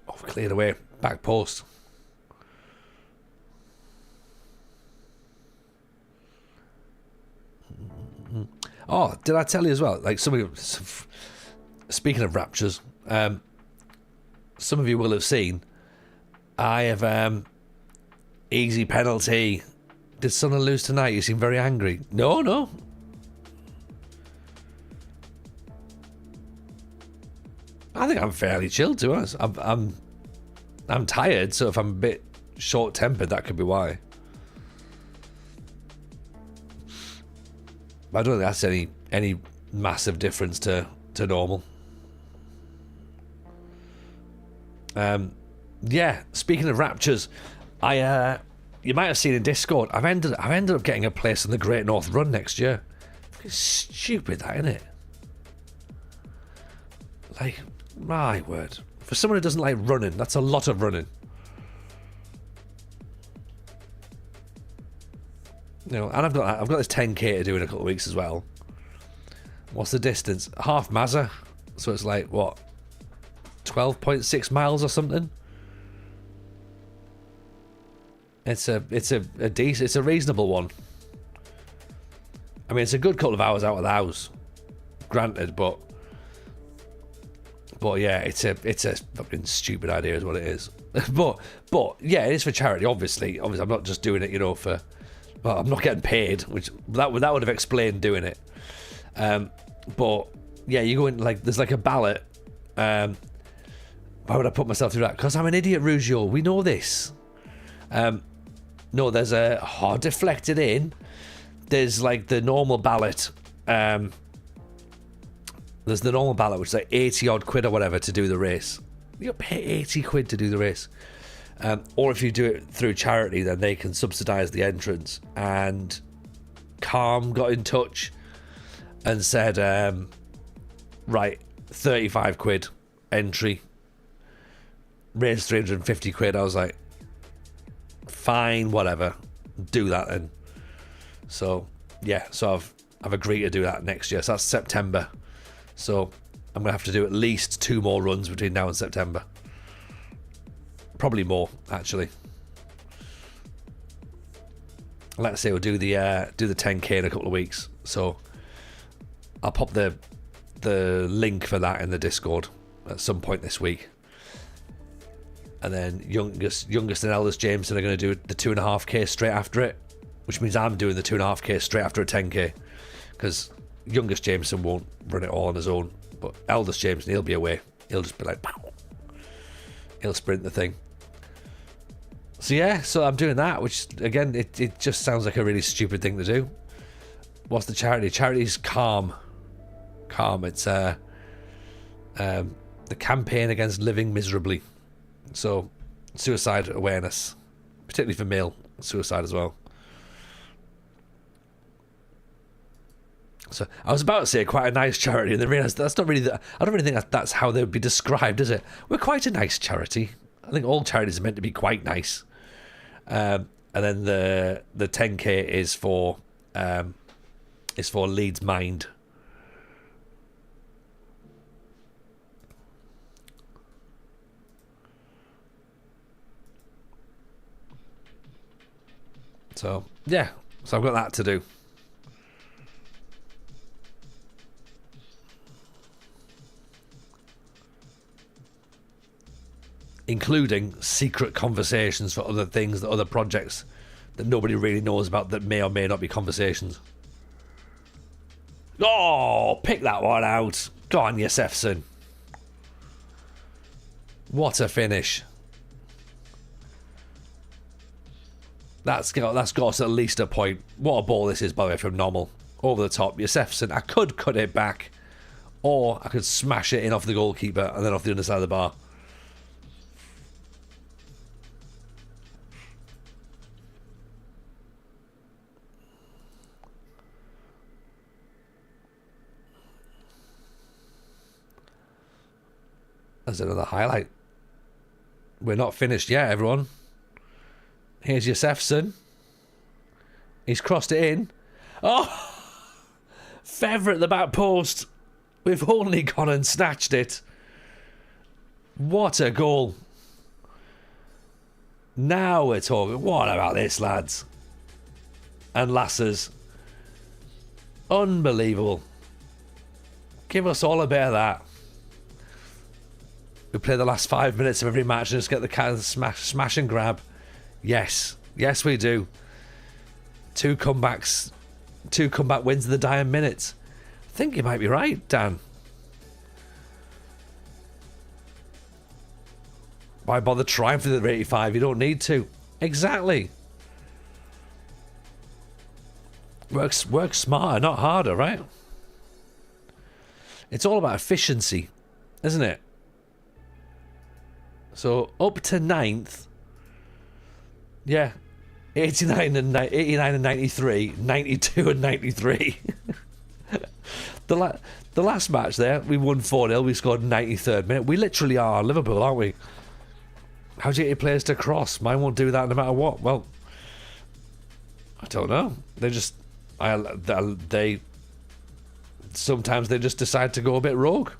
Oh, cleared away. Back post. Oh, did I tell you as well? Like speaking of Raptures, some of you will have seen. I have easy penalty. Did Sunderland lose tonight? You seem very angry. No. I think I'm fairly chilled, to be honest. I'm tired, so if I'm a bit short-tempered, that could be why. But I don't think that's any massive difference to normal. Yeah, speaking of Raptures, you might have seen in Discord, I've ended up getting a place in the Great North Run next year. It's stupid, that, isn't it? Like, my word. For someone who doesn't like running, that's a lot of running. You know, and I've got this 10k to do in a couple of weeks as well. What's the distance? Half Mazza, so it's like what, 12.6 miles or something. It's a decent, it's a reasonable one. I mean, it's a good couple of hours out of the house, granted, but yeah, it's a fucking stupid idea, is what it is. but yeah, it is for charity. Obviously, I'm not just doing it, you know, for. Well, I'm not getting paid, which that would have explained doing it. But yeah, you go in, like, there's like a ballot. Why would I put myself through that? Because I'm an idiot, Ruggiero. We know this. No, there's a deflected in. There's like the normal ballot. There's the normal ballot, which is like 80 odd quid or whatever to do the race. You pay 80 quid to do the race. Or if you do it through charity, then they can subsidise the entrance. And Calm got in touch and said, right, 35 quid entry, raise 350 quid. I was like, fine, whatever, do that then. So yeah, so I've agreed to do that next year. So that's September. So I'm gonna have to do at least 2 more runs between now and September. Probably more, actually. Let's say we'll do the 10K in a couple of weeks. So I'll pop the link for that in the Discord at some point this week. And then youngest and eldest Jameson are going to do the 2.5K straight after it, which means I'm doing the 2.5K straight after a 10K, because youngest Jameson won't run it all on his own, but eldest Jameson, he'll be away. He'll just be like, pow. He'll sprint the thing. So yeah, so I'm doing that, which again, it just sounds like a really stupid thing to do. What's the charity? Charity's Calm. It's the campaign against living miserably. So suicide awareness, particularly for male suicide as well. So I was about to say quite a nice charity, and then realised that's not really. I don't really think that's how they would be described, is it? We're quite a nice charity. I think all charities are meant to be quite nice. And then the 10K is for Leeds Mind. So yeah, so I've got that to do. Including secret conversations for other things, other projects that nobody really knows about that may or may not be conversations. Oh, pick that one out. Go on, Yosefson. What a finish. That's got us at least a point. What a ball this is, by the way, from Normal. Over the top. Yosefson, I could cut it back, or I could smash it in off the goalkeeper and then off the underside of the bar. There's another highlight. We're not finished yet, everyone. Here's Yosefson. He's crossed it in. Oh! Fevre at the back post. We've only gone and snatched it. What a goal. Now we're talking. What about this, lads? And lasses. Unbelievable. Give us all a bit of that. We play the last 5 minutes of every match and just get the kind of smash and grab. Yes. Yes, we do. 2 comeback wins in the dying minutes. I think you might be right, Dan. Why bother trying for the 85? You don't need to. Exactly. Work smarter, not harder, right? It's all about efficiency, isn't it? So up to 9th, yeah, 89 and 93, 92 and 93. The last match there, we won 4-0. We scored 93rd minute. We literally are Liverpool, aren't we? How do you get your players to cross? Mine won't do that no matter what. Well, I don't know. They sometimes they just decide to go a bit rogue.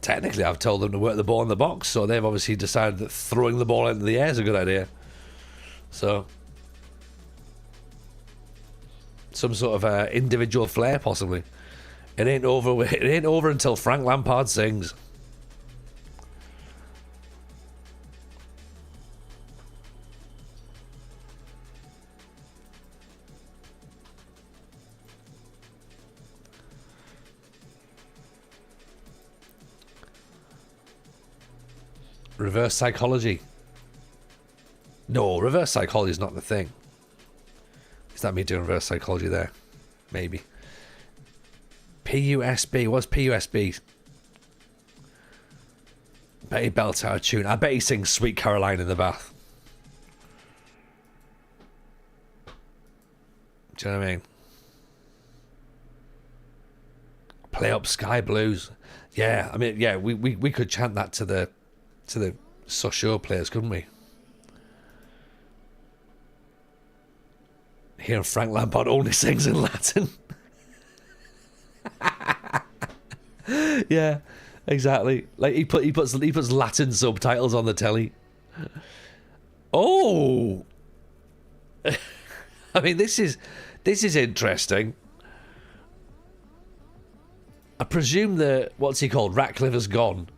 Technically, I've told them to work the ball in the box, so they've obviously decided that throwing the ball into the air is a good idea. So, some sort of individual flair, possibly. It ain't over. It ain't over until Frank Lampard sings. Reverse psychology. No, reverse psychology is not the thing. Is that me doing reverse psychology there? Maybe. PUSB. What's PUSB? Bet he belts out a tune. I bet he sings Sweet Caroline in the bath. Do you know what I mean? Play up Sky Blues. Yeah, I mean, yeah, we could chant that to the Sochaux players, couldn't we? Here, Frank Lampard only sings in Latin. Yeah, exactly. Like he puts Latin subtitles on the telly. Oh, I mean, this is interesting. I presume that what's he called? Ratcliffe has gone.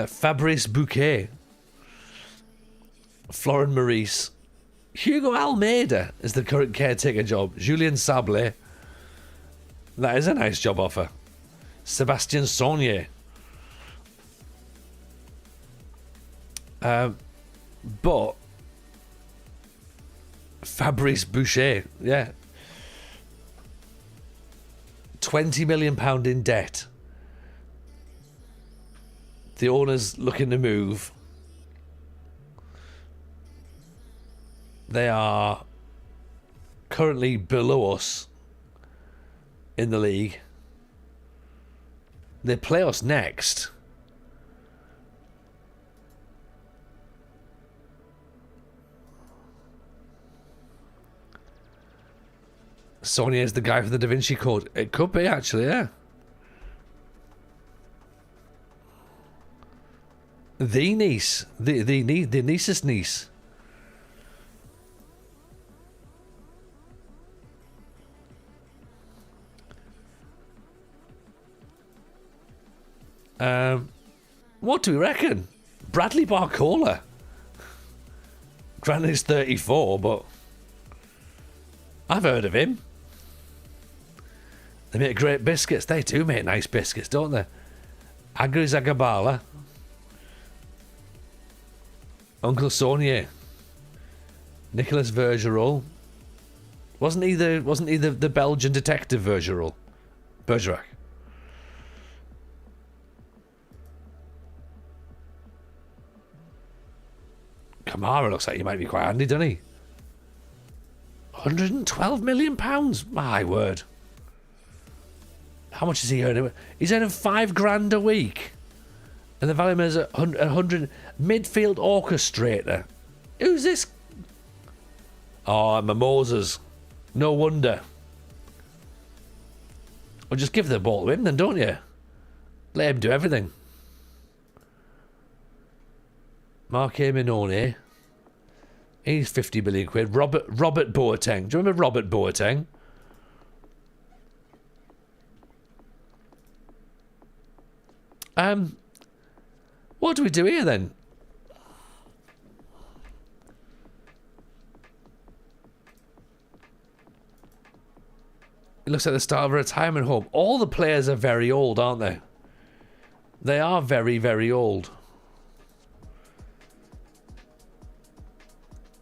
Fabrice Bouquet, Florent Maurice, Hugo Almeida is the current caretaker job. Julien Sablé, that is a nice job offer. Sébastien Saunier. But Fabrice Boucher, yeah, £20 million in debt. The owner's looking to move. They are currently below us in the league. They play us next. Sonia is the guy from the Da Vinci Code. It could be, actually, yeah. The niece. The niece's niece. What do we reckon? Bradley Barcola. Granted, he's 34, but I've heard of him. They make great biscuits. They do make nice biscuits, don't they? Agri Zagabala. Uncle Saunier. Nicolas Vergerol. Wasn't he the Belgian detective Vergerol? Bergerac. Kamara looks like he might be quite handy, doesn't he? £112 million? My word. How much is he earning? He's earning $5,000 a week. And the value is 100 midfield orchestrator. Who's this? Oh, Mimosas. No wonder. Well, just give the ball to him then, don't you? Let him do everything. Marque Minone. He's 50 million quid. Robert Boateng. Do you remember Robert Boateng? What do we do here then? It looks like the start of a retirement home. All the players are very old, aren't they? They are very, very old.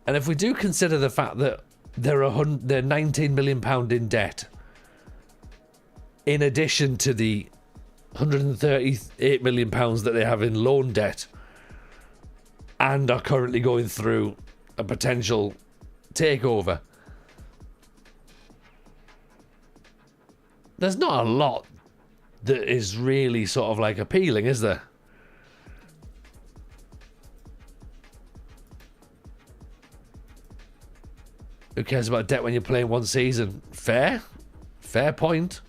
And if we do consider the fact that they're £19 million in debt, in addition to the £138 million that they have in loan debt, and are currently going through a potential takeover, there's not a lot that is really sort of like appealing, is there? Who cares about debt when you're playing one season? Fair point.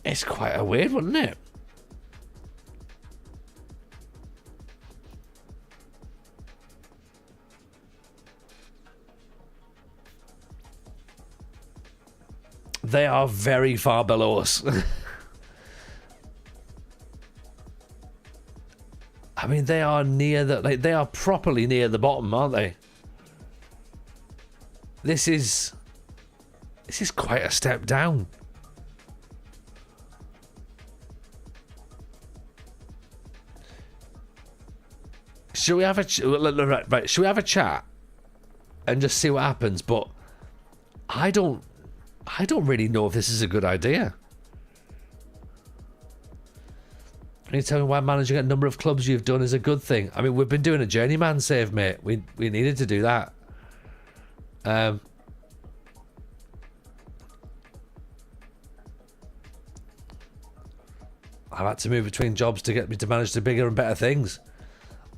It's quite a weird one, isn't it? They are very far below us. I mean, they are near they are properly near the bottom, aren't they? This is quite a step down. Should we have a right? Should we have a chat and just see what happens? But I don't really know if this is a good idea. Can you tell me why managing a number of clubs you've done is a good thing? I mean, we've been doing a journeyman save, mate. We needed to do that. I've had to move between jobs to get me to manage the bigger and better things.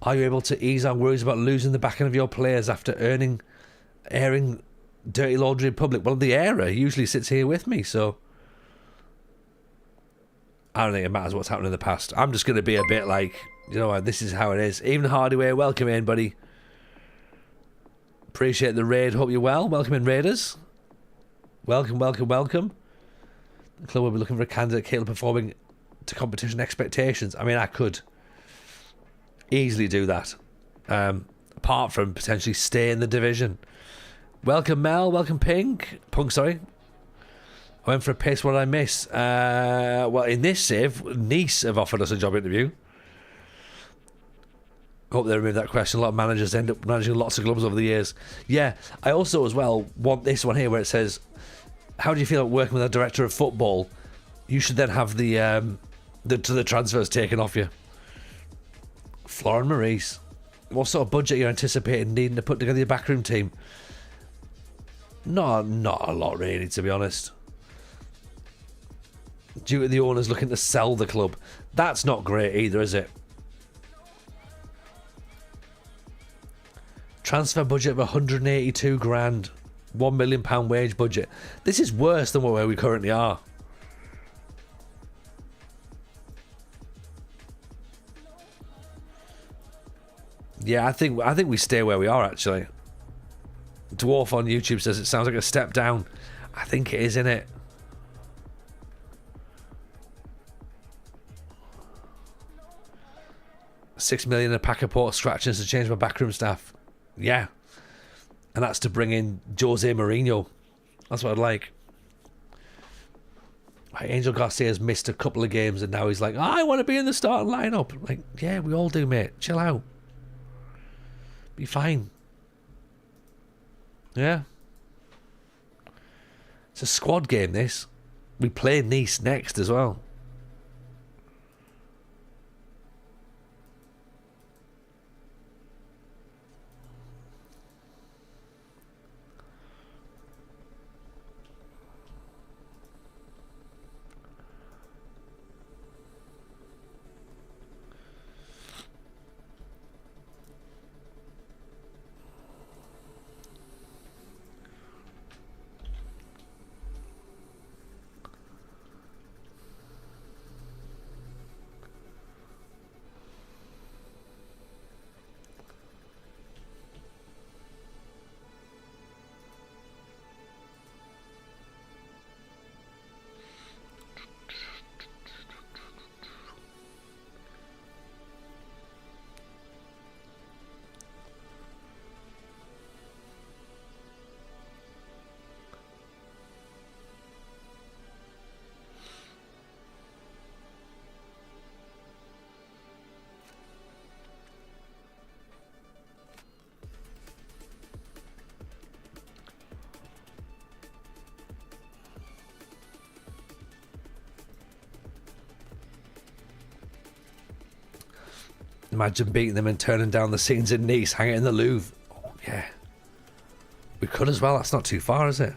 Are you able to ease our worries about losing the backing of your players after airing dirty laundry in public? Well, the airer usually sits here with me, so I don't think it matters what's happened in the past. I'm just going to be a bit like, you know what, this is how it is. Even Hardyway, welcome in, buddy. Appreciate the raid. Hope you're well. Welcome in, Raiders. Welcome, welcome, welcome. The club will be looking for a candidate capable of performing to competition expectations. I mean, I could easily do that. Apart from potentially stay in the division. Welcome, Mel. Welcome, Punk, sorry. I went for a piss. What did I miss? Well, in this save, Nice have offered us a job interview. Hope they remove that question. A lot of managers end up managing lots of clubs over the years. Yeah, I also as well want this one here where it says, how do you feel about working with a director of football? You should then have the transfers taken off you. Florin Maurice. What sort of budget are you anticipating needing to put together your backroom team? Not a lot really, to be honest. Due to the owners looking to sell the club. That's not great either, is it? Transfer budget of 182 grand. £1 million wage budget. This is worse than where we currently are. Yeah, I think we stay where we are, actually. Dwarf on YouTube says it sounds like a step down. I think it is, innit? $6 million in a pack of port scratchings to change my backroom staff. Yeah. And that's to bring in Jose Mourinho. That's what I'd like. Angel Garcia's missed a couple of games and now he's like, I want to be in the starting lineup. Like, yeah, we all do, mate. Chill out. Be fine. Yeah. It's a squad game, this. We play Nice next as well. Imagine beating them and turning down the scenes in Nice, hang it in the Louvre. Oh, yeah. We could as well. That's not too far, is it?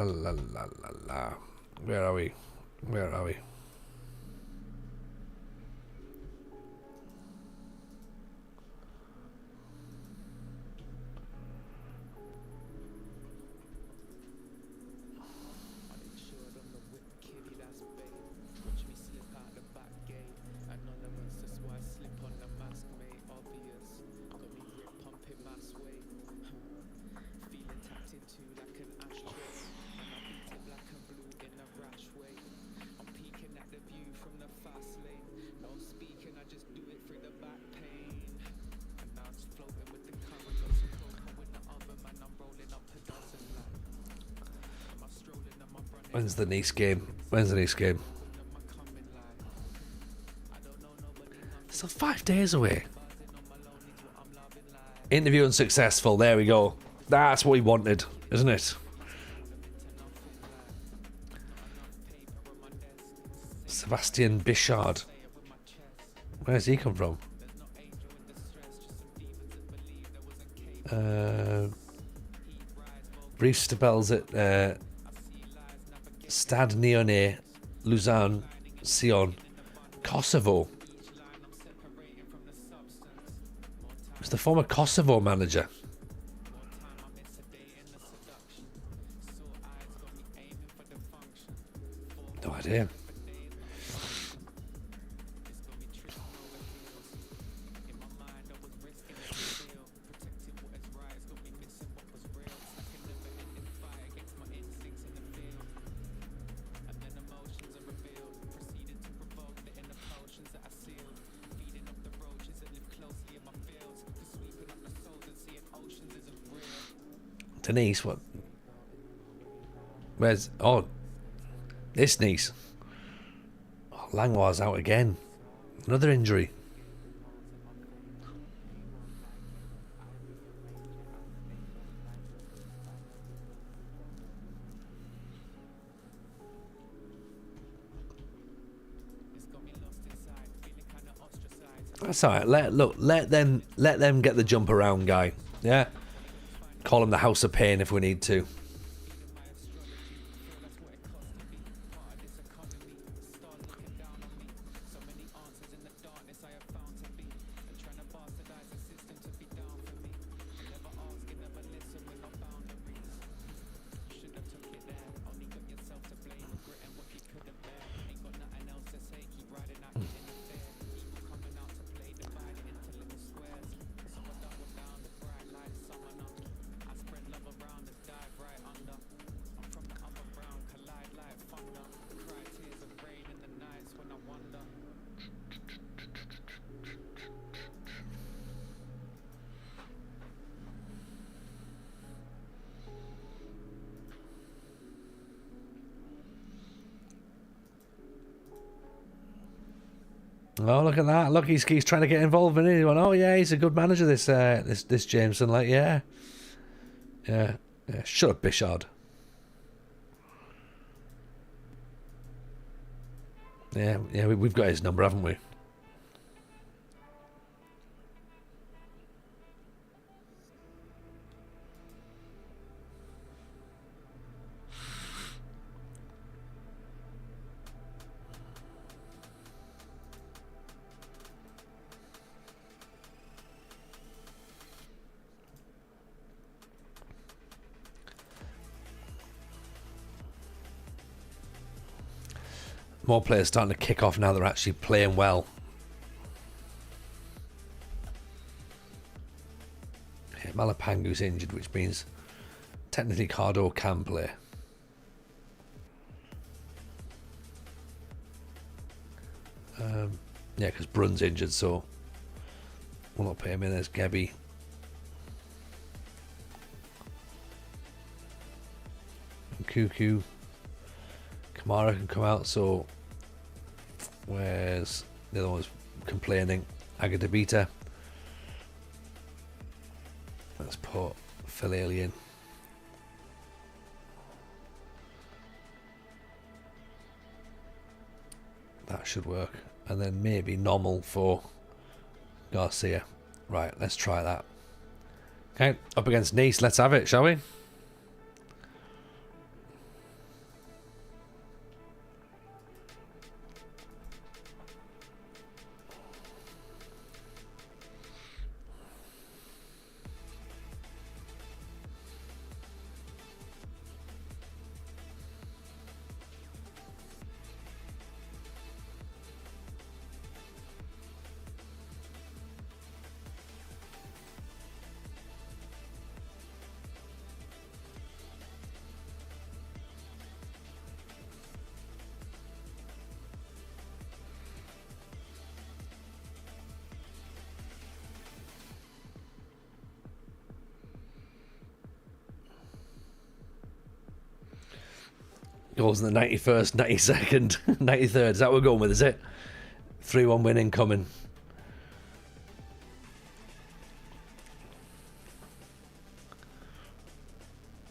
la la la la la. Where are we? Where are we? When's the Nice game? When's the Nice game? Still 5 days away. Interview unsuccessful. There we go. That's what we wanted, isn't it? Sebastian Bichard. Where's he come from? Brief spells at Stade Lyonnais, Lausanne, Sion, Kosovo. It's the former Kosovo manager. No idea. Denise, what? Where's... Oh, this Nice. Oh, Langlois out again. Another injury. That's alright. Let them get the jump around guy. Yeah. Call him the House of Pain if we need to. Oh, look at that. Look, he's trying to get involved in it. He went, oh, yeah, he's a good manager, this Jameson. Like, yeah. Yeah. Shut up, Bichard. Yeah, we've got his number, haven't we? More players starting to kick off now. They're actually playing well. Yeah, Malapangu's injured, which means technically Cardo can play. Yeah, because Brun's injured, so we'll not put him in as Gebby. And Cuckoo. Kamara can come out, so where's the other one's complaining? Agadabita. Let's put Filali in. That should work. And then maybe Normal for Garcia. Right, let's try that. Okay, up against Nice. Let's have it, shall we? Goals in the 91st, 92nd, 93rd. Is that what we're going with, is it? 3-1 win incoming.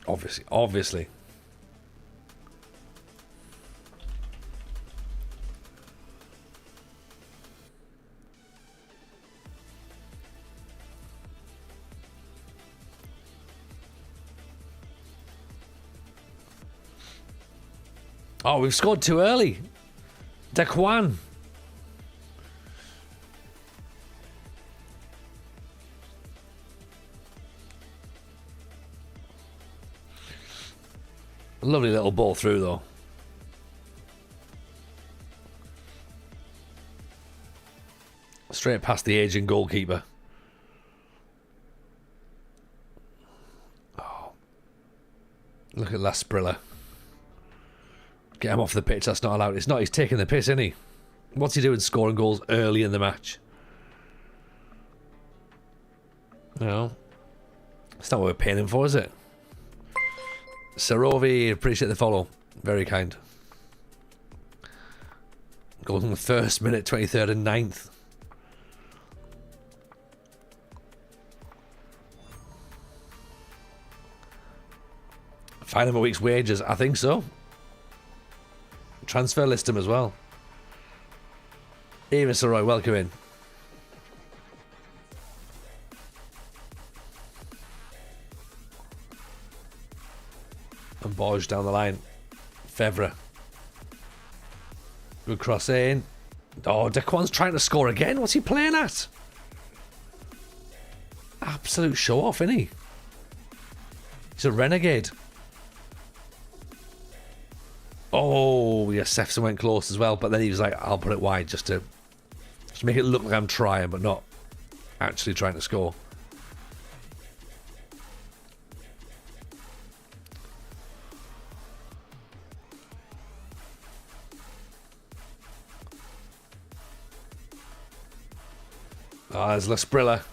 Obviously. Oh, we've scored too early. Daquan. Lovely little ball through, though. Straight past the aging goalkeeper. Oh. Look at Lasprilla. Get him off the pitch, that's not allowed. It's not, he's taking the piss, isn't he? What's he doing scoring goals early in the match? No. It's not what we're paying him for, is it? Sarovi, appreciate the follow. Very kind. Goals in the 1st minute, 23rd and 9th. Fine him a week's wages, I think so. Transfer list him as well. Even Saroy, welcome in. And Borge down the line. Fevre. Good cross in. Oh, Daquan's trying to score again. What's he playing at? Absolute show off, isn't he? He's a renegade. Oh, yes, Sefson went close as well, but then he was like, I'll put it wide just to make it look like I'm trying, but not actually trying to score. Oh, there's Lasprilla.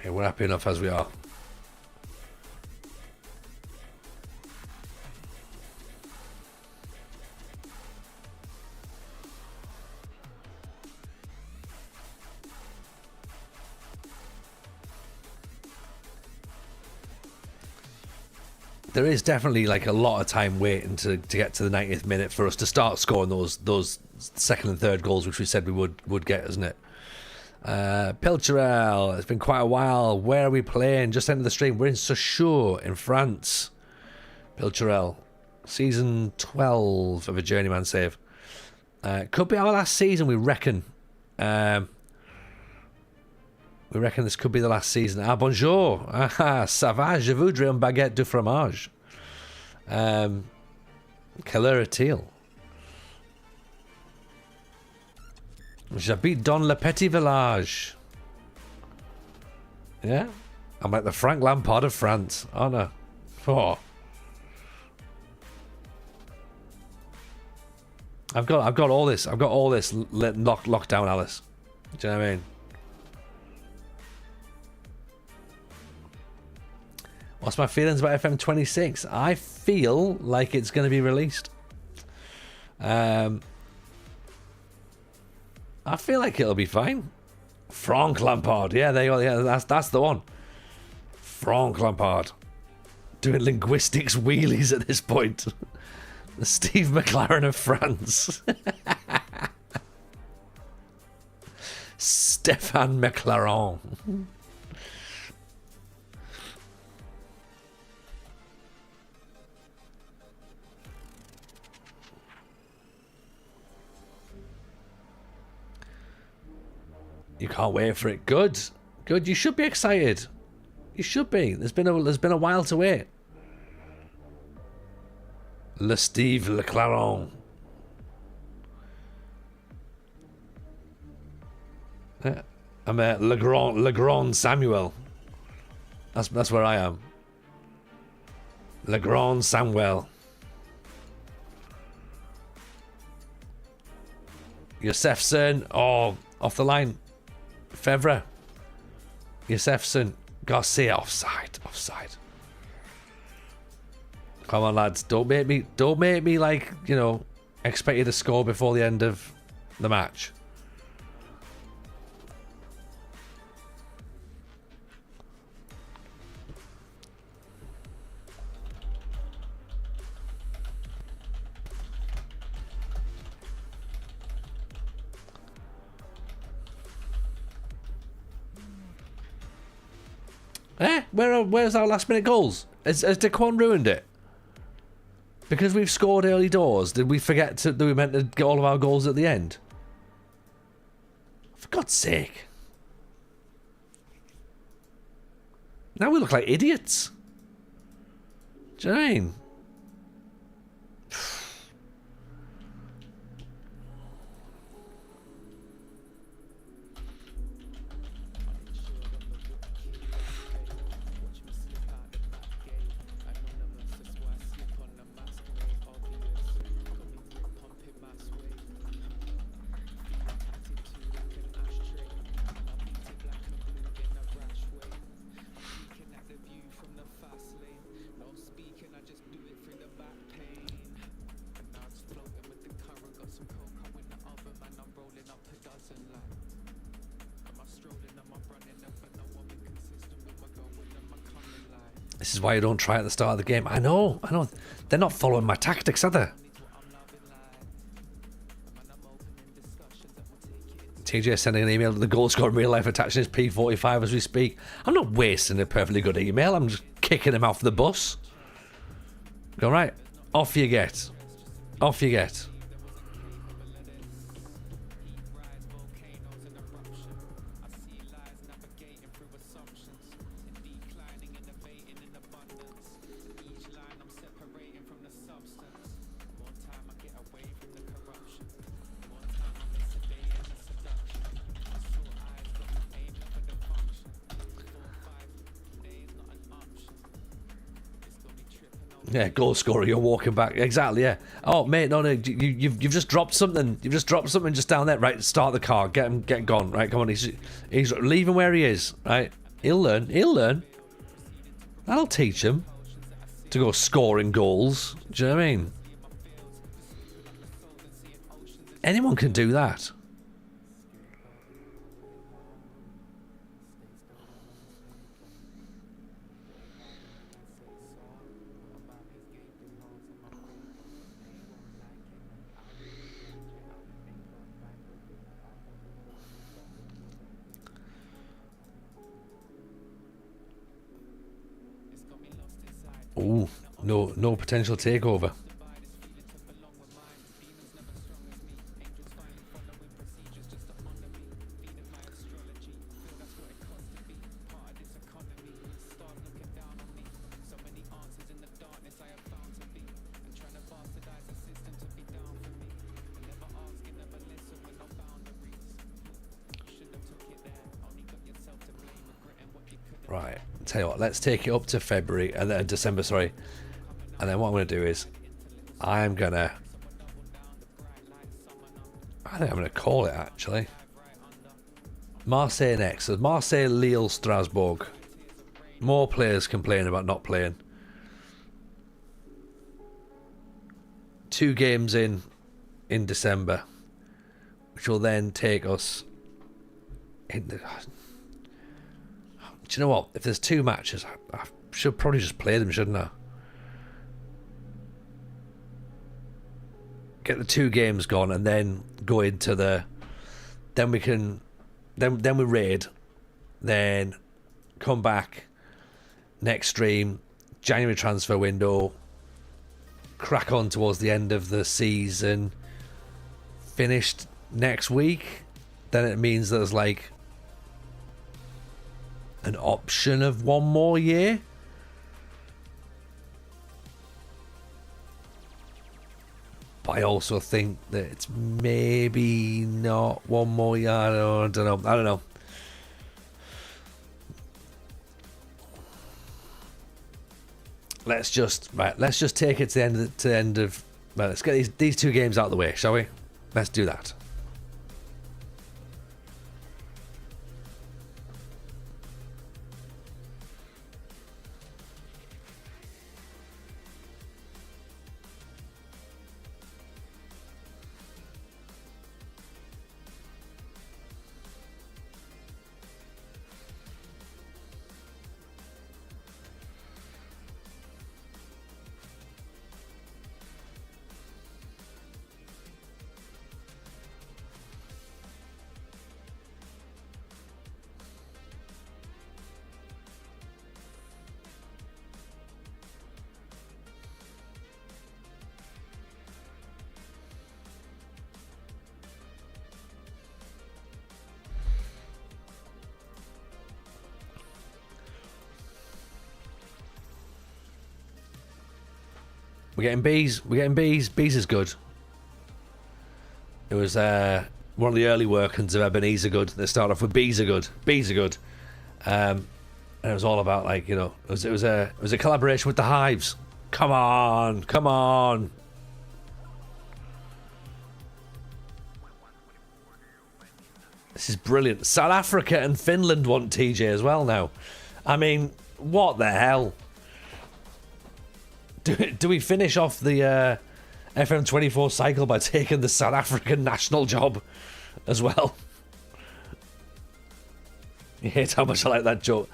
Okay, we're happy enough as we are. There is definitely like a lot of time waiting to get to the 90th minute for us to start scoring those second and third goals, which we said we would get, isn't it? Pilcherel, it's been quite a while. Where are we playing? Just entered the stream. We're in Sochaux in France. Pilcherel, season 12 of a journeyman save. Could be our last season, we reckon. We reckon this could be the last season. Ah, bonjour. Ah, ça va? Je voudrais une baguette de fromage. Quelle heure est-il? J'habite dans le petit village. Yeah? I'm like the Frank Lampard of France, aren't I? Oh. I've got all this. I've got all this locked down, Alice. Do you know what I mean? What's my feelings about FM26? I feel like it's going to be released. I feel like it'll be fine. Frank Lampard. Yeah, there you go. Yeah, that's the one. Frank Lampard. Doing linguistics wheelies at this point. The Steve McLaren of France. Stéphane McLaren. You can't wait for it. Good. Good. You should be excited. You should be. There's been a while to wait. Le Steve McLaren. I'm Legrand Samuel. That's where I am. Legrand Samuel. Yosefson. Oh, off the line. Fevre. Yosefson. Garcia. Offside. Come on, lads. Don't make me like, you know, expect you to score before the end of the match. Where's our last minute goals? Has Daquan ruined it? Because we've scored early doors, did we forget that we meant to get all of our goals at the end? For God's sake. Now we look like idiots. Do you know what I mean? This is why you don't try at the start of the game. I know. They're not following my tactics, are they? TJ sending an email to the goal scorer in real life, attaching his P45 as we speak. I'm not wasting a perfectly good email. I'm just kicking him off the bus. Go right. Off you get. Off you get. Yeah, goal scorer, you're walking back. Exactly, yeah. Oh, mate, no, you've just dropped something. You've just dropped something just down there. Right, start the car. Get gone. Right, come on. He's leaving where he is. Right, he'll learn. That'll teach him to go scoring goals. Do you know what I mean? Anyone can do that. Ooh, no potential takeover. Right, tell you what, let's take it up to February and then December, sorry. And then what I'm going to do is I think I'm going to call it actually Marseille next. So Marseille, Lille, Strasbourg. More players complain about not playing. 2 games in December, which will then take us in. Do you know what? If there's 2 matches, I should probably just play them, shouldn't I? get the 2 games gone, and then go into the. Then we can, then we raid, then come back. Next stream, January transfer window. Crack on towards the end of the season. Finished next week. Then it means there's like an option of 1 more year. But I also think that it's maybe not 1 more year. I don't know. Let's just take it to the end of. Well, let's get these 2 games out of the way, shall we? Let's do that. We're getting B's. B's is good. It was one of the early workings of Ebenezer Good. They start off with B's are good. And it was all about, like, you know, it was a collaboration with the Hives. Come on. This is brilliant. South Africa and Finland want TJ as well now. I mean, what the hell? Do we finish off the FM24 cycle by taking the South African national job as well? You hate how much I like that joke.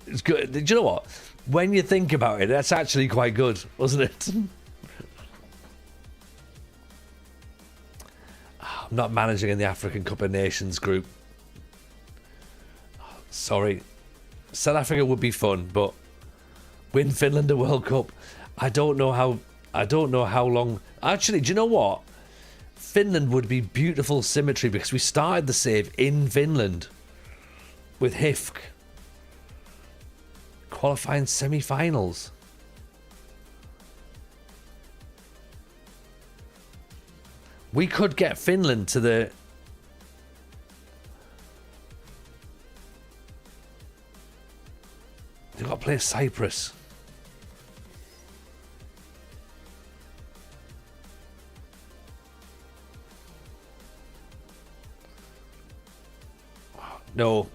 It's good. Do you know what? When you think about it, that's actually quite good, wasn't it? I'm not managing in the African Cup of Nations group. Sorry. South Africa would be fun, but win Finland a World Cup. I don't know how long. Actually, do you know what? Finland would be beautiful symmetry because we started the save in Finland with HIFK. Qualifying semi-finals. We could get Finland to the... They've got to play Cyprus. No,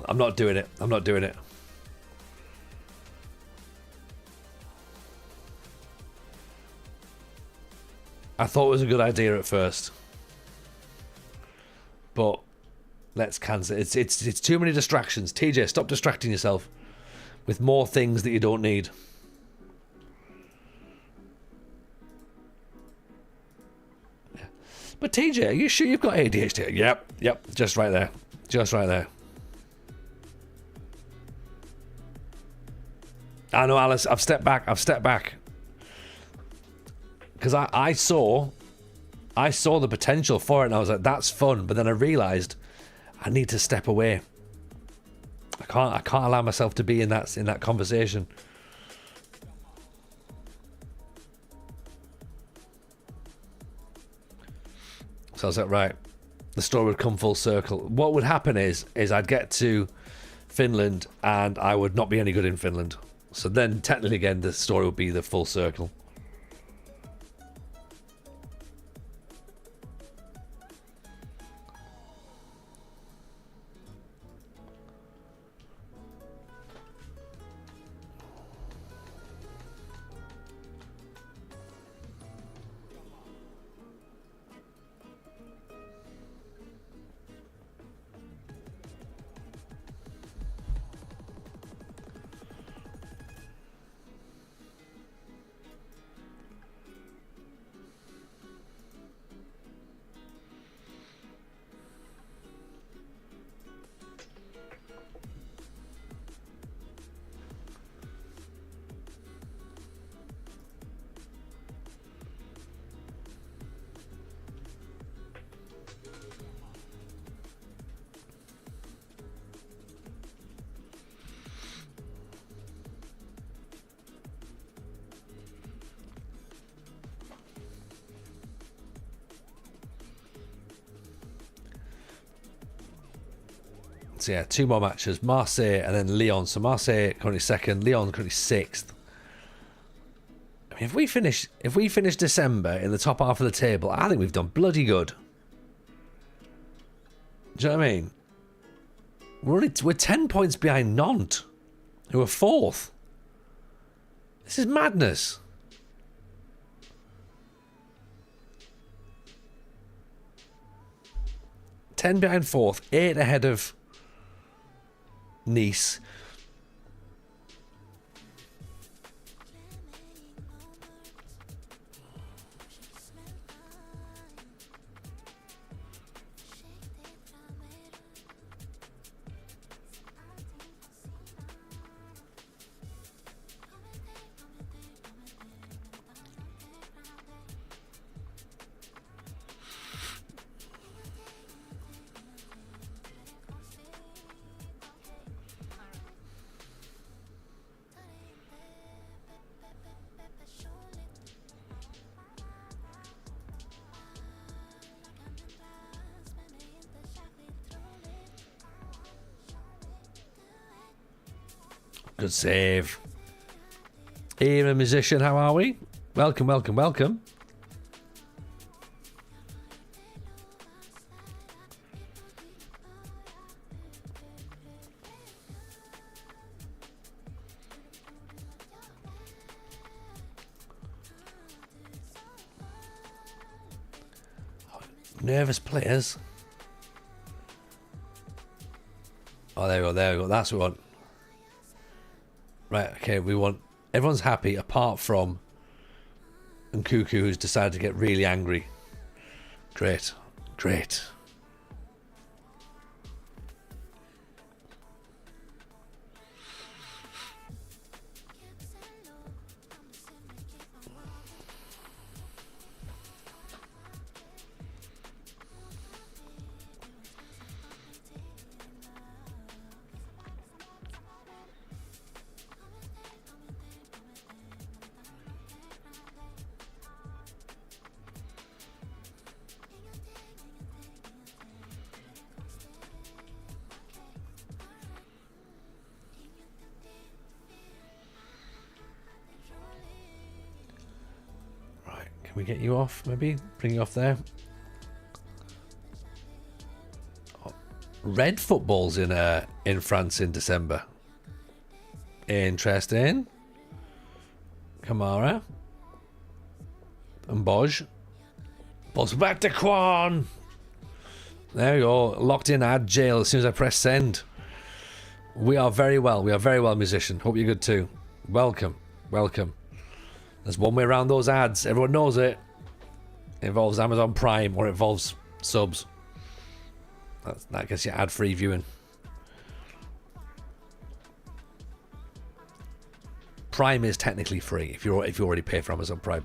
I'm not doing it. I thought it was a good idea at first, but let's cancel it. It's too many distractions. TJ, stop distracting yourself with more things that you don't need. But TJ, are you sure you've got ADHD? Yep, just right there. I know, Alice, I've stepped back. Because I saw the potential for it, and I was like, that's fun. But then I realised I need to step away. I can't allow myself to be in that conversation. So I was like, right, the story would come full circle. What would happen is I'd get to Finland and I would not be any good in Finland. So then technically again the story would be the full circle. So yeah, 2 more matches. Marseille and then Lyon. So Marseille currently 2nd, Lyon currently 6th. I mean, if we finish December in the top half of the table, I think we've done bloody good. Do you know what I mean? We're 10 points behind Nantes, who are 4th. This is madness. Ten behind 4th, 8 ahead of Nice. Good save. Era musician, how are we? Welcome, welcome, welcome. Nervous players. Oh, there we go, there we go. That's what we want. Right, okay, we want... Everyone's happy apart from Nkuku, who's decided to get really angry. Great, great. Can we get you off, maybe? Bring you off there. Oh, red footballs in France in December. Interesting. Kamara. And Boj. Balls back to Quan. There we go. Locked in ad jail as soon as I press send. We are very well. We are very well, musician. Hope you're good too. Welcome. Welcome. There's one way around those ads. Everyone knows it. It involves Amazon Prime or it involves subs. That gets you ad-free viewing. Prime is technically free if you already pay for Amazon Prime.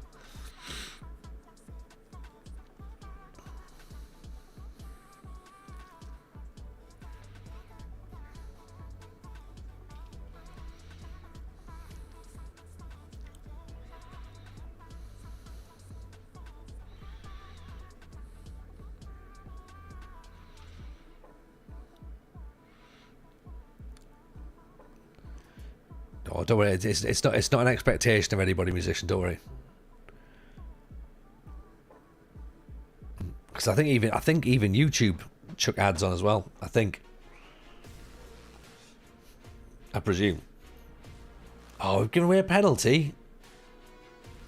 Oh, don't worry. It's not an expectation of anybody, musician. Don't worry. Because I think even YouTube chuck ads on as well. I presume. Oh, we've given away a penalty.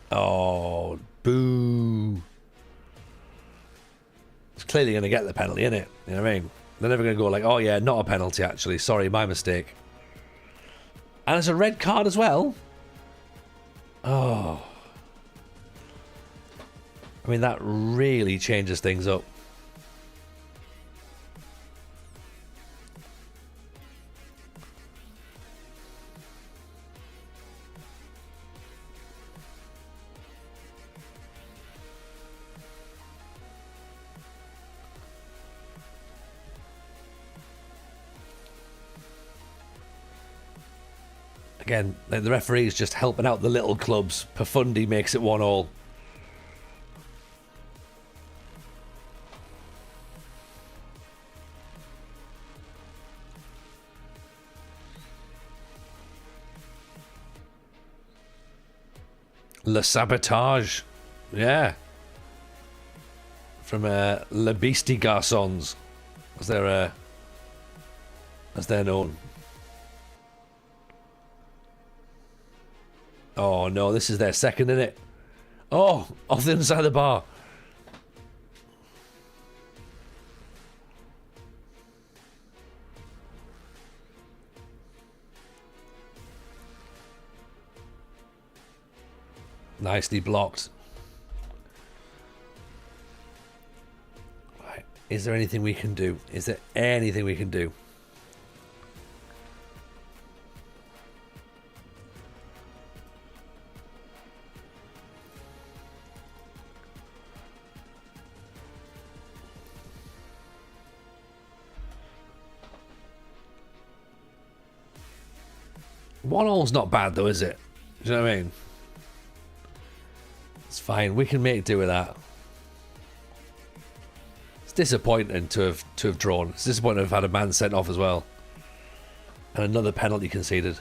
Oh, boo! It's clearly going to get the penalty, isn't it? You know what I mean? They're never going to go like, oh yeah, not a penalty actually. Sorry, my mistake. And it's a red card as well. Oh. I mean, that really changes things up. Again, the referee is just helping out the little clubs. Profundi makes it 1-1. Le Sabotage. Yeah. From Le Beastie Garçons. As they're known. Oh no, this is their second, isn't it? Oh, off the inside of the bar. Nicely blocked. Right. Is there anything we can do? Is there anything we can do? One all's not bad though, is it? Do you know what I mean? It's fine. We can make do with that. It's disappointing to have drawn. It's disappointing to have had a man sent off as well, and another penalty conceded.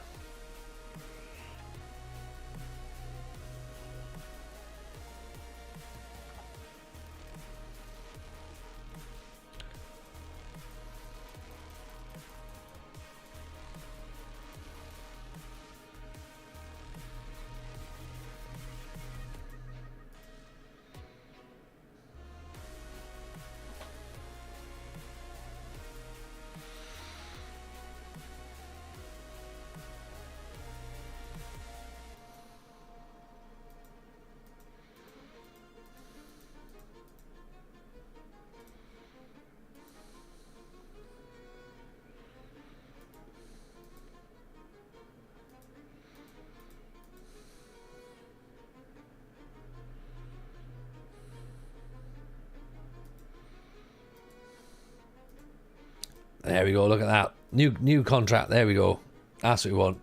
There we go, look at that. New contract, there we go. That's what we want.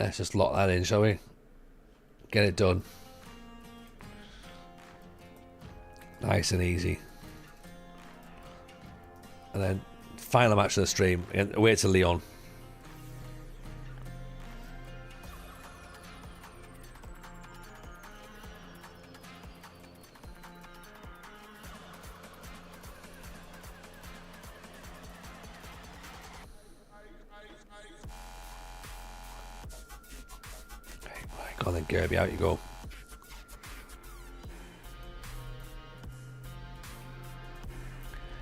Let's just lock that in, shall we? Get it done. Nice and easy. And then, final match of the stream. Away to Lyon. Go on then, Gerby, out you go.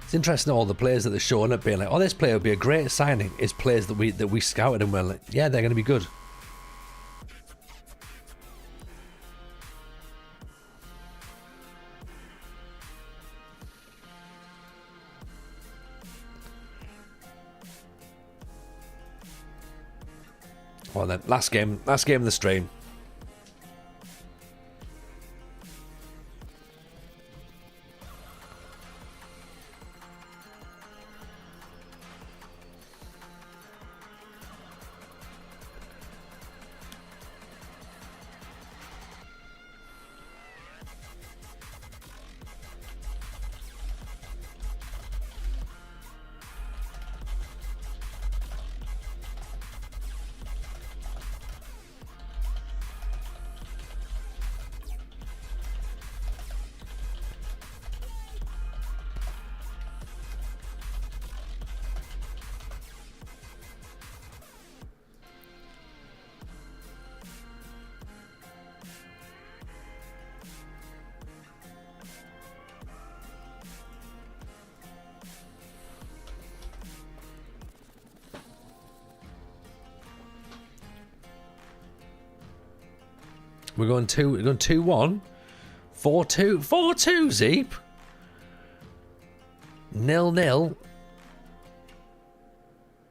It's interesting, all the players that they're showing up being like, oh, this player would be a great signing, is players that we scouted and we're like, yeah, they're going to be good. Well then, last game of the stream. We're going 2-1. 4-2. 4-2, Zeep. 0-0.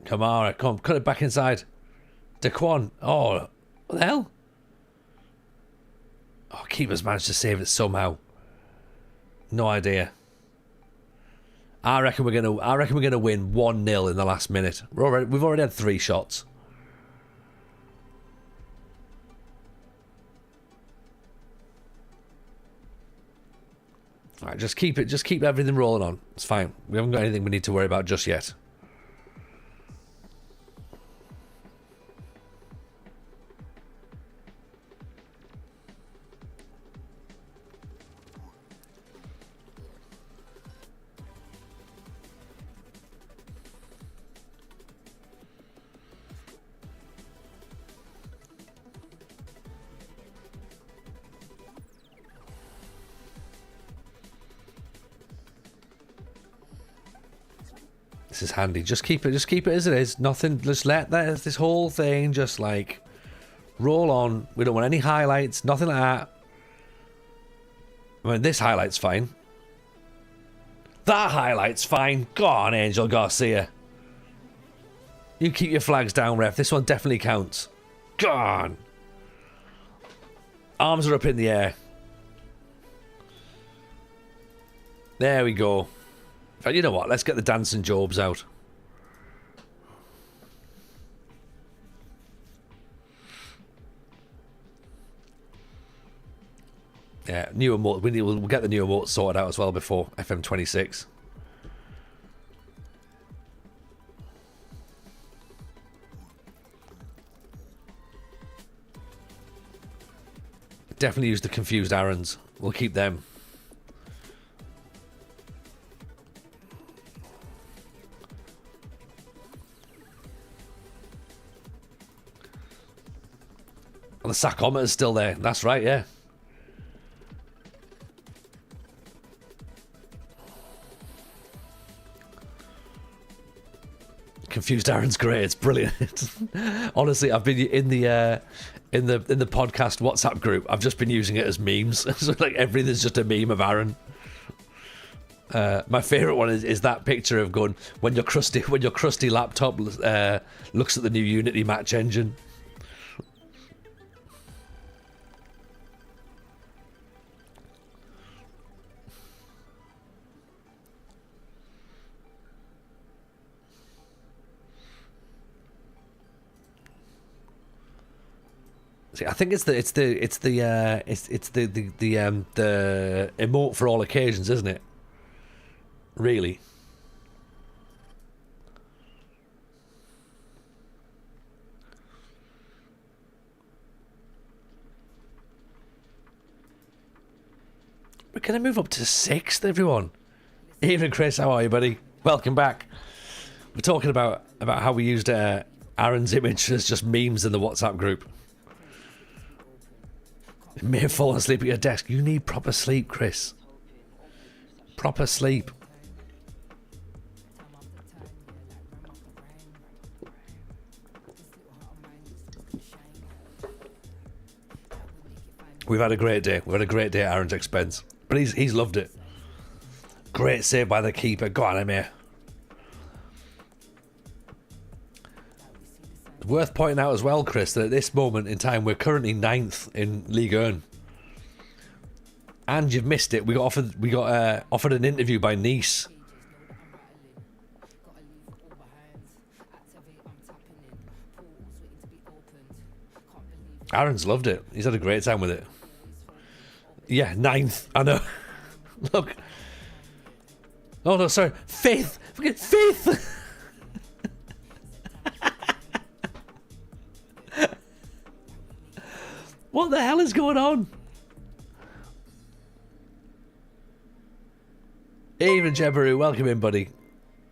Kamara, come on, cut it back inside. Daquan. Oh, what the hell? Oh, keeper's managed to save it somehow. No idea. I reckon we're gonna win 1-0 in the last minute. We've already had 3 shots. Alright, just keep everything rolling on. It's fine. We haven't got anything we need to worry about just yet. This is handy. Just keep it as it is. Nothing. Just let this whole thing just like roll on. We don't want any highlights. Nothing like that. I mean, this highlight's fine. That highlight's fine. Go on, Angel Garcia. You keep your flags down, ref. This one definitely counts. Go on. Arms are up in the air. There we go. But you know what? Let's get the dancing Jobs out. Yeah, new emote. We'll get the new emote sorted out as well before FM26. Definitely use the confused Aarons. We'll keep them. The Sacometer's still there. That's right, yeah. Confused Aaron's great. It's brilliant. Honestly, I've been in the podcast WhatsApp group. I've just been using it as memes. So like everything's just a meme of Aaron. My favourite one is that picture of going when your crusty laptop looks at the new Unity match engine. I think it's the emote for all occasions, isn't it? Really. We're gonna move up to 6th, everyone. Even Chris, how are you, buddy? Welcome back. We're talking about how we used Aaron's image as just memes in the WhatsApp group. You may have fallen asleep at your desk. You need proper sleep, Chris. Proper sleep. We've had a great day. We've had a great day at Aaron's expense. But he's loved it. Great save by the keeper. Go on, Emir. Worth pointing out as well, Chris, that at this moment in time we're currently 9th in Ligue 1. And you've missed it. We got offered an interview by Nice. Aaron's loved it. He's had a great time with it. Yeah, 9th. I know. Look. Oh no, sorry. 5th. Forget 5th. What the hell is going on? Even Jebaru, welcome in, buddy.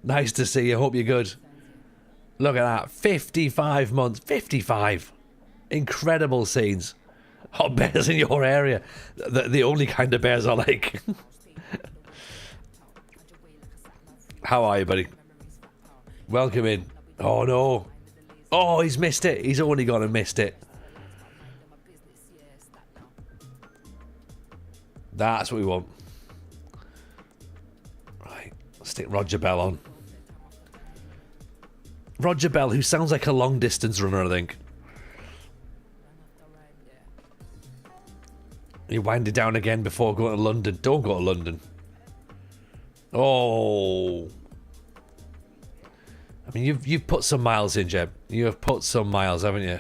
Nice to see you. Hope you're good. Look at that. 55 months. 55. Incredible scenes. Hot bears in your area. The only kind of bears I like. How are you, buddy? Welcome in. Oh, no. Oh, he's missed it. He's only gone and missed it. That's what we want. Right, stick Roger Bell on. Roger Bell, who sounds like a long distance runner, I think. You wind it down again before going to London. Don't go to London. Oh. I mean, you've put some miles in, Jeb. You have put some miles, haven't you?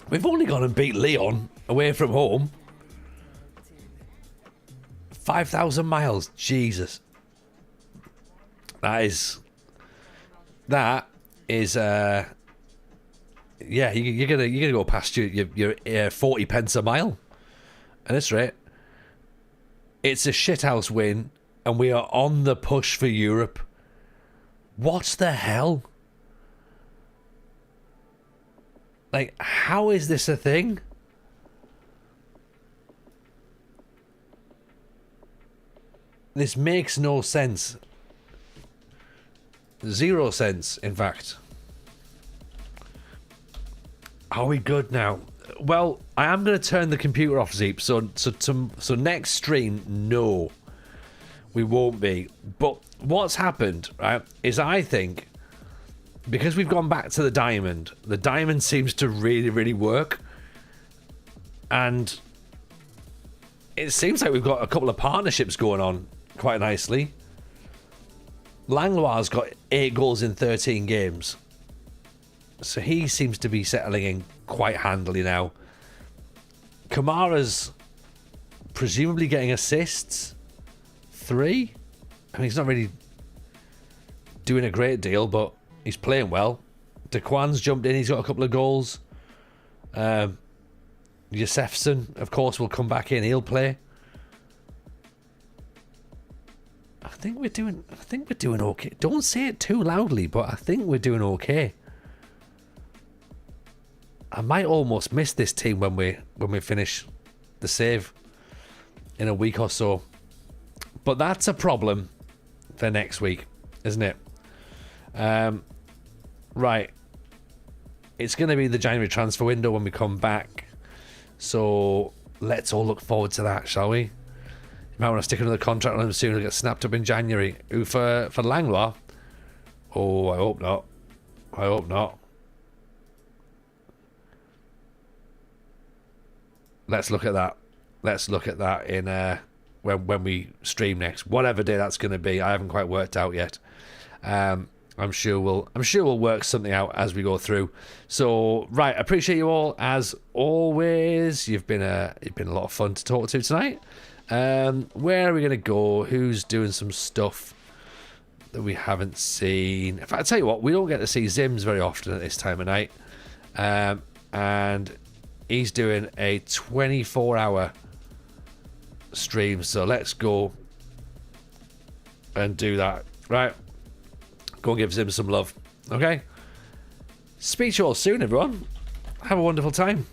We've only gone and beat Leon away from home. 5,000 miles. Jesus. That is yeah, you're gonna go past your 40 pence a mile at this rate. It's a shithouse win and we are on the push for Europe. What the hell? Like, how is this a thing? This makes no sense. Zero sense, in fact. Are we good now? Well, I am going to turn the computer off, Zeep. So next stream, no, we won't be. But what's happened, right, is I think because we've gone back to the diamond seems to really, really work. And it seems like we've got a couple of partnerships going on quite nicely. Langlois got 8 goals in 13 games. So he seems to be settling in quite handily now. Kamara's presumably getting assists. 3? I mean, he's not really doing a great deal, but he's playing well. Dequan's jumped in. He's got a couple of goals. Yosefson, of course, will come back in. He'll play. I think we're doing okay. Don't say it too loudly, but I think we're doing okay. I might almost miss this team when we finish the save in a week or so. But that's a problem for next week, isn't it? Right. It's going to be the January transfer window when we come back. So let's all look forward to that, shall we? You might want to stick another contract on him soon. He'll get snapped up in January. Ooh, for Langlois? Oh, I hope not. I hope not. Let's look at that. Let's look at that in when we stream next, whatever day that's going to be. I haven't quite worked out yet. I'm sure we'll work something out as we go through. So right, appreciate you all as always. You've been a lot of fun to talk to tonight. Where are we going to go? Who's doing some stuff that we haven't seen? In fact, I tell you what, we don't get to see Zims very often at this time of night, and he's doing a 24-hour stream, so let's go and do that. Right, go and give Zim some love. Okay, speak to you all soon, everyone. Have a wonderful time.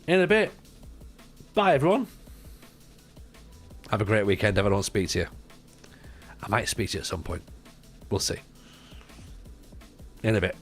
In a bit. Bye, everyone. Have a great weekend if I don't speak to you. I might speak to you at some point. We'll see. In a bit.